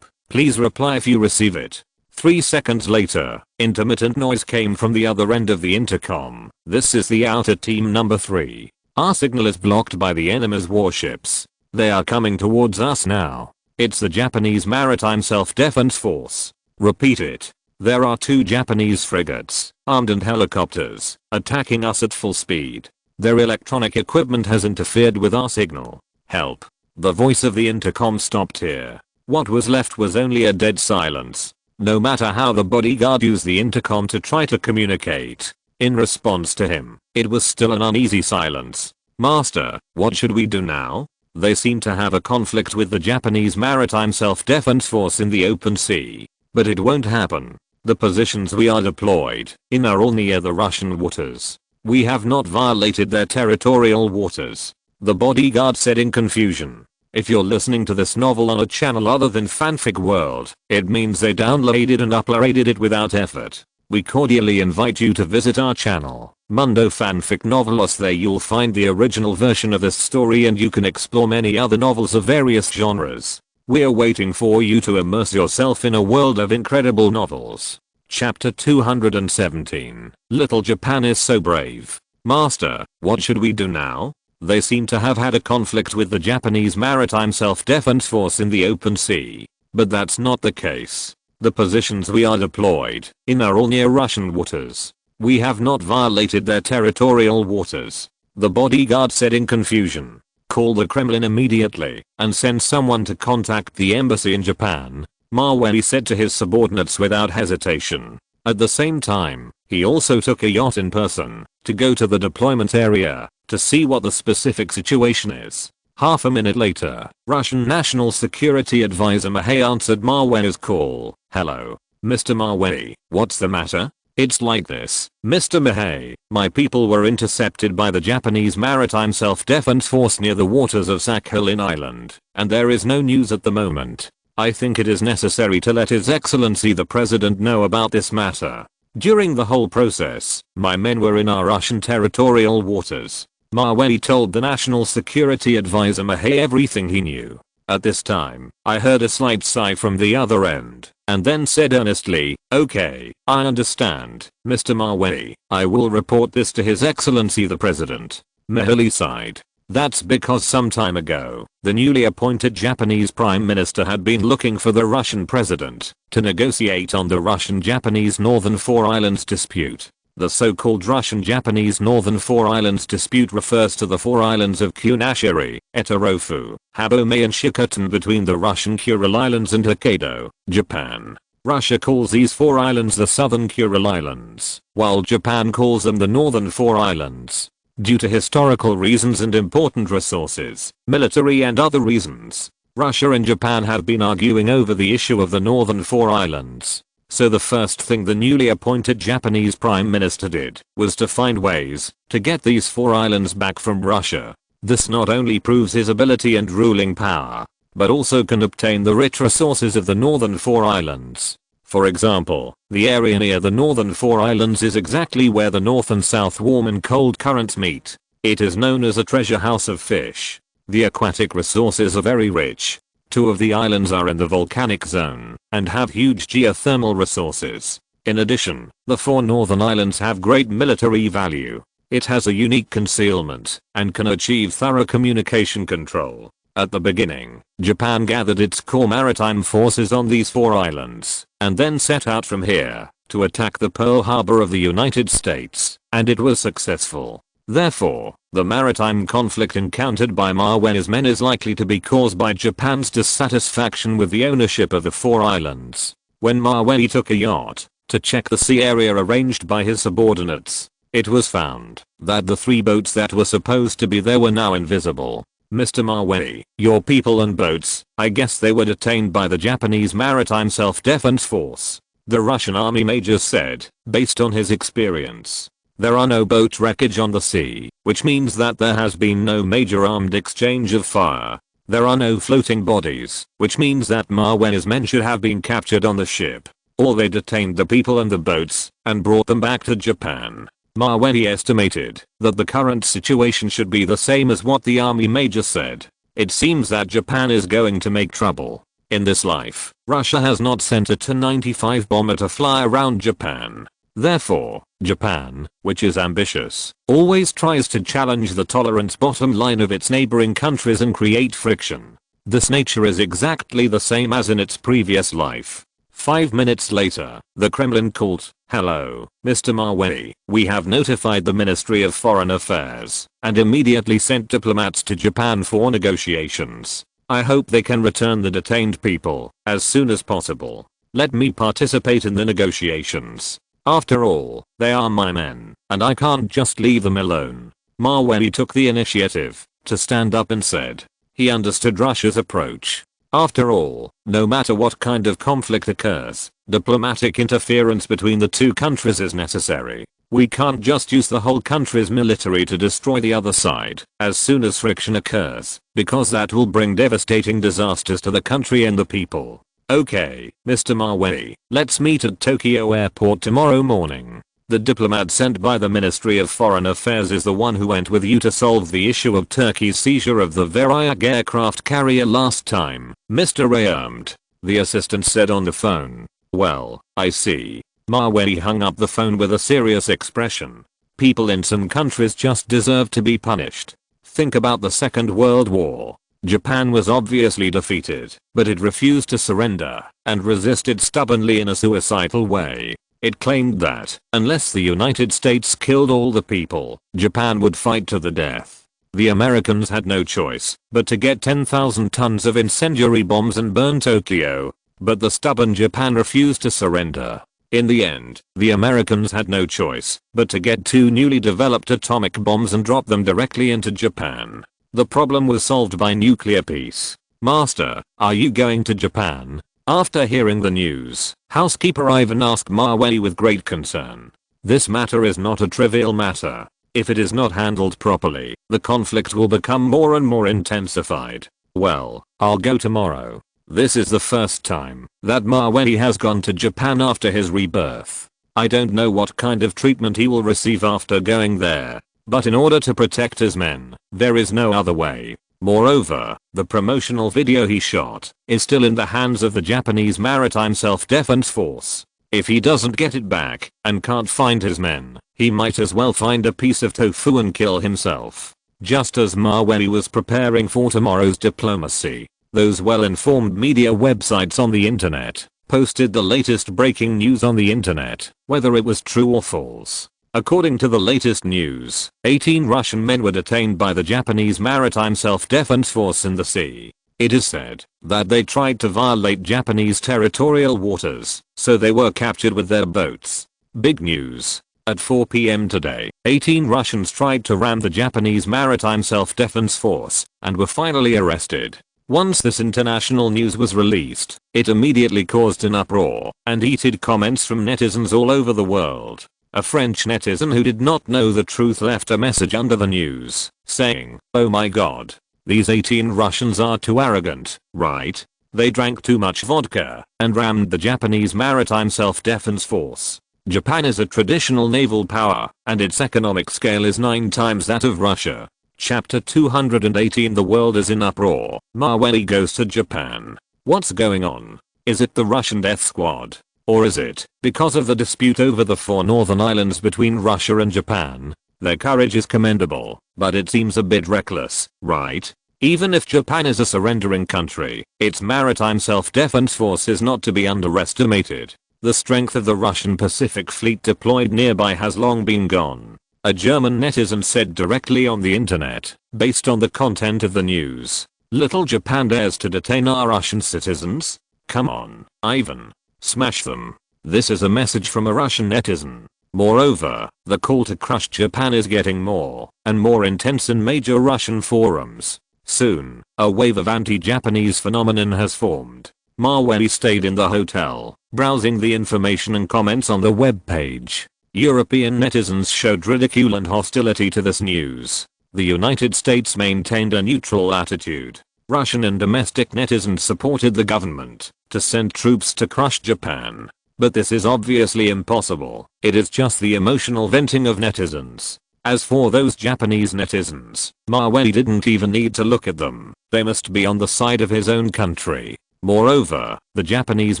please reply if you receive it. 3 seconds later, intermittent noise came from the other end of the intercom. This is the outer team number 3. Our signal is blocked by the enemy's warships. They are coming towards us now. It's the Japanese Maritime Self-Defense Force. Repeat it. There are 2 Japanese frigates, armed and helicopters, attacking us at full speed. Their electronic equipment has interfered with our signal. Help. The voice of the intercom stopped here. What was left was only a dead silence. No matter how the bodyguard used the intercom to try to communicate, in response to him, it was still an uneasy silence. Master, what should we do now? They seem to have a conflict with the Japanese Maritime Self-Defense Force in the open sea. but it won't happen. The positions we are deployed in are all near the Russian waters. We have not violated their territorial waters," the bodyguard said in confusion. If you're listening to this novel on a channel other than Fanfic World, it means they downloaded and uploaded it without effort. We cordially invite you to visit our channel, Mundo Fanfic Novelos. There you'll find the original version of this story and you can explore many other novels of various genres. We're waiting for you to immerse yourself in a world of incredible novels. Chapter 217. Little Japan is so brave. Master, what should we do now? They seem to have had a conflict with the Japanese Maritime Self-Defense Force in the open sea. But that's not the case. The positions we are deployed in are all near Russian waters. We have not violated their territorial waters, the bodyguard said in confusion. Call the Kremlin immediately and send someone to contact the embassy in Japan, Mawei said to his subordinates without hesitation. At the same time, he also took a yacht in person to go to the deployment area to see what the specific situation is. Half a minute later, Russian National Security Advisor Mavey answered Mawei's call. Hello, Mr. Mawei, what's the matter? It's like this, Mr. Mavey, my people were intercepted by the Japanese Maritime Self-Defense Force near the waters of Sakhalin Island, and there is no news at the moment. I think it is necessary to let His Excellency the President know about this matter. During the whole process, my men were in our Russian territorial waters. Mawei told the National Security Advisor Mavey everything he knew. At this time, I heard a slight sigh from the other end, and then said earnestly, okay, I understand, Mr. Mawei. I will report this to His Excellency the President. Mavey sighed. That's because some time ago, the newly appointed Japanese Prime Minister had been looking for the Russian President to negotiate on the Russian-Japanese Northern Four Islands dispute. The so-called Russian-Japanese Northern Four Islands dispute refers to the four islands of Kunashiri, Etarofu, Habome and Shikotan between the Russian Kuril Islands and Hokkaido, Japan. Russia calls these four islands the Southern Kuril Islands, while Japan calls them the Northern Four Islands. Due to historical reasons and important resources, military and other reasons, Russia and Japan have been arguing over the issue of the Northern Four Islands. So the first thing the newly appointed Japanese Prime Minister did was to find ways to get these four islands back from Russia. This not only proves his ability and ruling power, but also can obtain the rich resources of the Northern Four Islands. For example, the area near the Northern Four Islands is exactly where the North and South warm and cold currents meet. It is known as a treasure house of fish. The aquatic resources are very rich. Two of the islands are in the volcanic zone and have huge geothermal resources. In addition, the four northern islands have great military value. It has a unique concealment and can achieve thorough communication control. At the beginning, Japan gathered its core maritime forces on these four islands and then set out from here to attack the Pearl Harbor of the United States, and it was successful. Therefore, the maritime conflict encountered by Mawei's men is likely to be caused by Japan's dissatisfaction with the ownership of the four islands. When Mawei took a yacht to check the sea area arranged by his subordinates, it was found that the three boats that were supposed to be there were now invisible. Mr. Mawei, your people and boats, I guess they were detained by the Japanese Maritime Self-Defense Force, the Russian army major said, based on his experience. There are no boat wreckage on the sea, which means that there has been no major armed exchange of fire. There are no floating bodies, which means that Mawei's men should have been captured on the ship, or they detained the people and the boats and brought them back to Japan. Mawei estimated that the current situation should be the same as what the army major said. It seems that Japan is going to make trouble. In this life, Russia has not sent a Tu-95 bomber to fly around Japan. Therefore, Japan, which is ambitious, always tries to challenge the tolerance bottom line of its neighboring countries and create friction. This nature is exactly the same as in its previous life. 5 minutes later, the Kremlin called, "Hello, Mr. Mawei, we have notified the Ministry of Foreign Affairs and immediately sent diplomats to Japan for negotiations. I hope they can return the detained people as soon as possible. Let me participate in the negotiations. After all, they are my men, and I can't just leave them alone." Mawei took the initiative to stand up and said he understood Russia's approach. After all, no matter what kind of conflict occurs, Diplomatic interference between the two countries is necessary. We can't just use the whole country's military to destroy the other side as soon as friction occurs, because that will bring devastating disasters to the country and the people. Okay, Mr. Mawei, let's meet at Tokyo airport tomorrow morning. The diplomat sent by the Ministry of Foreign Affairs is the one who went with you to solve the issue of Turkey's seizure of the Verayag aircraft carrier last time, Mr. Rayarmed. The assistant said on the phone. Well, I see. Mawei hung up the phone with a serious expression. People in some countries just deserve to be punished. Think about the Second World War. Japan was obviously defeated, but it refused to surrender and resisted stubbornly in a suicidal way. It claimed that, unless the United States killed all the people, Japan would fight to the death. The Americans had no choice but to get 10,000 tons of incendiary bombs and burn Tokyo. But the stubborn Japan refused to surrender. In the end, the Americans had no choice but to get 2 newly developed atomic bombs and drop them directly into Japan. The problem was solved by nuclear peace. Master, are you going to Japan? After hearing the news, housekeeper Ivan asked Mawei with great concern. This matter is not a trivial matter. If it is not handled properly, the conflict will become more and more intensified. Well, I'll go tomorrow. This is the first time that Mawei has gone to Japan after his rebirth. I don't know what kind of treatment he will receive after going there, but in order to protect his men, there is no other way. Moreover, the promotional video he shot is still in the hands of the Japanese Maritime Self-Defense Force. If he doesn't get it back and can't find his men, he might as well find a piece of tofu and kill himself. Just as Mawei was preparing for tomorrow's diplomacy, those well-informed media websites on the internet posted the latest breaking news on the internet, whether it was true or false. According to the latest news, 18 Russian men were detained by the Japanese Maritime Self-Defense Force in the sea. It is said that they tried to violate Japanese territorial waters, so they were captured with their boats. Big news. At 4 p.m. today, 18 Russians tried to ram the Japanese Maritime Self-Defense Force and were finally arrested. Once this international news was released, it immediately caused an uproar and heated comments from netizens all over the world. A French netizen who did not know the truth left a message under the news, saying, "Oh my god. These 18 Russians are too arrogant, right? They drank too much vodka and rammed the Japanese Maritime Self-Defense Force. Japan is a traditional naval power, and its economic scale is 9 times that of Russia." Chapter 218. The world is in uproar. Mawei goes to Japan. What's going on? Is it the Russian death squad? Or is it because of the dispute over the 4 northern islands between Russia and Japan? Their courage is commendable, but it seems a bit reckless, right? Even if Japan is a surrendering country, its maritime self-defense force is not to be underestimated. The strength of the Russian Pacific Fleet deployed nearby has long been gone. A German netizen said directly on the internet, based on the content of the news, "Little Japan dares to detain our Russian citizens? Come on, Ivan. Smash them." This is a message from a Russian netizen. Moreover, the call to crush Japan is getting more and more intense in major Russian forums. Soon, a wave of anti-Japanese phenomenon has formed. Mawei stayed in the hotel, browsing the information and comments on the web page. European netizens showed ridicule and hostility to this news. The United States maintained a neutral attitude. Russian and domestic netizens supported the government to send troops to crush Japan. But this is obviously impossible. It is just the emotional venting of netizens. As for those Japanese netizens, Mawei didn't even need to look at them. They must be on the side of his own country. Moreover, the Japanese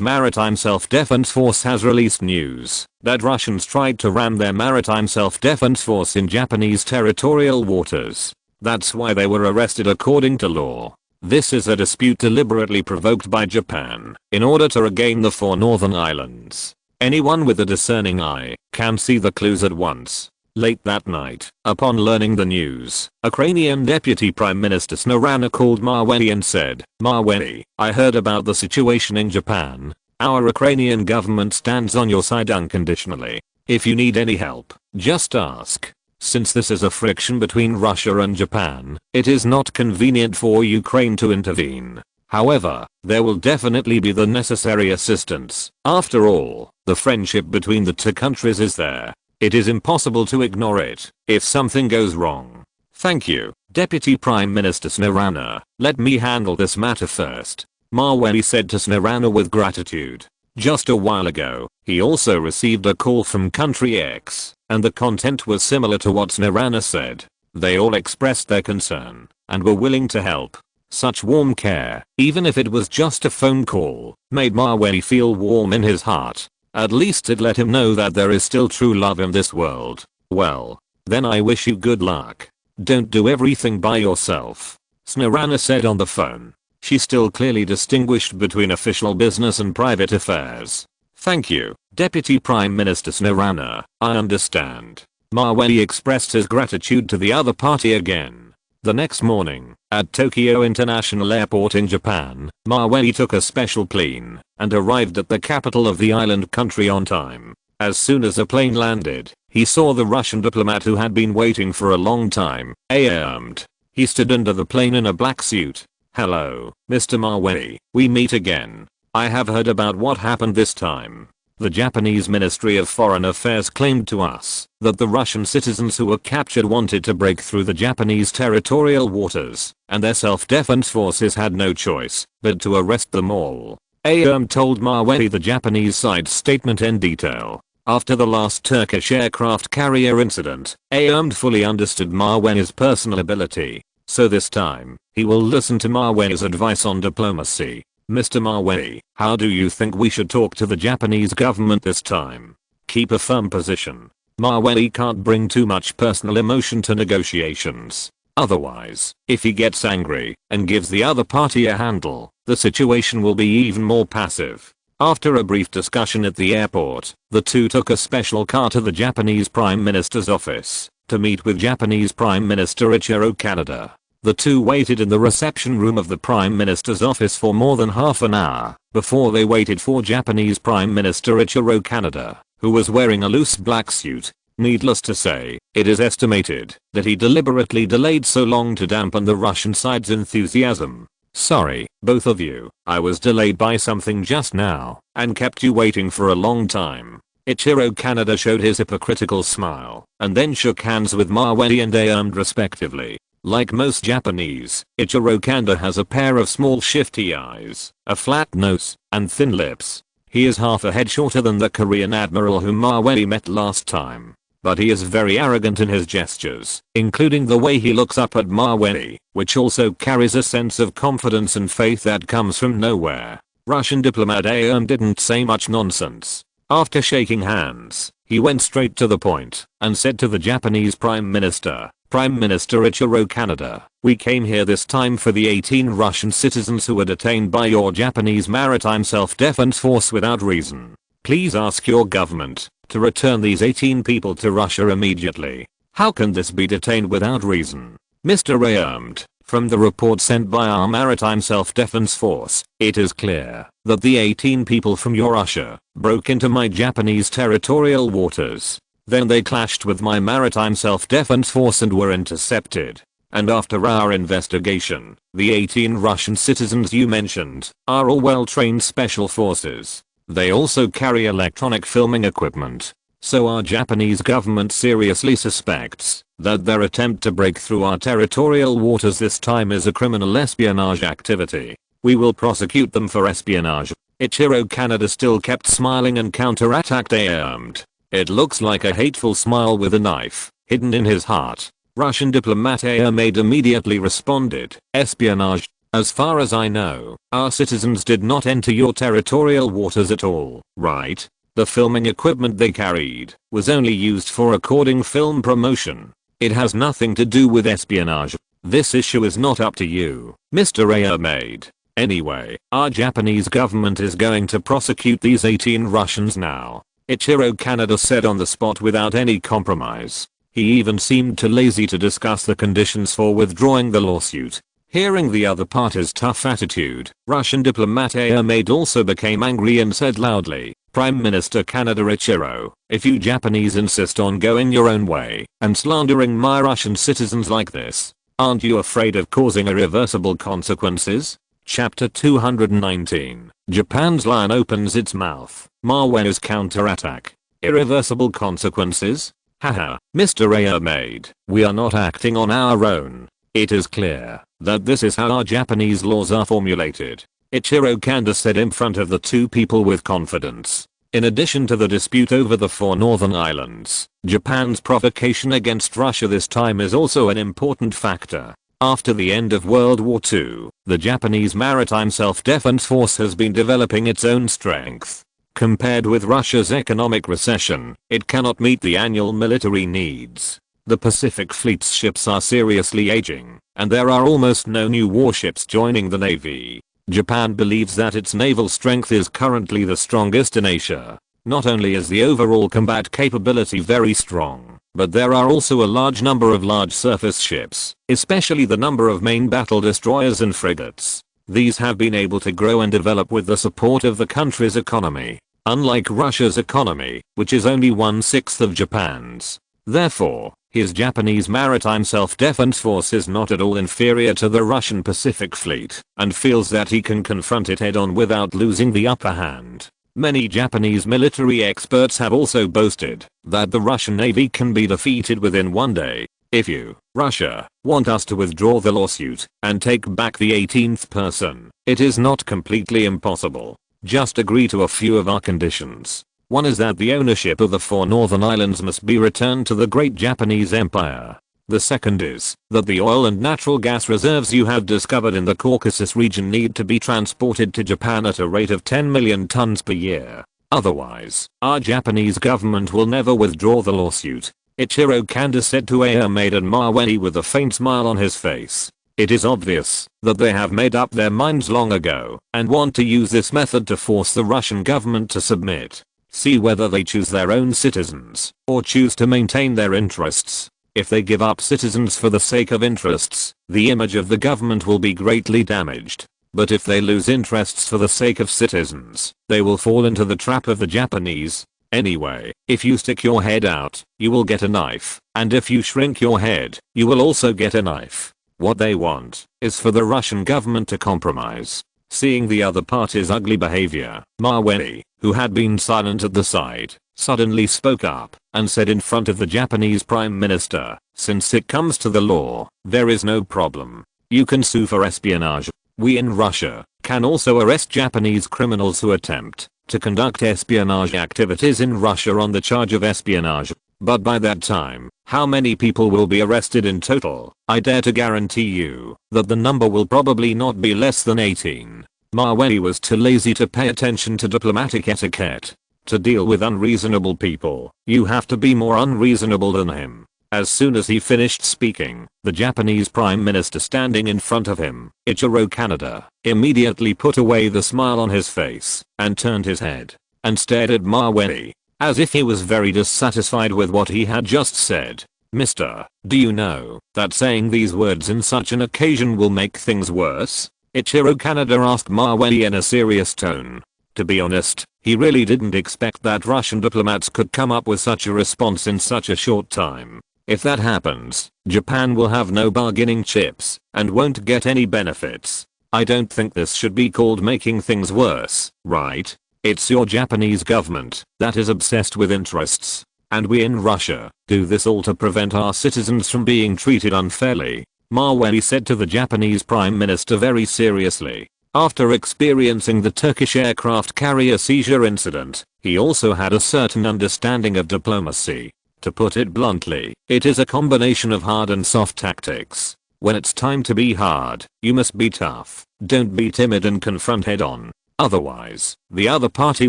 Maritime Self-Defense Force has released news that Russians tried to ram their Maritime Self-Defense Force in Japanese territorial waters. That's why they were arrested according to law. This is a dispute deliberately provoked by Japan in order to regain the 4 northern islands. Anyone with a discerning eye can see the clues at once. Late that night, upon learning the news, Ukrainian Deputy Prime Minister Snorana called Mawei and said, "Mawei, I heard about the situation in Japan. Our Ukrainian government stands on your side unconditionally. If you need any help, just ask. Since this is a friction between Russia and Japan, it is not convenient for Ukraine to intervene. However, there will definitely be the necessary assistance. After all, the friendship between the two countries is there. It is impossible to ignore it if something goes wrong. Thank you, Deputy Prime Minister Snarana. Let me handle this matter first, Maweli said to Snarana with gratitude. Just a while ago, he also received a call from Country X, and the content was similar to what Snarana said. They all expressed their concern and were willing to help. Such warm care, even if it was just a phone call, made Maweli feel warm in his heart. At least it let him know that there is still true love in this world. Well, then I wish you good luck. Don't do everything by yourself, Snarana said on the phone. She still clearly distinguished between official business and private affairs. Thank you, Deputy Prime Minister Snarana, I understand. Maweli expressed his gratitude to the other party again. The next morning, at Tokyo International Airport in Japan, Maweli took a special plane and arrived at the capital of the island country on time. As soon as the plane landed, he saw the Russian diplomat who had been waiting for a long time. He stood under the plane in a black suit. Hello, Mr. Maweli, we meet again. I have heard about what happened this time. The Japanese Ministry of Foreign Affairs claimed to us that the Russian citizens who were captured wanted to break through the Japanese territorial waters, and their self-defense forces had no choice but to arrest them all. Told Maweli the Japanese side's statement in detail. After the last Turkish aircraft carrier incident, fully understood Maweli's personal ability. So this time, he will listen to Maweli's advice on diplomacy. Mr. Maweli, how do you think we should talk to the Japanese government this time? Keep a firm position. Maweli can't bring too much personal emotion to negotiations. Otherwise, if he gets angry and gives the other party a handle, the situation will be even more passive. After a brief discussion at the airport, the two took a special car to the Japanese Prime Minister's office to meet with Japanese Prime Minister Ichiro Kaneda. The two waited in the reception room of the Prime Minister's office for more than half an hour before they waited for Japanese Prime Minister Ichiro Kaneda, who was wearing a loose black suit. Needless to say, it is estimated that he deliberately delayed so long to dampen the Russian side's enthusiasm. Sorry, both of you, I was delayed by something just now and kept you waiting for a long time. Ichiro Kaneda showed his hypocritical smile and then shook hands with Maweli and respectively. Like most Japanese, Ichiro Kaneda has a pair of small shifty eyes, a flat nose, and thin lips. He is half a head shorter than the Korean admiral whom Maweli met last time. But he is very arrogant in his gestures, including the way he looks up at Maweli, which also carries a sense of confidence and faith that comes from nowhere. Russian diplomat didn't say much nonsense. After shaking hands, he went straight to the point and said to the Japanese Prime Minister, Prime Minister Ichiro Kaneda, we came here this time for the 18 Russian citizens who were detained by your Japanese Maritime Self-Defense Force without reason. Please ask your government to return these 18 people to Russia immediately. How can this be detained without reason? Mr. From the report sent by our Maritime Self-Defense Force, it is clear that the 18 people from your Russia broke into my Japanese territorial waters. Then they clashed with my Maritime Self-Defense Force and were intercepted. And after our investigation, the 18 Russian citizens you mentioned are all well-trained special forces. They also carry electronic filming equipment. So our Japanese government seriously suspects that their attempt to break through our territorial waters this time is a criminal espionage activity. We will prosecute them for espionage. Ichiro Kaneda still kept smiling and counterattacked. It looks like a hateful smile with a knife hidden in his heart. Russian diplomat immediately responded, espionage. As far as I know, our citizens did not enter your territorial waters at all, right? The filming equipment they carried was only used for recording film promotion. It has nothing to do with espionage. This issue is not up to you, Mr. Ahmed. Anyway, our Japanese government is going to prosecute these 18 Russians now, Ichiro Kaneda said on the spot without any compromise. He even seemed too lazy to discuss the conditions for withdrawing the lawsuit. Hearing the other party's tough attitude, Russian diplomat Ahmed also became angry and said loudly, Prime Minister Kaneda Ichiro, if you Japanese insist on going your own way and slandering my Russian citizens like this, aren't you afraid of causing irreversible consequences? Chapter 219. Japan's lion opens its mouth. Marwei's counterattack. Irreversible consequences? Haha, Mr. Heir made. We are not acting on our own. It is clear that this is how our Japanese laws are formulated. Ichiro Kanda said in front of the two people with confidence. In addition to the dispute over the 4 northern islands, Japan's provocation against Russia this time is also an important factor. After the end of World War II, the Japanese Maritime Self-Defense Force has been developing its own strength. Compared with Russia's economic recession, it cannot meet the annual military needs. The Pacific Fleet's ships are seriously aging, and there are almost no new warships joining the Navy. Japan believes that its naval strength is currently the strongest in Asia. Not only is the overall combat capability very strong, but there are also a large number of large surface ships, especially the number of main battle destroyers and frigates. These have been able to grow and develop with the support of the country's economy, unlike Russia's economy, which is only 1/6 of Japan's. Therefore, his Japanese Maritime Self-Defense Force is not at all inferior to the Russian Pacific Fleet, and feels that he can confront it head-on without losing the upper hand. Many Japanese military experts have also boasted that the Russian Navy can be defeated within one day. If you, Russia, want us to withdraw the lawsuit and take back the 18th person, it is not completely impossible. Just agree to a few of our conditions. One is that the ownership of the 4 northern islands must be returned to the Great Japanese Empire. The second is that the oil and natural gas reserves you have discovered in the Caucasus region need to be transported to Japan at a rate of 10 million tons per year. Otherwise, our Japanese government will never withdraw the lawsuit. Ichiro Kanda said to Heir and Marwei with a faint smile on his face. It is obvious that they have made up their minds long ago and want to use this method to force the Russian government to submit. See whether they choose their own citizens or choose to maintain their interests. If they give up citizens for the sake of interests, the image of the government will be greatly damaged. But if they lose interests for the sake of citizens, they will fall into the trap of the Japanese. Anyway, if you stick your head out, you will get a knife, and if you shrink your head, you will also get a knife. What they want is for the Russian government to compromise. Seeing the other party's ugly behavior, Marwei, who had been silent at the side, suddenly spoke up and said in front of the Japanese Prime Minister, since it comes to the law, there is no problem. You can sue for espionage. We in Russia can also arrest Japanese criminals who attempt to conduct espionage activities in Russia on the charge of espionage. But by that time, how many people will be arrested in total? I dare to guarantee you that the number will probably not be less than 18. Marwei was too lazy to pay attention to diplomatic etiquette. To deal with unreasonable people, you have to be more unreasonable than him. As soon as he finished speaking, the Japanese Prime Minister standing in front of him, Ichiro Kanda, immediately put away the smile on his face and turned his head and stared at Marwei, as if he was very dissatisfied with what he had just said. Mister, do you know that saying these words in such an occasion will make things worse? Ichiro Kanda asked Marwei in a serious tone. To be honest, he really didn't expect that Russian diplomats could come up with such a response in such a short time. If that happens, Japan will have no bargaining chips and won't get any benefits. I don't think this should be called making things worse, right? It's your Japanese government that is obsessed with interests. And we in Russia do this all to prevent our citizens from being treated unfairly. Marwei said to the Japanese Prime Minister very seriously. After experiencing the Turkish aircraft carrier seizure incident, he also had a certain understanding of diplomacy. To put it bluntly, it is a combination of hard and soft tactics. When it's time to be hard, you must be tough. Don't be timid and confront head on. Otherwise, the other party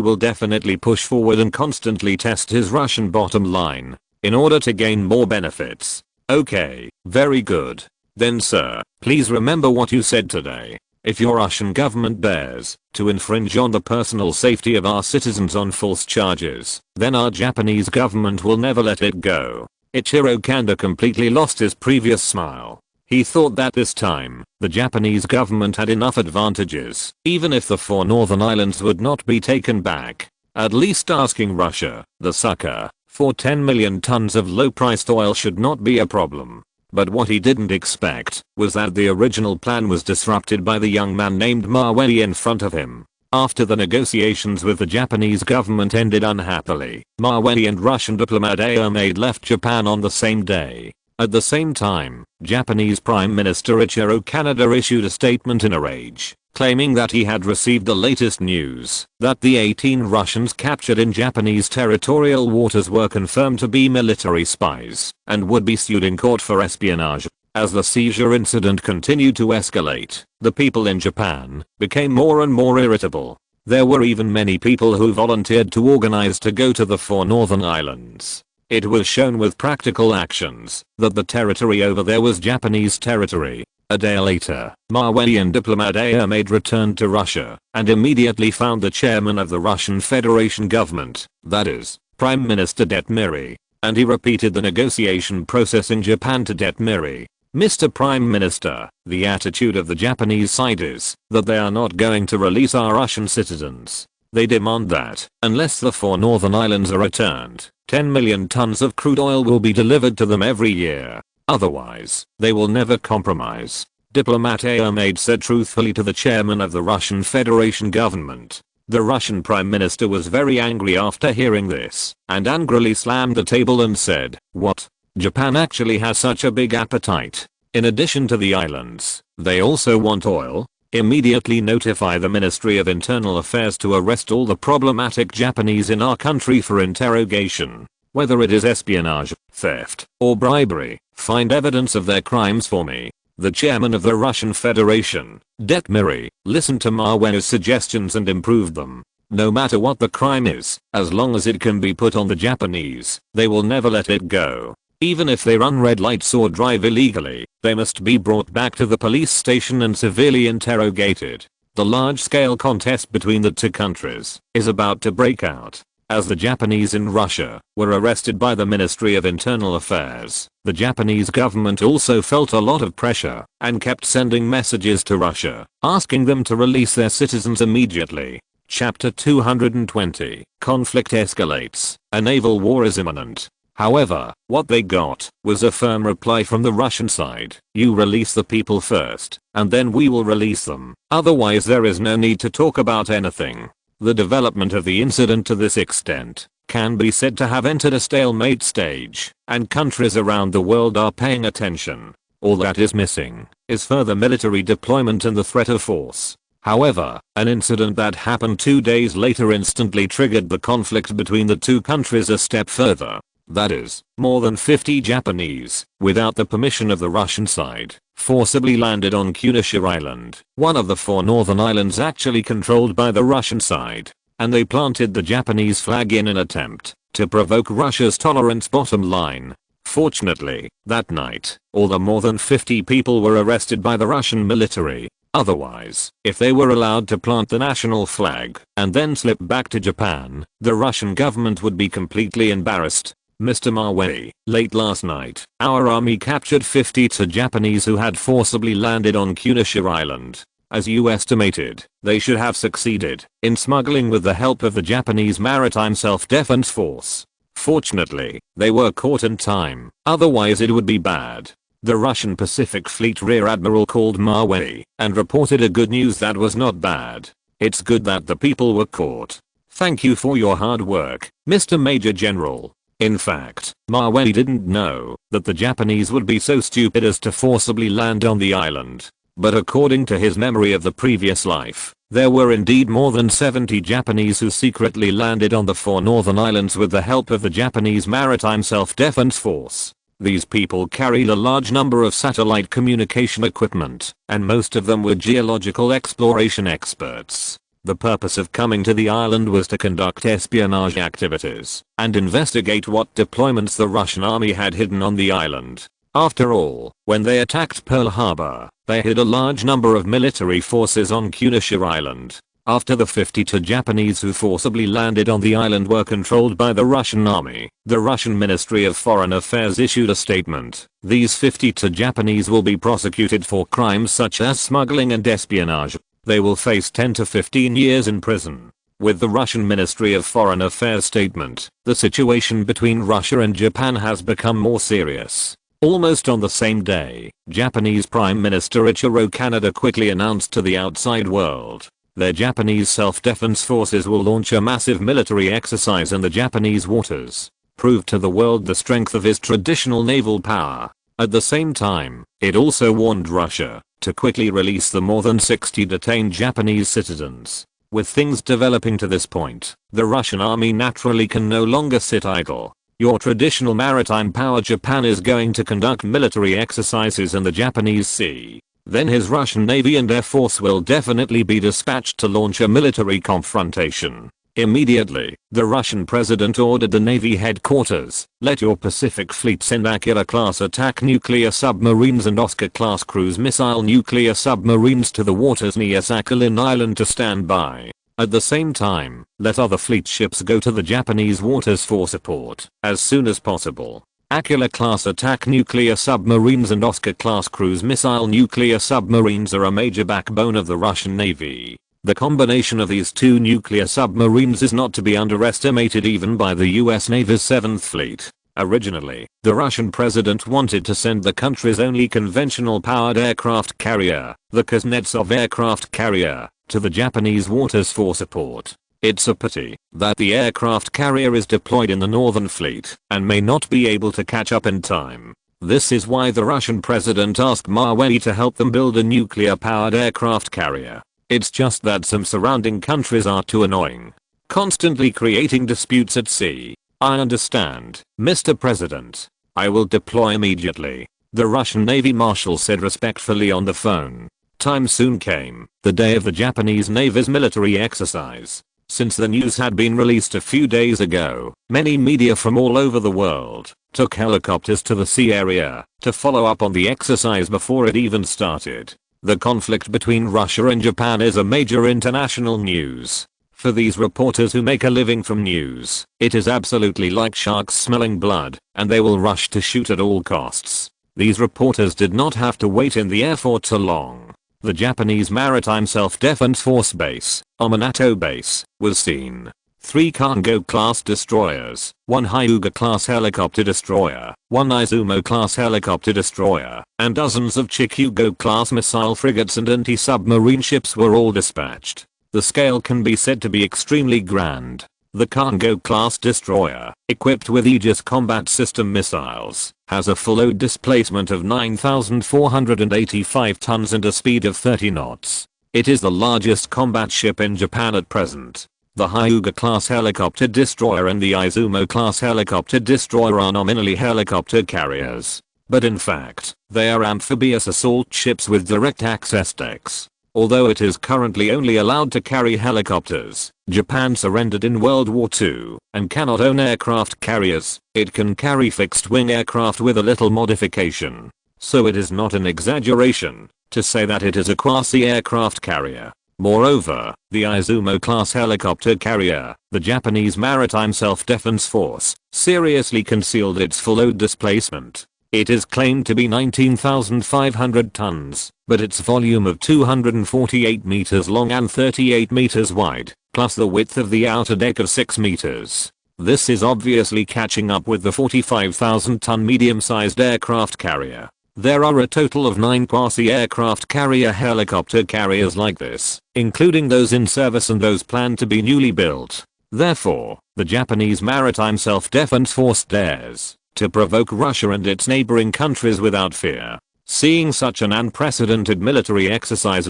will definitely push forward and constantly test his Russian bottom line in order to gain more benefits. Okay, very good. Then sir, please remember what you said today. If your Russian government dares to infringe on the personal safety of our citizens on false charges, then our Japanese government will never let it go. Ichiro Kanda completely lost his previous smile. He thought that this time, the Japanese government had enough advantages, even if the 4 northern islands would not be taken back. At least asking Russia, the sucker, for 10 million tons of low-priced oil should not be a problem. But what he didn't expect was that the original plan was disrupted by the young man named Mavey in front of him. After the negotiations with the Japanese government ended unhappily, Mavey and Russian diplomat heir left Japan on the same day. At the same time, Japanese Prime Minister Ichiro Kaneda issued a statement in a rage, claiming that he had received the latest news that the 18 Russians captured in Japanese territorial waters were confirmed to be military spies and would be sued in court for espionage. As the seizure incident continued to escalate, the people in Japan became more and more irritable. There were even many people who volunteered to organize to go to the 4 northern islands. It was shown with practical actions that the territory over there was Japanese territory. A day later, Mavey and diplomat heir returned to Russia and immediately found the chairman of the Russian Federation government, that is, Prime Minister Detmiri, and he repeated the negotiation process in Japan to Detmiri. Mr. Prime Minister, the attitude of the Japanese side is that they are not going to release our Russian citizens. They demand that, unless the 4 northern islands are returned, 10 million tons of crude oil will be delivered to them every year. Otherwise, they will never compromise. Diplomat heir said truthfully to the chairman of the Russian Federation government. The Russian Prime Minister was very angry after hearing this, and angrily slammed the table and said, "What? Japan actually has such a big appetite. In addition to the islands, they also want oil? Immediately notify the Ministry of Internal Affairs to arrest all the problematic Japanese in our country for interrogation. Whether it is espionage, theft, or bribery, find evidence of their crimes for me." The chairman of the Russian Federation, Detmiri, listened to Mavey's suggestions and improved them. No matter what the crime is, as long as it can be put on the Japanese, they will never let it go. Even if they run red lights or drive illegally, they must be brought back to the police station and severely interrogated. The large-scale contest between the two countries is about to break out. As the Japanese in Russia were arrested by the Ministry of Internal Affairs, the Japanese government also felt a lot of pressure and kept sending messages to Russia, asking them to release their citizens immediately. Chapter 220. Conflict escalates. A naval war is imminent. However, what they got was a firm reply from the Russian side. You release the people first, and then we will release them. Otherwise there is no need to talk about anything. The development of the incident to this extent can be said to have entered a stalemate stage, and countries around the world are paying attention. All that is missing is further military deployment and the threat of force. However, an incident that happened 2 days later instantly triggered the conflict between the two countries a step further. That is, more than 50 Japanese, without the permission of the Russian side, forcibly landed on Kunisha Island, one of the 4 northern islands actually controlled by the Russian side, and they planted the Japanese flag in an attempt to provoke Russia's tolerance bottom line. Fortunately, that night, all the more than 50 people were arrested by the Russian military. Otherwise, if they were allowed to plant the national flag and then slip back to Japan, the Russian government would be completely embarrassed. Mr. Mavey, late last night, our army captured 52 Japanese who had forcibly landed on Kunisha Island. As you estimated, they should have succeeded in smuggling with the help of the Japanese Maritime Self-Defense Force. Fortunately, they were caught in time, otherwise it would be bad. The Russian Pacific Fleet Rear Admiral called Mavey and reported a good news that was not bad. It's good that the people were caught. Thank you for your hard work, Mr. Major General. In fact, Mavey didn't know that the Japanese would be so stupid as to forcibly land on the island. But according to his memory of the previous life, there were indeed more than 70 Japanese who secretly landed on the 4 northern islands with the help of the Japanese Maritime Self-Defense Force. These people carried a large number of satellite communication equipment, and most of them were geological exploration experts. The purpose of coming to the island was to conduct espionage activities and investigate what deployments the Russian army had hidden on the island. After all, when they attacked Pearl Harbor, they hid a large number of military forces on Kunisha Island. After the 52 Japanese who forcibly landed on the island were controlled by the Russian army, the Russian Ministry of Foreign Affairs issued a statement. These 52 Japanese will be prosecuted for crimes such as smuggling and espionage. They will face 10 to 15 years in prison. With the Russian Ministry of Foreign Affairs statement, the situation between Russia and Japan has become more serious. Almost on the same day, Japanese Prime Minister Ichiro Kaneda quickly announced to the outside world their Japanese self-defense forces will launch a massive military exercise in the Japanese waters, prove to the world the strength of his traditional naval power. At the same time, it also warned Russia to quickly release the more than 60 detained Japanese citizens. With things developing to this point, the Russian army naturally can no longer sit idle. Your traditional maritime power Japan is going to conduct military exercises in the Japanese Sea. Then his Russian Navy and Air Force will definitely be dispatched to launch a military confrontation. Immediately, the Russian president ordered the Navy headquarters, let your Pacific Fleet send Aquila-class attack nuclear submarines and Oscar-class cruise missile nuclear submarines to the waters near Sakhalin Island to stand by. At the same time, let other fleet ships go to the Japanese waters for support as soon as possible. Aquila-class attack nuclear submarines and Oscar-class cruise missile nuclear submarines are a major backbone of the Russian Navy. The combination of these two nuclear submarines is not to be underestimated even by the US Navy's 7th Fleet. Originally, the Russian president wanted to send the country's only conventional powered aircraft carrier, the Kuznetsov aircraft carrier, to the Japanese waters for support. It's a pity that the aircraft carrier is deployed in the Northern Fleet and may not be able to catch up in time. This is why the Russian president asked Mavey to help them build a nuclear-powered aircraft carrier. It's just that some surrounding countries are too annoying, constantly creating disputes at sea. I understand, Mr. President. I will deploy immediately, the Russian Navy Marshal said respectfully on the phone. Time soon came, the day of the Japanese Navy's military exercise. Since the news had been released a few days ago, many media from all over the world took helicopters to the sea area to follow up on the exercise before it even started. The conflict between Russia and Japan is a major international news. For these reporters who make a living from news, it is absolutely like sharks smelling blood, and they will rush to shoot at all costs. These reporters did not have to wait in the air for too long. The Japanese Maritime Self-Defense Force base, Minato Base, was seen. 3 Kango-class destroyers, 1 Hyuga-class helicopter destroyer, 1 Izumo-class helicopter destroyer, and dozens of Chikugo-class missile frigates and anti-submarine ships were all dispatched. The scale can be said to be extremely grand. The Kango-class destroyer, equipped with Aegis combat system missiles, has a full load displacement of 9,485 tons and a speed of 30 knots. It is the largest combat ship in Japan at present. The Hyuga-class helicopter destroyer and the Izumo-class helicopter destroyer are nominally helicopter carriers, but in fact, they are amphibious assault ships with direct access decks. Although it is currently only allowed to carry helicopters, Japan surrendered in World War II and cannot own aircraft carriers. It can carry fixed-wing aircraft with a little modification. So it is not an exaggeration to say that it is a quasi-aircraft carrier. Moreover, the Izumo-class helicopter carrier, the Japanese Maritime Self-Defense Force, seriously concealed its full load displacement. It is claimed to be 19,500 tons, but its volume of 248 meters long and 38 meters wide, plus the width of the outer deck of 6 meters. This is obviously catching up with the 45,000-ton medium-sized aircraft carrier. There are a total of 9 quasi-aircraft carrier helicopter carriers like this, including those in service and those planned to be newly built. Therefore, the Japanese Maritime Self-Defense Force dares to provoke Russia and its neighboring countries without fear. Seeing such an unprecedented military exercise,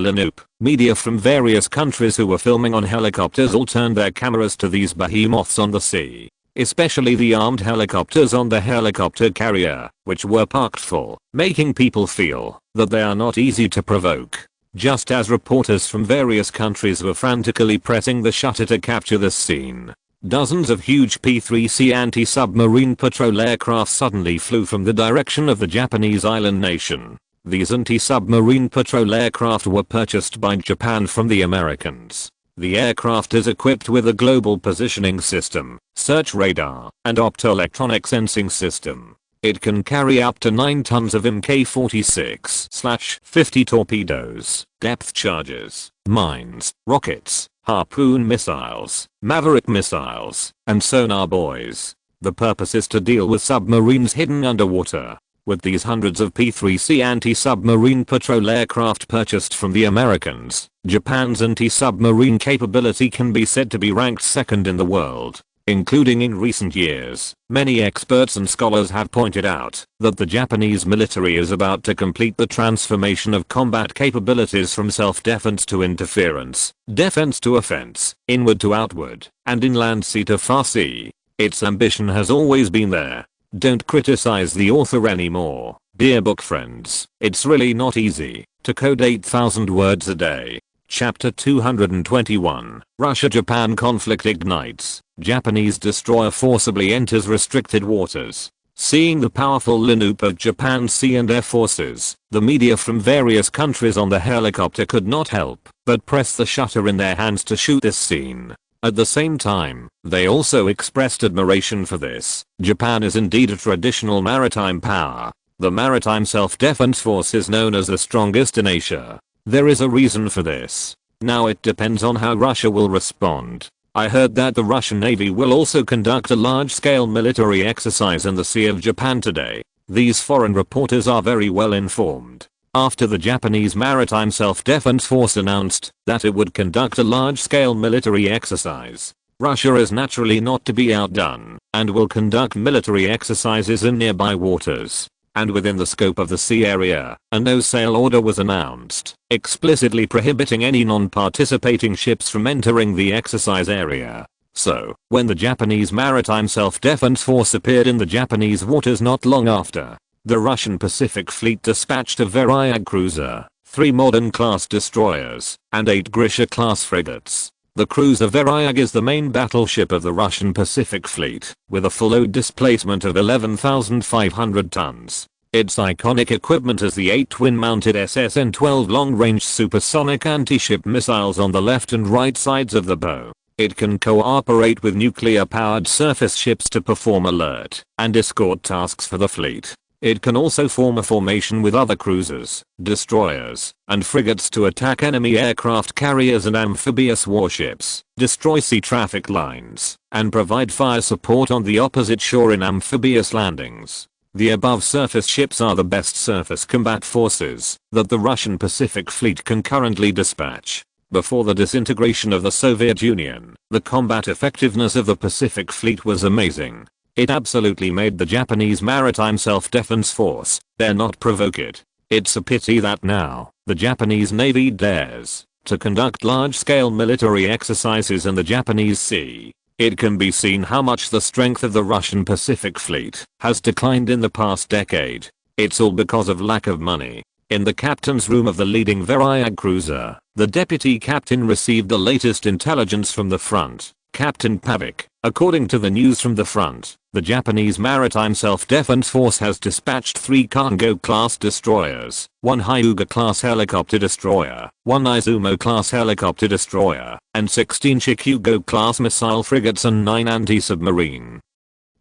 media from various countries who were filming on helicopters all turned their cameras to these behemoths on the sea, especially the armed helicopters on the helicopter carrier, which were parked full, making people feel that they are not easy to provoke. Just as reporters from various countries were frantically pressing the shutter to capture this scene, dozens of huge P-3C anti-submarine patrol aircraft suddenly flew from the direction of the Japanese island nation. These anti-submarine patrol aircraft were purchased by Japan from the Americans. The aircraft is equipped with a global positioning system, search radar, and optoelectronic sensing system. It can carry up to 9 tons of Mk-46/50 torpedoes, depth charges, mines, rockets, harpoon missiles, maverick missiles, and sonar buoys. The purpose is to deal with submarines hidden underwater. With these hundreds of P-3C anti-submarine patrol aircraft purchased from the Americans, Japan's anti-submarine capability can be said to be ranked second in the world. Including in recent years, many experts and scholars have pointed out that the Japanese military is about to complete the transformation of combat capabilities from self-defense to interference, defense to offense, inward to outward, and inland sea to far sea. Its ambition has always been there. Don't criticize the author anymore, dear book friends. It's really not easy to code 8,000 words a day. Chapter 221, Russia-Japan conflict ignites. Japanese destroyer forcibly enters restricted waters. Seeing the powerful lineup of Japan's sea and air forces, the media from various countries on the helicopter could not help but press the shutter in their hands to shoot this scene. At the same time, they also expressed admiration for this. Japan is indeed a traditional maritime power. The Maritime Self-Defense Force is known as the strongest in Asia. There is a reason for this. Now it depends on how Russia will respond. I heard that the Russian Navy will also conduct a large-scale military exercise in the Sea of Japan today. These foreign reporters are very well informed. After the Japanese Maritime Self-Defense Force announced that it would conduct a large-scale military exercise, Russia is naturally not to be outdone and will conduct military exercises in nearby waters. And within the scope of the sea area, a no-sail order was announced, explicitly prohibiting any non-participating ships from entering the exercise area. So, when the Japanese Maritime Self-Defense Force appeared in the Japanese waters not long after, the Russian Pacific Fleet dispatched a Varyag cruiser, 3 modern-class destroyers, and 8 Grisha-class frigates. The cruiser Varyag is the main battleship of the Russian Pacific Fleet, with a full load displacement of 11,500 tons. Its iconic equipment is the 8 twin-mounted SSN-12 long-range supersonic anti-ship missiles on the left and right sides of the bow. It can cooperate with nuclear-powered surface ships to perform alert and escort tasks for the fleet. It can also form a formation with other cruisers, destroyers, and frigates to attack enemy aircraft carriers and amphibious warships, destroy sea traffic lines, and provide fire support on the opposite shore in amphibious landings. The above surface ships are the best surface combat forces that the Russian Pacific Fleet can currently dispatch. Before the disintegration of the Soviet Union, the combat effectiveness of the Pacific Fleet was amazing. It absolutely made the Japanese Maritime Self-Defense Force dare not provoke it. It's a pity that now, the Japanese Navy dares to conduct large-scale military exercises in the Japanese Sea. It can be seen how much the strength of the Russian Pacific Fleet has declined in the past decade. It's all because of lack of money. In the captain's room of the leading Varyag cruiser, the deputy captain received the latest intelligence from the front. Captain Pavik, according to the news from the front, the Japanese Maritime Self-Defense Force has dispatched 3 Kango-class destroyers, 1 Hyuga-class helicopter destroyer, 1 Izumo-class helicopter destroyer, and 16 Shikugo-class missile frigates and 9 anti-submarine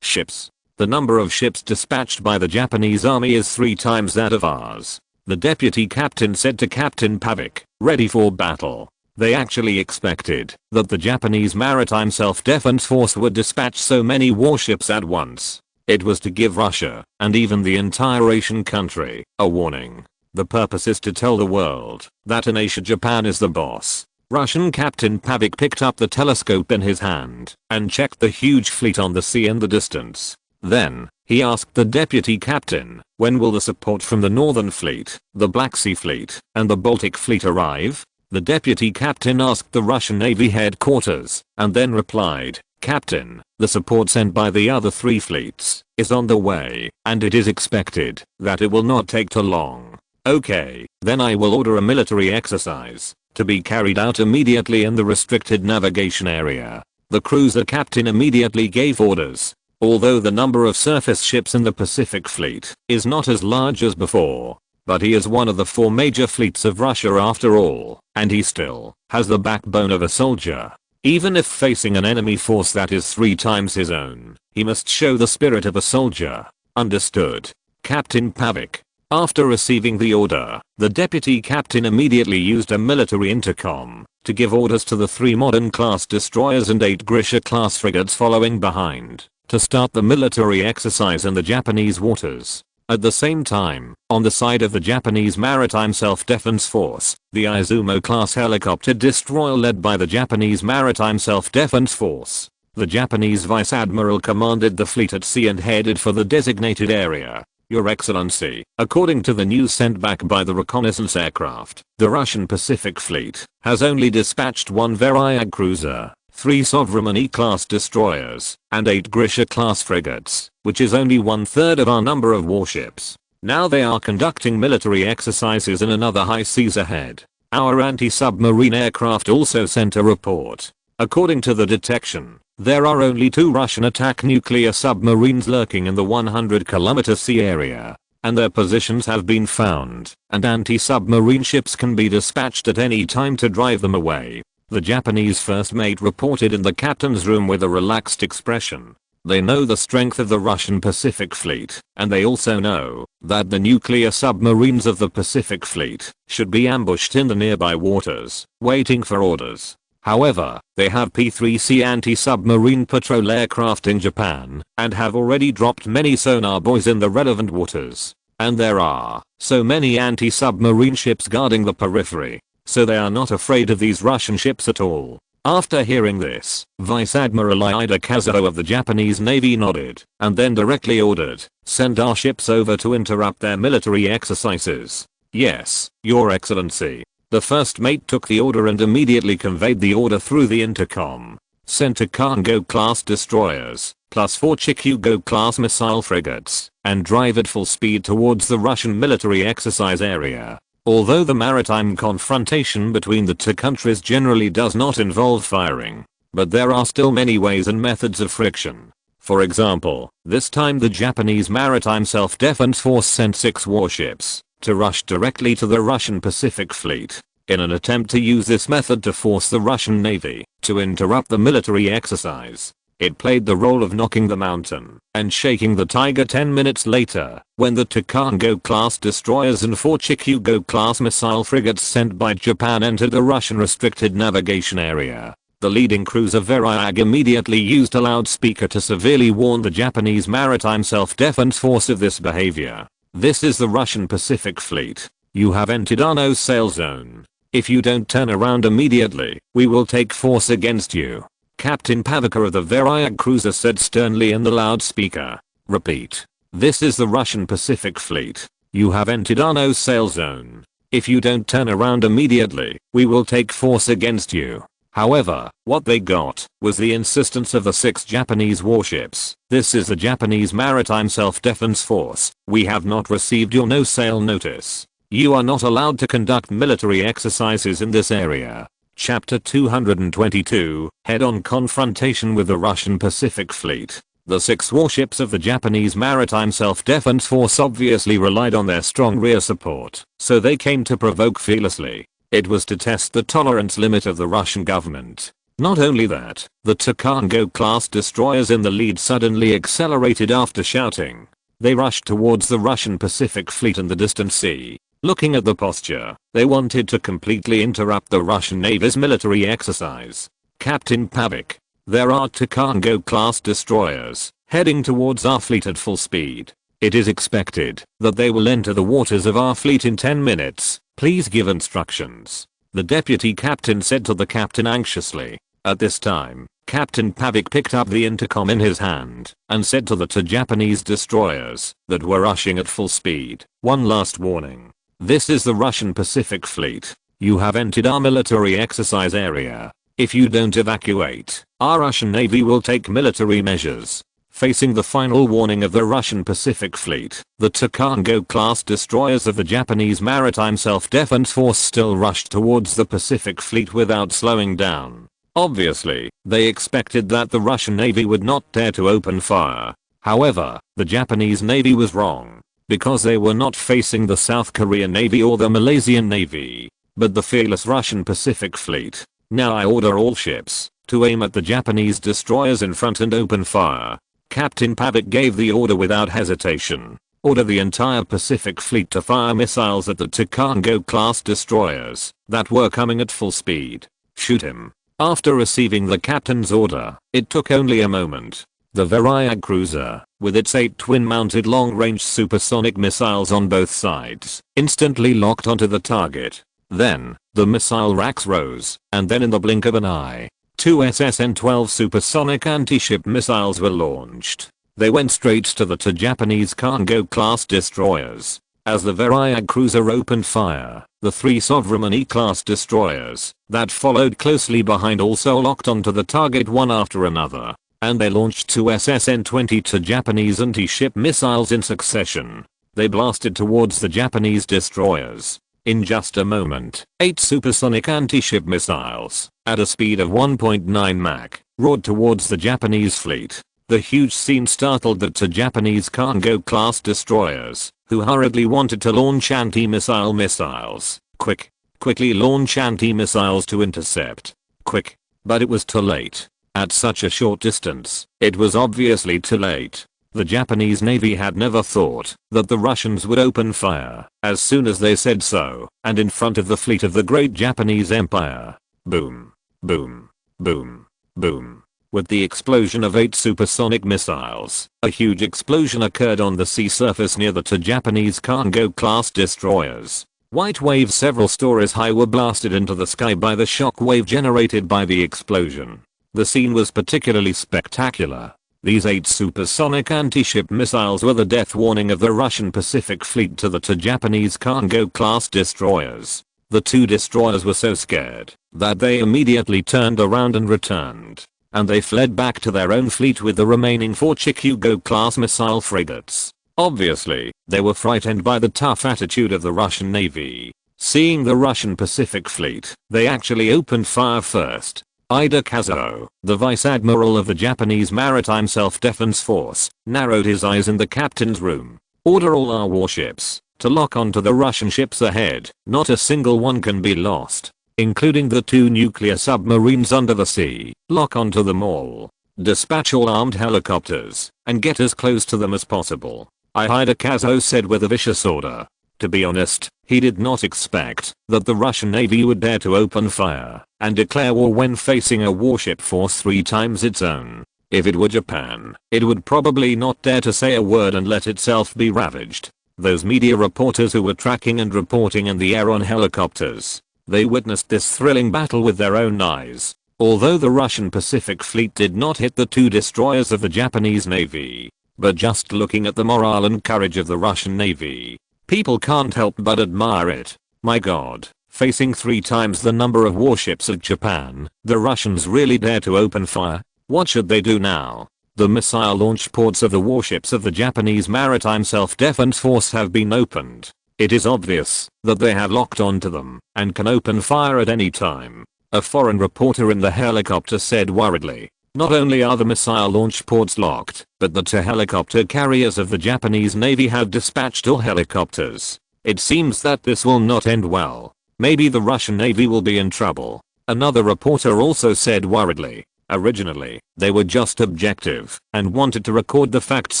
ships. The number of ships dispatched by the Japanese army is 3 times that of ours. The deputy captain said to Captain Pavik, ready for battle. They actually expected that the Japanese Maritime Self-Defense Force would dispatch so many warships at once. It was to give Russia, and even the entire Asian country, a warning. The purpose is to tell the world that in Asia Japan is the boss. Russian Captain Pavik picked up the telescope in his hand and checked the huge fleet on the sea in the distance. Then, he asked the deputy captain, when will the support from the Northern Fleet, the Black Sea Fleet, and the Baltic Fleet arrive? The deputy captain asked the Russian Navy headquarters, and then replied, Captain, the support sent by the other 3 fleets is on the way, and it is expected that it will not take too long. Okay, then I will order a military exercise to be carried out immediately in the restricted navigation area. The cruiser captain immediately gave orders. Although the number of surface ships in the Pacific Fleet is not as large as before, but he is one of the 4 major fleets of Russia after all, and he still has the backbone of a soldier. Even if facing an enemy force that is 3 times his own, he must show the spirit of a soldier. Understood, Captain Pavik. After receiving the order, the deputy captain immediately used a military intercom to give orders to the 3 modern-class destroyers and 8 Grisha-class frigates following behind to start the military exercise in the Japanese waters. At the same time, on the side of the Japanese Maritime Self-Defense Force, the Izumo-class helicopter destroyer led by the Japanese Maritime Self-Defense Force. The Japanese Vice Admiral commanded the fleet at sea and headed for the designated area. Your Excellency, according to the news sent back by the reconnaissance aircraft, the Russian Pacific Fleet has only dispatched 1 Varyag cruiser, 3 Sovremeny-class destroyers, and 8 Grisha-class frigates, which is only 1/3 of our number of warships. Now they are conducting military exercises in another high seas ahead. Our anti-submarine aircraft also sent a report. According to the detection, there are only 2 Russian attack nuclear submarines lurking in the 100-kilometer sea area, and their positions have been found, and anti-submarine ships can be dispatched at any time to drive them away. The Japanese first mate reported in the captain's room with a relaxed expression. They know the strength of the Russian Pacific Fleet, and they also know that the nuclear submarines of the Pacific Fleet should be ambushed in the nearby waters, waiting for orders. However, they have P-3C anti-submarine patrol aircraft in Japan, and have already dropped many sonar buoys in the relevant waters. And there are so many anti-submarine ships guarding the periphery, so they are not afraid of these Russian ships at all. After hearing this, Vice Admiral Ida Kazuo of the Japanese Navy nodded, and then directly ordered, "Send our ships over to interrupt their military exercises." "Yes, Your Excellency." The first mate took the order and immediately conveyed the order through the intercom. "Send Tycoon-class destroyers, plus 4 Chikugo-class missile frigates, and drive at full speed towards the Russian military exercise area." Although the maritime confrontation between the 2 countries generally does not involve firing, but there are still many ways and methods of friction. For example, this time the Japanese Maritime Self-Defense Force sent 6 warships to rush directly to the Russian Pacific Fleet, in an attempt to use this method to force the Russian Navy to interrupt the military exercise. It played the role of knocking the mountain and shaking the tiger 10 minutes later, when the Tycoon-class destroyers and 4 Chikugo-class missile frigates sent by Japan entered the Russian restricted navigation area. The leading cruiser Varyag immediately used a loudspeaker to severely warn the Japanese Maritime Self-Defense Force of this behavior. "This is the Russian Pacific Fleet. You have entered our no-sail zone. If you don't turn around immediately, we will take force against you." Captain Pavica of the Varyag cruiser said sternly in the loudspeaker. "Repeat. This is the Russian Pacific Fleet. You have entered our no-sail zone. If you don't turn around immediately, we will take force against you." However, what they got was the insistence of the 6 Japanese warships. "This is the Japanese Maritime Self-Defense Force. We have not received your no-sail notice. You are not allowed to conduct military exercises in this area." Chapter 222, Head-on confrontation with the Russian Pacific Fleet. The 6 warships of the Japanese Maritime Self-Defense Force obviously relied on their strong rear support, so they came to provoke fearlessly. It was to test the tolerance limit of the Russian government. Not only that, the Tycoon-class destroyers in the lead suddenly accelerated after shouting. They rushed towards the Russian Pacific Fleet in the distant sea. Looking at the posture, they wanted to completely interrupt the Russian Navy's military exercise. "Captain Pavic, there are Tycoon-class destroyers heading towards our fleet at full speed. It is expected that they will enter the waters of our fleet in 10 minutes. Please give instructions." The deputy captain said to the captain anxiously. At this time, Captain Pavic picked up the intercom in his hand and said to the 2 Japanese destroyers that were rushing at full speed, "One last warning. This is the Russian Pacific Fleet. You have entered our military exercise area. If you don't evacuate, our Russian Navy will take military measures." Facing the final warning of the Russian Pacific Fleet, the Tycoon-class destroyers of the Japanese Maritime Self-Defense Force still rushed towards the Pacific Fleet without slowing down. Obviously, they expected that the Russian Navy would not dare to open fire. However, the Japanese Navy was wrong, because they were not facing the South Korean Navy or the Malaysian Navy, but the fearless Russian Pacific Fleet. "Now I order all ships to aim at the Japanese destroyers in front and open fire." Captain Pavic gave the order without hesitation. "Order the entire Pacific Fleet to fire missiles at the Tycoon-class destroyers that were coming at full speed. Shoot him." After receiving the captain's order, it took only a moment. The Varyag cruiser with its 8 twin-mounted long-range supersonic missiles on both sides, instantly locked onto the target. Then, the missile racks rose, and then in the blink of an eye, 2 SSN-12 supersonic anti-ship missiles were launched. They went straight to the 2 Japanese cargo-class destroyers. As the Variag cruiser opened fire, the 3 Sovereign E-class destroyers that followed closely behind also locked onto the target one after another, and they launched 2 SSN-22 Japanese anti-ship missiles in succession. They blasted towards the Japanese destroyers. In just a moment, 8 supersonic anti-ship missiles, at a speed of 1.9 Mach, roared towards the Japanese fleet. The huge scene startled the 2 Japanese cargo-class destroyers, who hurriedly wanted to launch anti-missile missiles. Quickly launch anti-missiles to intercept. Quick. But it was too late. At such a short distance, it was obviously too late. The Japanese Navy had never thought that the Russians would open fire as soon as they said so, and in front of the fleet of the great Japanese Empire. Boom. Boom. Boom. Boom. With the explosion of 8 supersonic missiles, a huge explosion occurred on the sea surface near the 2 Japanese cargo-class destroyers. White waves several stories high were blasted into the sky by the shock wave generated by the explosion. The scene was particularly spectacular. These 8 supersonic anti-ship missiles were the death warning of the Russian Pacific Fleet to the 2 Japanese cargo-class destroyers. The 2 destroyers were so scared that they immediately turned around and returned. And they fled back to their own fleet with the remaining 4 Chikugo-class missile frigates. Obviously, they were frightened by the tough attitude of the Russian Navy. Seeing the Russian Pacific Fleet, they actually opened fire first. Ida Kazuo, the vice admiral of the Japanese Maritime Self-Defense Force, narrowed his eyes in the captain's room. Order all our warships to lock onto the Russian ships ahead. Not a single one can be lost, including the 2 nuclear submarines under the sea. Lock onto them all. Dispatch all armed helicopters and get as close to them as possible. Ida Kazuo said with a vicious order. To be honest, he did not expect that the Russian Navy would dare to open fire and declare war when facing a warship force 3 times its own. If it were Japan, it would probably not dare to say a word and let itself be ravaged. Those media reporters who were tracking and reporting in the air on helicopters, they witnessed this thrilling battle with their own eyes. Although the Russian Pacific Fleet did not hit the 2 destroyers of the Japanese Navy, but just looking at the morale and courage of the Russian Navy, people can't help but admire it. My god, facing 3 times the number of warships of Japan, the Russians really dare to open fire? What should they do now? The missile launch ports of the warships of the Japanese Maritime Self-Defense Force have been opened. It is obvious that they have locked onto them and can open fire at any time. A foreign reporter in the helicopter said worriedly. Not only are the missile launch ports locked, but the 2 helicopter carriers of the Japanese Navy have dispatched all helicopters. It seems that this will not end well. Maybe the Russian Navy will be in trouble. Another reporter also said worriedly. Originally, they were just objective and wanted to record the facts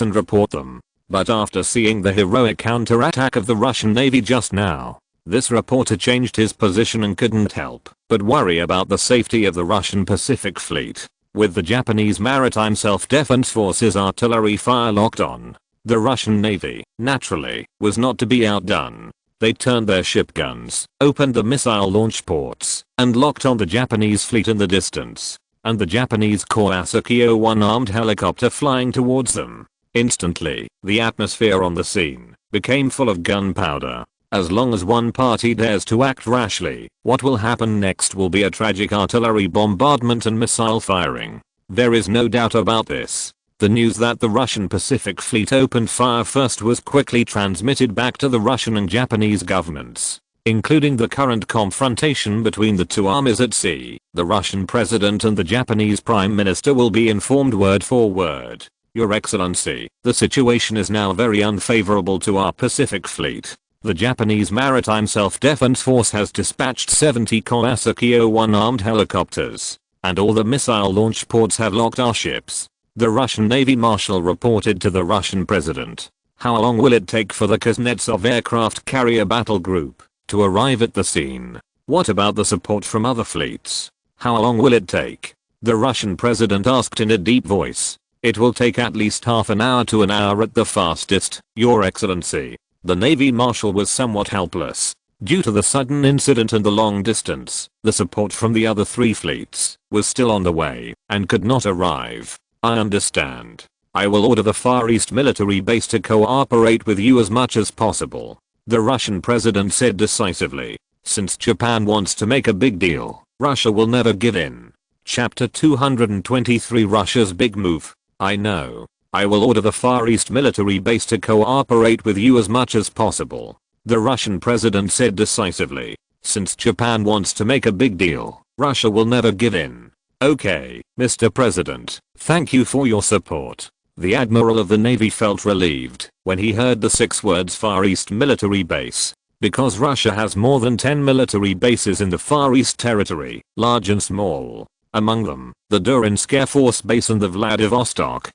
and report them. But after seeing the heroic counterattack of the Russian Navy just now, this reporter changed his position and couldn't help but worry about the safety of the Russian Pacific Fleet. With the Japanese Maritime Self-Defense Force's artillery fire locked on, the Russian Navy, naturally, was not to be outdone. They turned their ship guns, opened the missile launch ports, and locked on the Japanese fleet in the distance, and the Japanese Kawasaki O-1 armed helicopter flying towards them. Instantly, the atmosphere on the scene became full of gunpowder. As long as one party dares to act rashly, what will happen next will be a tragic artillery bombardment and missile firing. There is no doubt about this. The news that the Russian Pacific Fleet opened fire first was quickly transmitted back to the Russian and Japanese governments, including the current confrontation between the 2 armies at sea. The Russian president and the Japanese prime minister will be informed word for word. Your Excellency, the situation is now very unfavorable to our Pacific Fleet. The Japanese Maritime Self-Defense Force has dispatched 70 Kawasaki O-1 armed helicopters, and all the missile launch ports have locked our ships. The Russian Navy Marshal reported to the Russian president. How long will it take for the Kuznetsov aircraft carrier battle group to arrive at the scene? What about the support from other fleets? How long will it take? The Russian president asked in a deep voice. It will take at least half an hour to an hour at the fastest, Your Excellency. The Navy Marshal was somewhat helpless. Due to the sudden incident and the long distance, the support from the other 3 fleets was still on the way and could not arrive. I understand. I will order the Far East military base to cooperate with you as much as possible, the Russian president said decisively. Since Japan wants to make a big deal, Russia will never give in. Chapter 223 Russia's Big Move. I know. I will order the Far East military base to cooperate with you as much as possible, the Russian president said decisively. Since Japan wants to make a big deal, Russia will never give in. Okay, Mr. President, thank you for your support. The Admiral of the Navy felt relieved when he heard the 6 words Far East military base. Because Russia has more than 10 military bases in the Far East territory, large and small. Among them, the Durinsk Air Force Base and the Vladivostok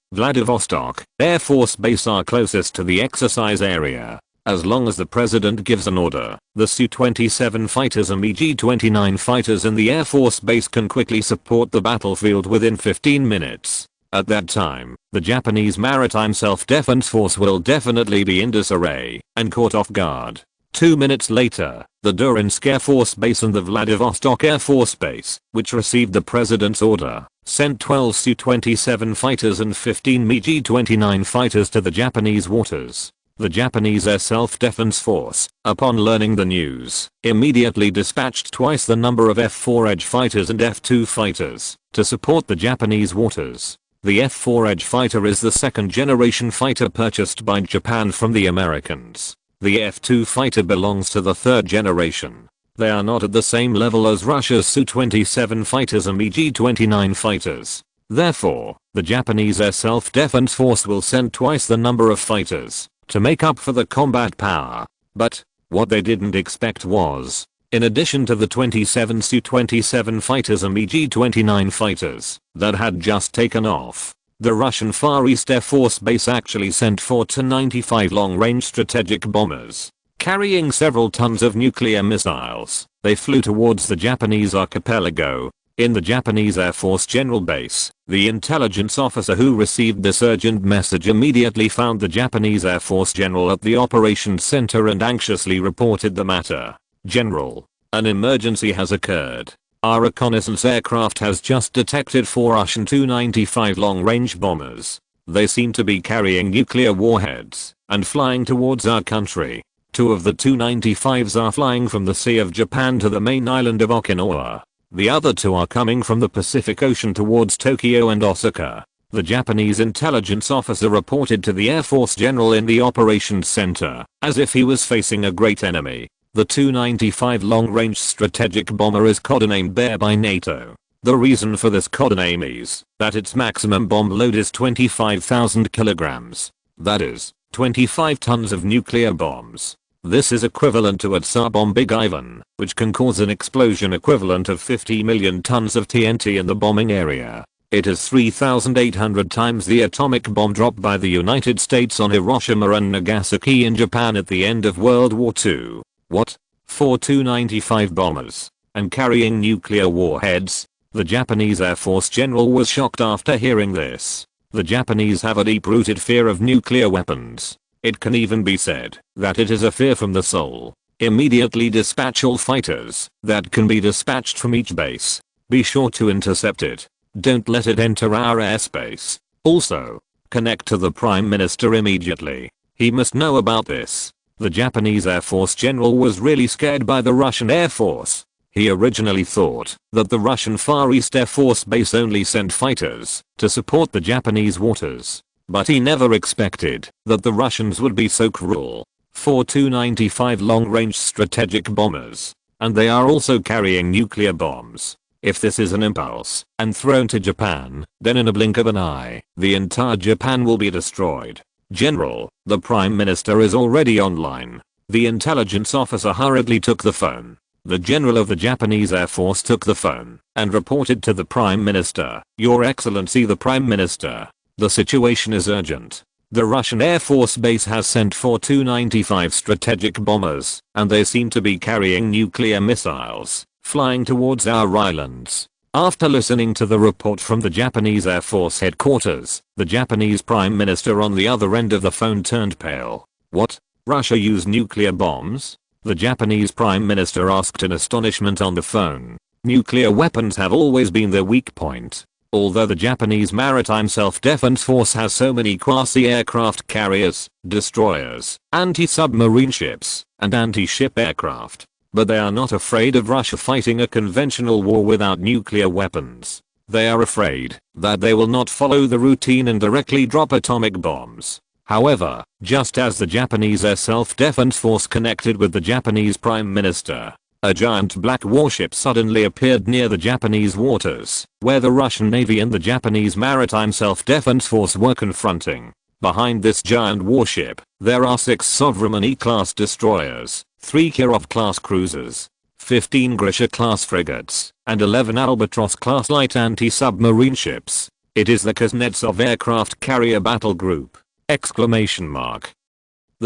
Air Force Base are closest to the exercise area. As long as the president gives an order, the Su-27 fighters and MiG-29 fighters in the Air Force Base can quickly support the battlefield within 15 minutes. At that time, the Japanese Maritime Self-Defense Force will definitely be in disarray and caught off guard. 2 minutes later, the Durinsk Air Force Base and the Vladivostok Air Force Base, which received the president's order, sent 12 Su-27 fighters and 15 MiG-29 fighters to the Japanese waters. The Japanese Air Self-Defense Force, upon learning the news, immediately dispatched twice the number of F-4 Edge fighters and F-2 fighters to support the Japanese waters. The F-4 Edge fighter is the 2nd generation fighter purchased by Japan from the Americans. The F-2 fighter belongs to the 3rd generation. They are not at the same level as Russia's Su-27 fighters and MiG-29 fighters. Therefore, the Japanese Air Self-Defense Force will send twice the number of fighters to make up for the combat power. But what they didn't expect was, in addition to the 27 Su-27 fighters and MiG-29 fighters that had just taken off, the Russian Far East Air Force Base actually sent 4 Tu-95 long-range strategic bombers, carrying several tons of nuclear missiles. They flew towards the Japanese archipelago. In the Japanese Air Force General Base, the intelligence officer who received this urgent message immediately found the Japanese Air Force General at the operations center and anxiously reported the matter. General, an emergency has occurred. Our reconnaissance aircraft has just detected 4 Russian Tu-95 long-range bombers. They seem to be carrying nuclear warheads and flying towards our country. 2 of the Tu-95s are flying from the Sea of Japan to the main island of Okinawa. The other 2 are coming from the Pacific Ocean towards Tokyo and Osaka. The Japanese intelligence officer reported to the Air Force General in the operations center, as if he was facing a great enemy. The Tu-95 long-range strategic bomber is codenamed Bear by NATO. The reason for this codename is that its maximum bomb load is 25,000 kilograms. That is, 25 tons of nuclear bombs. This is equivalent to a Tsar bomb Big Ivan, which can cause an explosion equivalent of 50 million tons of TNT in the bombing area. It is 3,800 times the atomic bomb dropped by the United States on Hiroshima and Nagasaki in Japan at the end of World War II. What? 4 Tu-95 bombers and carrying nuclear warheads? The Japanese Air Force General was shocked after hearing this. The Japanese have a deep-rooted fear of nuclear weapons. It can even be said that it is a fear from the soul. Immediately dispatch all fighters that can be dispatched from each base. Be sure to intercept it. Don't let it enter our airspace. Also, connect to the Prime Minister immediately. He must know about this. The Japanese Air Force General was really scared by the Russian Air Force. He originally thought that the Russian Far East Air Force Base only sent fighters to support the Japanese waters. But he never expected that the Russians would be so cruel. 4 Tu-95 long-range strategic bombers. And they are also carrying nuclear bombs. If this is an impulse and thrown to Japan, then in a blink of an eye, the entire Japan will be destroyed. General, the Prime Minister is already online. The intelligence officer hurriedly took the phone. The General of the Japanese Air Force took the phone and reported to the Prime Minister. Your Excellency the Prime Minister, the situation is urgent. The Russian Air Force Base has sent 4 Tu-95 strategic bombers, and they seem to be carrying nuclear missiles, flying towards our islands. After listening to the report from the Japanese Air Force headquarters, the Japanese Prime Minister on the other end of the phone turned pale. What? Russia used nuclear bombs? The Japanese Prime Minister asked in astonishment on the phone. Nuclear weapons have always been their weak point. Although the Japanese Maritime Self-Defense Force has so many quasi-aircraft carriers, destroyers, anti-submarine ships, and anti-ship aircraft. But they are not afraid of Russia fighting a conventional war without nuclear weapons. They are afraid that they will not follow the routine and directly drop atomic bombs. However, just as the Japanese Air Self-Defense Force connected with the Japanese Prime Minister, a giant black warship suddenly appeared near the Japanese waters, where the Russian Navy and the Japanese Maritime Self-Defense Force were confronting. Behind this giant warship, there are 6 Sovereign E-class destroyers, 3 Kirov-class cruisers, 15 Grisha-class frigates, and 11 Albatross-class light anti-submarine ships. It is the Kuznetsov aircraft carrier battle group! ! The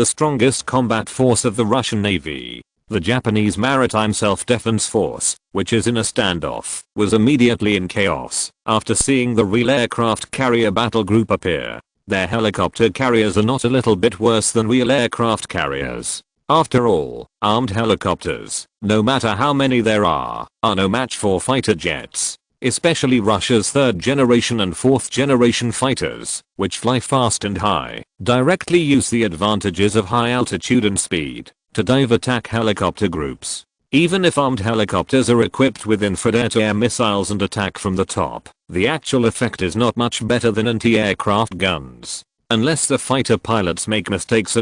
strongest combat force of the Russian Navy, the Japanese Maritime Self-Defense Force, which is in a standoff, was immediately in chaos after seeing the real aircraft carrier battle group appear. Their helicopter carriers are not a little bit worse than real aircraft carriers. After all, armed helicopters, no matter how many there are no match for fighter jets. Especially Russia's 3rd generation and 4th generation fighters, which fly fast and high, directly use the advantages of high altitude and speed to dive attack helicopter groups. Even if armed helicopters are equipped with infrared air missiles and attack from the top, the actual effect is not much better than anti-aircraft guns. Unless the fighter pilots make mistakes,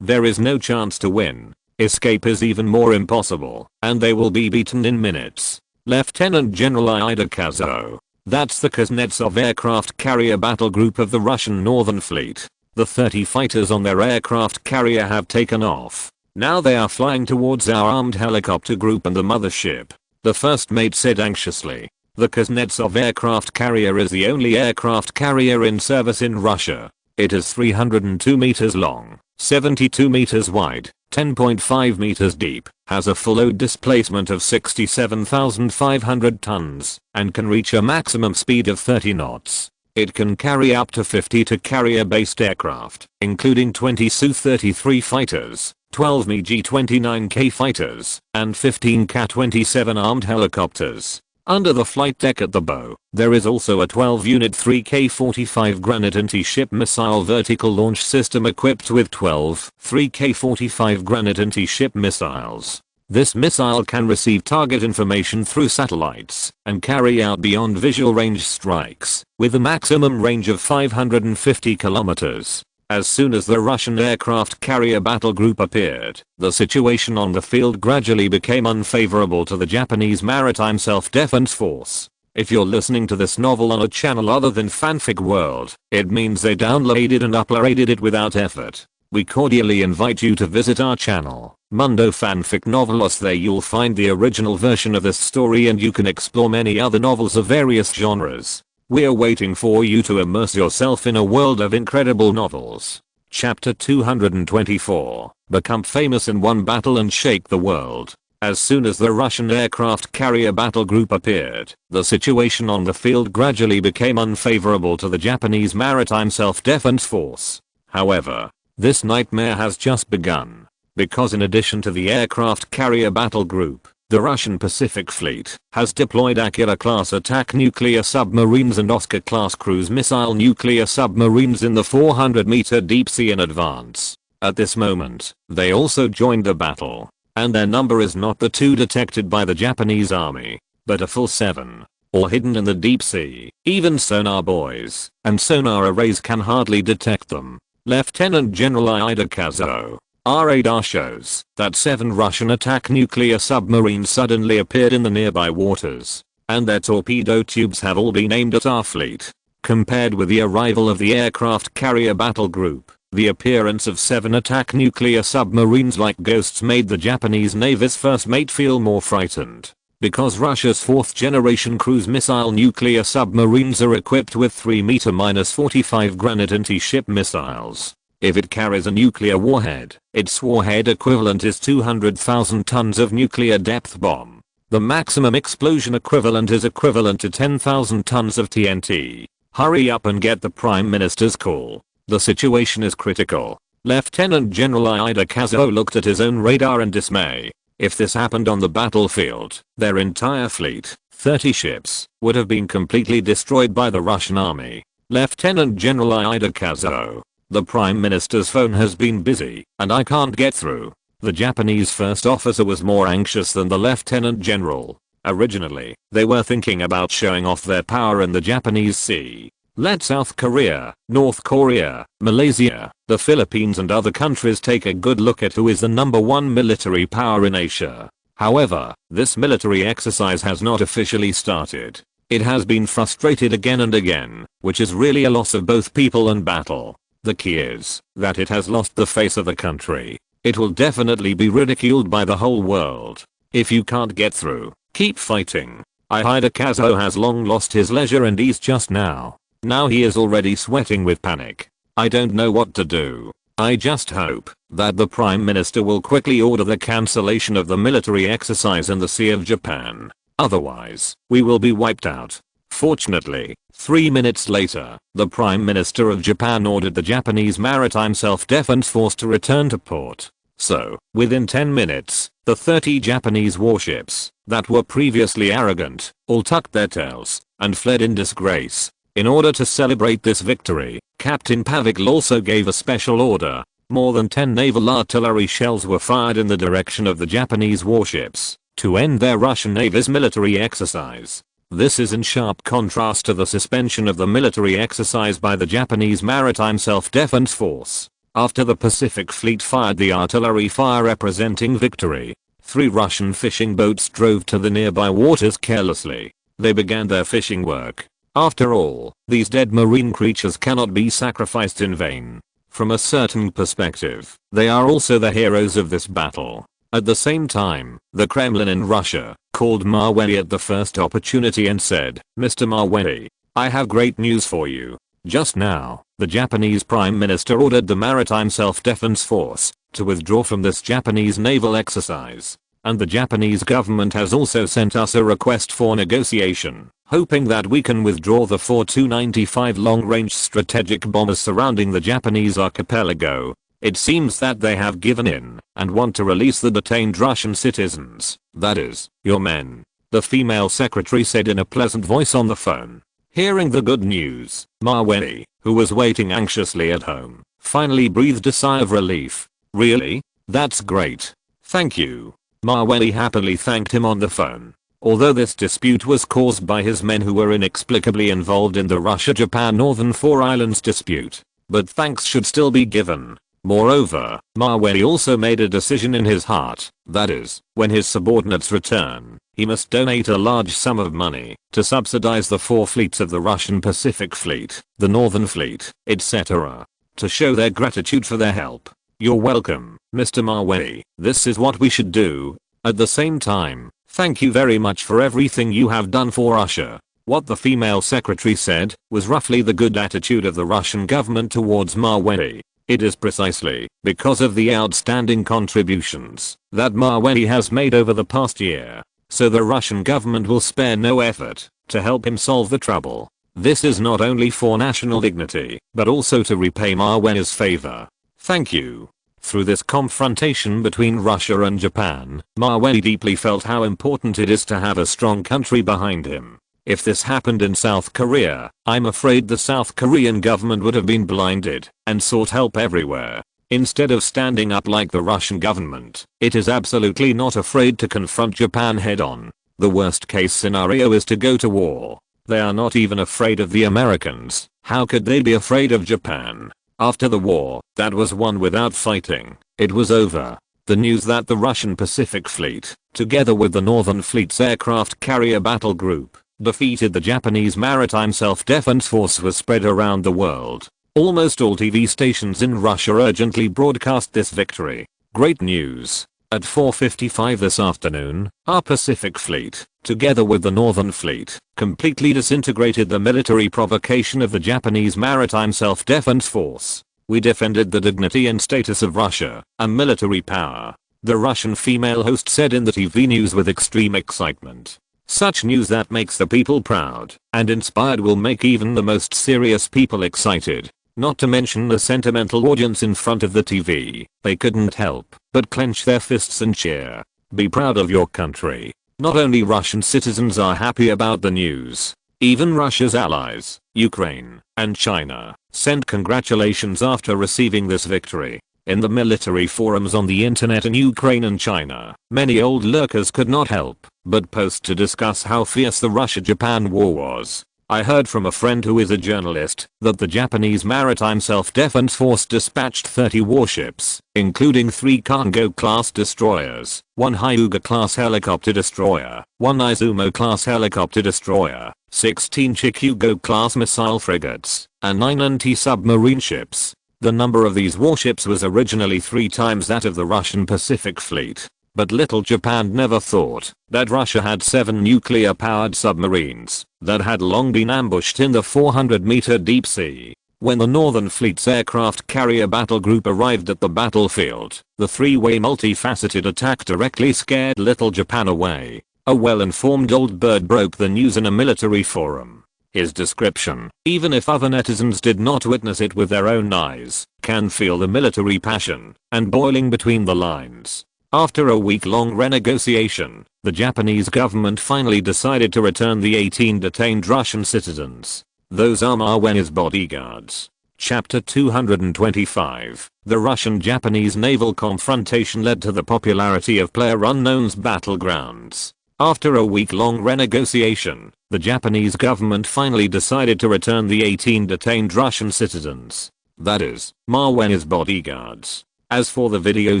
there is no chance to win. Escape is even more impossible, and they will be beaten in minutes. Lieutenant General Ida Kazo. That's the Kuznetsov aircraft carrier battle group of the Russian Northern Fleet. The 30 fighters on their aircraft carrier have taken off. Now they are flying towards our armed helicopter group and the mothership. The first mate said anxiously. The Kuznetsov aircraft carrier is the only aircraft carrier in service in Russia. It is 302 meters long, 72 meters wide, 10.5 meters deep, has a full load displacement of 67,500 tons, and can reach a maximum speed of 30 knots. It can carry up to 50 carrier-based aircraft, including 20 Su-33 fighters, 12 MiG-29K fighters, and 15 Ka-27 armed helicopters. Under the flight deck at the bow, there is also a 12-unit 3K-45 Granite anti-ship missile vertical launch system equipped with 12 3K-45 Granite anti-ship missiles. This missile can receive target information through satellites and carry out beyond visual range strikes with a maximum range of 550 kilometers. As soon as the Russian aircraft carrier battle group appeared, the situation on the field gradually became unfavorable to the Japanese Maritime Self-Defense Force. If you're listening to this novel on a channel other than Fanfic World, it means they downloaded and uploaded it without effort. We cordially invite you to visit our channel, Mundo Fanfic Novelos. There you'll find the original version of this story and you can explore many other novels of various genres. We're waiting for you to immerse yourself in a world of incredible novels. Chapter 224. Become famous in one battle and shake the world. As soon as the Russian aircraft carrier battle group appeared, the situation on the field gradually became unfavorable to the Japanese Maritime Self-Defense Force. However, this nightmare has just begun. Because in addition to the aircraft carrier battle group, the Russian Pacific Fleet has deployed Akira-class attack nuclear submarines and Oscar-class cruise missile nuclear submarines in the 400-meter deep sea in advance. At this moment, they also joined the battle, and their number is not the 2 detected by the Japanese army, but a full 7, all hidden in the deep sea. Even sonar buoys and sonar arrays can hardly detect them. Lieutenant General Ida Kazo. Our radar shows that 7 Russian attack nuclear submarines suddenly appeared in the nearby waters, and their torpedo tubes have all been aimed at our fleet. Compared with the arrival of the aircraft carrier battle group, the appearance of 7 attack nuclear submarines like ghosts made the Japanese Navy's first mate feel more frightened. Because Russia's 4th generation cruise missile nuclear submarines are equipped with 3m-45 Granite anti-ship missiles. If it carries a nuclear warhead, its warhead equivalent is 200,000 tons of nuclear depth bomb. The maximum explosion equivalent is equivalent to 10,000 tons of TNT. Hurry up and get the Prime Minister's call. The situation is critical. Lieutenant General Ida Kazuo looked at his own radar in dismay. If this happened on the battlefield, their entire fleet, 30 ships, would have been completely destroyed by the Russian army. Lieutenant General Ida Kazuo. The Prime Minister's phone has been busy, and I can't get through. The Japanese first officer was more anxious than the Lieutenant General. Originally, they were thinking about showing off their power in the Japanese Sea. Let South Korea, North Korea, Malaysia, the Philippines and other countries take a good look at who is the #1 military power in Asia. However, this military exercise has not officially started. It has been frustrated again and again, which is really a loss of both people and battle. The key is that it has lost the face of the country. It will definitely be ridiculed by the whole world. If you can't get through, keep fighting. Ida Kazuo has long lost his leisure and ease just now. Now he is already sweating with panic. I don't know what to do. I just hope that the Prime Minister will quickly order the cancellation of the military exercise in the Sea of Japan. Otherwise, we will be wiped out. Fortunately, 3 minutes later, the Prime Minister of Japan ordered the Japanese Maritime Self-Defense Force to return to port. So, within 10 minutes, the 30 Japanese warships that were previously arrogant all tucked their tails and fled in disgrace. In order to celebrate this victory, Captain Pavic also gave a special order. More than 10 naval artillery shells were fired in the direction of the Japanese warships to end their Russian Navy's military exercise. This is in sharp contrast to the suspension of the military exercise by the Japanese Maritime Self-Defense Force. After the Pacific Fleet fired the artillery fire representing victory, 3 Russian fishing boats drove to the nearby waters carelessly. They began their fishing work. After all, these dead marine creatures cannot be sacrificed in vain. From a certain perspective, they are also the heroes of this battle. At the same time, the Kremlin in Russia called Maweli at the first opportunity and said, "Mr. Maweli, I have great news for you. Just now, the Japanese Prime Minister ordered the Maritime Self-Defense Force to withdraw from this Japanese naval exercise. And the Japanese government has also sent us a request for negotiation, hoping that we can withdraw the 4 295 long-range strategic bombers surrounding the Japanese archipelago. It seems that they have given in and want to release the detained Russian citizens, that is, your men," the female secretary said in a pleasant voice on the phone. Hearing the good news, Maweli, who was waiting anxiously at home, finally breathed a sigh of relief. "Really? That's great. Thank you." Maweli happily thanked him on the phone. Although this dispute was caused by his men who were inexplicably involved in the Russia-Japan Northern Four Islands dispute, but thanks should still be given. Moreover, Maweli also made a decision in his heart, that is, when his subordinates return, he must donate a large sum of money to subsidize the 4 fleets of the Russian Pacific Fleet, the Northern Fleet, etc., to show their gratitude for their help. "You're welcome, Mr. Maweli. This is what we should do. At the same time, thank you very much for everything you have done for Russia." What the female secretary said was roughly the good attitude of the Russian government towards Maweli. It is precisely because of the outstanding contributions that Maweli has made over the past year, so the Russian government will spare no effort to help him solve the trouble. This is not only for national dignity, but also to repay Maweli's favor. Thank you. Through this confrontation between Russia and Japan, Maweli deeply felt how important it is to have a strong country behind him. If this happened in South Korea, I'm afraid the South Korean government would have been blinded and sought help everywhere. Instead of standing up like the Russian government, it is absolutely not afraid to confront Japan head-on. The worst case scenario is to go to war. They are not even afraid of the Americans. How could they be afraid of Japan? After the war, that was won without fighting. It was over. The news that the Russian Pacific Fleet, together with the Northern Fleet's aircraft carrier battle group, defeated the Japanese Maritime Self-Defense Force was spread around the world. Almost all TV stations in Russia urgently broadcast this victory. Great news. At 4:55 this afternoon, our Pacific Fleet, together with the Northern Fleet, completely disintegrated the military provocation of the Japanese Maritime Self-Defense Force. We defended the dignity and status of Russia, a military power. the Russian female host said in the TV news with extreme excitement. Such news that makes the people proud and inspired will make even the most serious people excited. Not to mention the sentimental audience in front of the TV. They couldn't help but clench their fists and cheer. Be proud of your country. Not only Russian citizens are happy about the news. Even Russia's allies, Ukraine and China, sent congratulations after receiving this victory. In the military forums on the internet in Ukraine and China, many old lurkers could not help but post to discuss how fierce the Russia-Japan war was. I heard from a friend who is a journalist that the Japanese Maritime Self-Defense Force dispatched 30 warships, including 3 Kango-class destroyers, 1 Hyuga-class helicopter destroyer, 1 Izumo-class helicopter destroyer, 16 Chikugo-class missile frigates, and 9 anti-submarine ships. The number of these warships was originally 3 times that of the Russian Pacific Fleet. But little Japan never thought that Russia had 7 nuclear-powered submarines that had long been ambushed in the 400-meter deep sea. When the Northern Fleet's aircraft carrier battle group arrived at the battlefield, the 3-way multifaceted attack directly scared little Japan away. A well-informed old bird broke the news in a military forum. His description, even if other netizens did not witness it with their own eyes, can feel the military passion and boiling between the lines. After a week-long renegotiation, the Japanese government finally decided to return the 18 detained Russian citizens. Those are Mawey's bodyguards. Chapter 225. The Russian-Japanese naval confrontation led to the popularity of PlayerUnknown's Battlegrounds. After a week-long renegotiation, the Japanese government finally decided to return the 18 detained Russian citizens. That is, Mawey's bodyguards. As for the video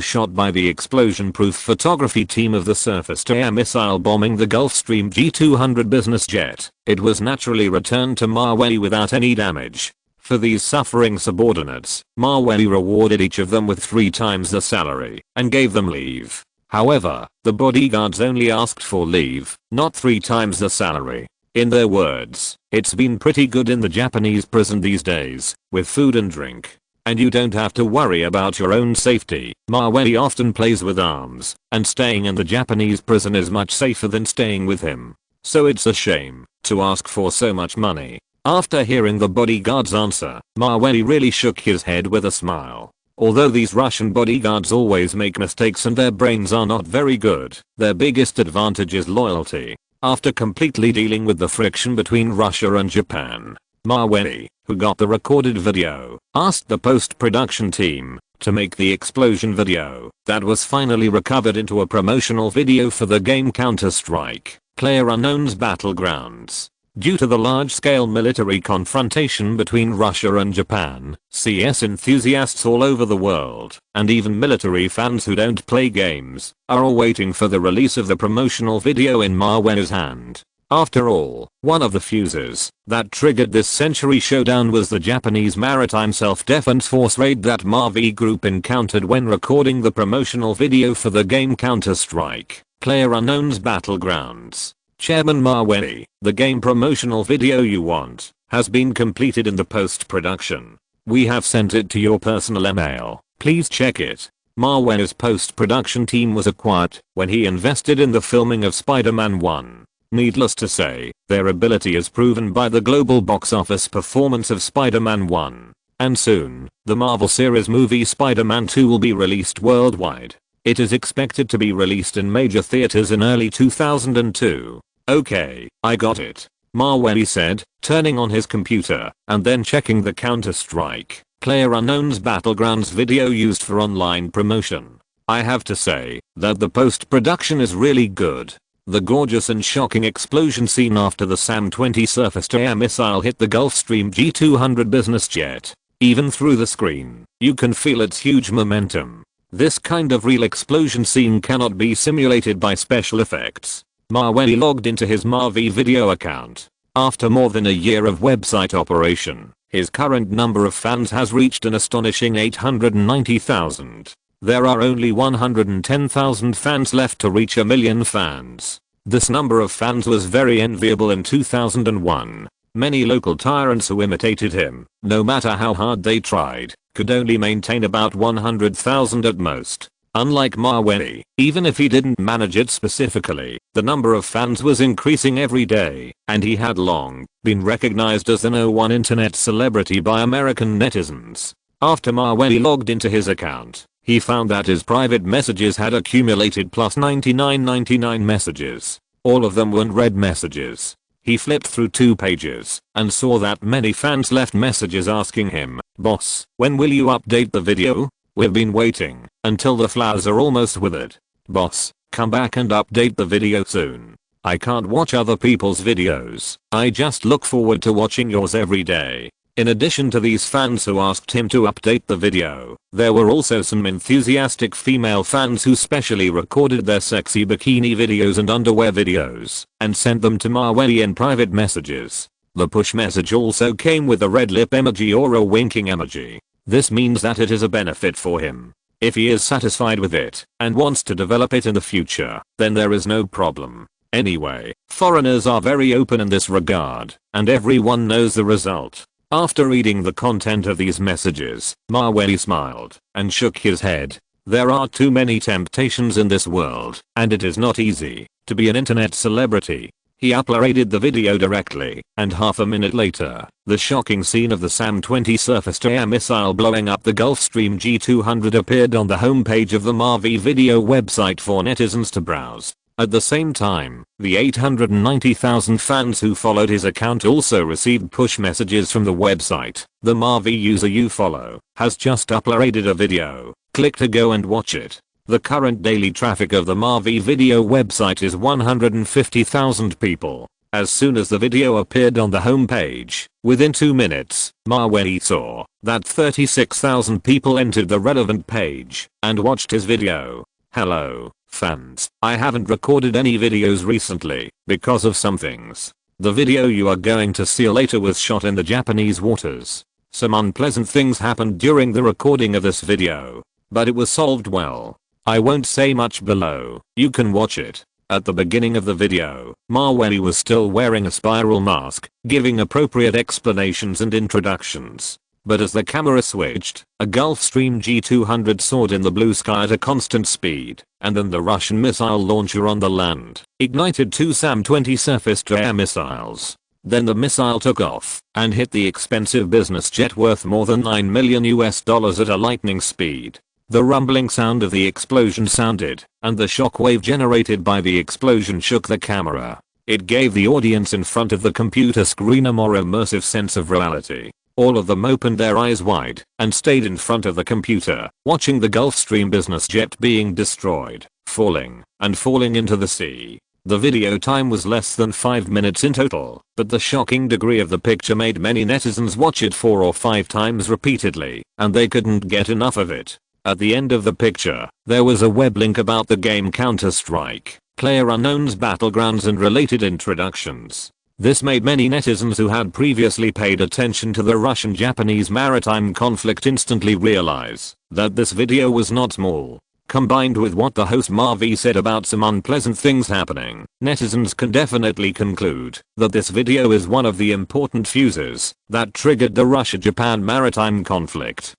shot by the explosion-proof photography team of the surface-to-air missile bombing the Gulfstream G200 business jet, it was naturally returned to Mawey without any damage. For these suffering subordinates, Mawey rewarded each of them with 3 times the salary and gave them leave. However, the bodyguards only asked for leave, not 3 times the salary. In their words, "It's been pretty good in the Japanese prison these days, with food and drink. And you don't have to worry about your own safety. Mawey often plays with arms, and staying in the Japanese prison is much safer than staying with him. So it's a shame to ask for so much money." After hearing the bodyguard's answer, Mawey really shook his head with a smile. Although these Russian bodyguards always make mistakes and their brains are not very good, their biggest advantage is loyalty. After completely dealing with the friction between Russia and Japan, Mawey, who got the recorded video, asked the post-production team to make the explosion video that was finally recovered into a promotional video for the game Counter-Strike, PlayerUnknown's Battlegrounds. Due to the large-scale military confrontation between Russia and Japan, CS enthusiasts all over the world, and even military fans who don't play games, are all waiting for the release of the promotional video in Mawey's hand. After all, one of the fuses that triggered this century showdown was the Japanese Maritime Self-Defense Force raid that Mavey Group encountered when recording the promotional video for the game Counter-Strike, PlayerUnknown's Battlegrounds. Chairman Mawey, the game promotional video you want has been completed in the post-production. We have sent it to your personal email. Please check it. Mawey's post-production team was acquired when he invested in the filming of Spider-Man 1. Needless to say, their ability is proven by the global box office performance of Spider-Man 1. And soon, the Marvel series movie Spider-Man 2 will be released worldwide. It is expected to be released in major theaters in early 2002. Okay, I got it. Mawey said, turning on his computer and then checking the Counter-Strike, PlayerUnknown's Battlegrounds video used for online promotion. I have to say that the post-production is really good. The gorgeous and shocking explosion scene after the SAM-20 surface-to-air missile hit the Gulfstream G200 business jet. Even through the screen, you can feel its huge momentum. This kind of real explosion scene cannot be simulated by special effects. Mawey logged into his Mavey video account. After more than a year of website operation, his current number of fans has reached an astonishing 890,000. There are only 110,000 fans left to reach a million fans. This number of fans was very enviable in 2001. Many local tyrants who imitated him, no matter how hard they tried, could only maintain about 100,000 at most. Unlike Mavey, even if he didn't manage it specifically, the number of fans was increasing every day, and he had long been recognized as the #1 internet celebrity by American netizens. After Mavey logged into his account, he found that his private messages had accumulated plus 9999 messages. All of them weren't read messages. He flipped through 2 pages and saw that many fans left messages asking him, "Boss, when will you update the video? We've been waiting until the flowers are almost withered. Boss, come back and update the video soon. I can't watch other people's videos. I just look forward to watching yours every day." In addition to these fans who asked him to update the video, there were also some enthusiastic female fans who specially recorded their sexy bikini videos and underwear videos and sent them to Mavey in private messages. The push message also came with a red lip emoji or a winking emoji. This means that it is a benefit for him. If he is satisfied with it and wants to develop it in the future, then there is no problem. Anyway, foreigners are very open in this regard, and everyone knows the result. After reading the content of these messages, Mavey smiled and shook his head. There are too many temptations in this world, and it is not easy to be an internet celebrity. He uploaded the video directly, and half a minute later, the shocking scene of the SAM-20 surface-to-air missile blowing up the Gulfstream G200 appeared on the homepage of the Mavey video website for netizens to browse. At the same time, the 890,000 fans who followed his account also received push messages from the website. The Mavey user you follow has just uploaded a video. Click to go and watch it. The current daily traffic of the Mavey video website is 150,000 people. As soon as the video appeared on the homepage, within 2 minutes, Mavey saw that 36,000 people entered the relevant page and watched his video. Hello, fans. I haven't recorded any videos recently because of some things. The video you are going to see later was shot in the Japanese waters. Some unpleasant things happened during the recording of this video, but it was solved well. I won't say much below, you can watch it. At the beginning of the video, Mavey was still wearing a spiral mask, giving appropriate explanations and introductions. But as the camera switched, a Gulfstream G200 soared in the blue sky at a constant speed, and then the Russian missile launcher on the land ignited 2 SAM-20 surface-to-air missiles. Then the missile took off and hit the expensive business jet worth more than $9 million at a lightning speed. The rumbling sound of the explosion sounded, and the shockwave generated by the explosion shook the camera. It gave the audience in front of the computer screen a more immersive sense of reality. All of them opened their eyes wide and stayed in front of the computer, watching the Gulfstream business jet being destroyed, falling, and falling into the sea. The video time was less than 5 minutes in total, but the shocking degree of the picture made many netizens watch it 4 or 5 times repeatedly, and they couldn't get enough of it. At the end of the picture, there was a web link about the game Counter-Strike, PlayerUnknown's Battlegrounds and related introductions. This made many netizens who had previously paid attention to the Russian-Japanese maritime conflict instantly realize that this video was not small. Combined with what the host Mavey said about some unpleasant things happening, netizens can definitely conclude that this video is one of the important fuses that triggered the Russia-Japan maritime conflict.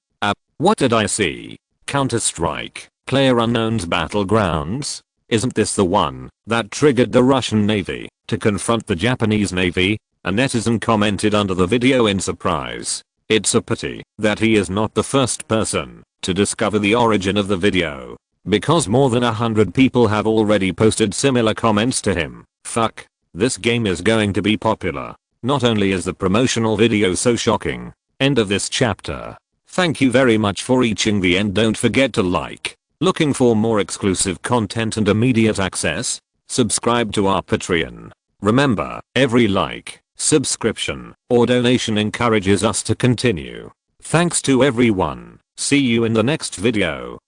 What did I see? Counter-Strike, PlayerUnknown's Battlegrounds? Isn't this the one that triggered the Russian Navy to confront the Japanese Navy? A netizen commented under the video in surprise. It's a pity that he is not the first person to discover the origin of the video, because more than 100 people have already posted similar comments to him. Fuck, this game is going to be popular. Not only is the promotional video so shocking. End of this chapter. Thank you very much for reaching the end. Don't forget to like. Looking for more exclusive content and immediate access? Subscribe to our Patreon. Remember, every like, subscription, or donation encourages us to continue. Thanks to everyone. See you in the next video.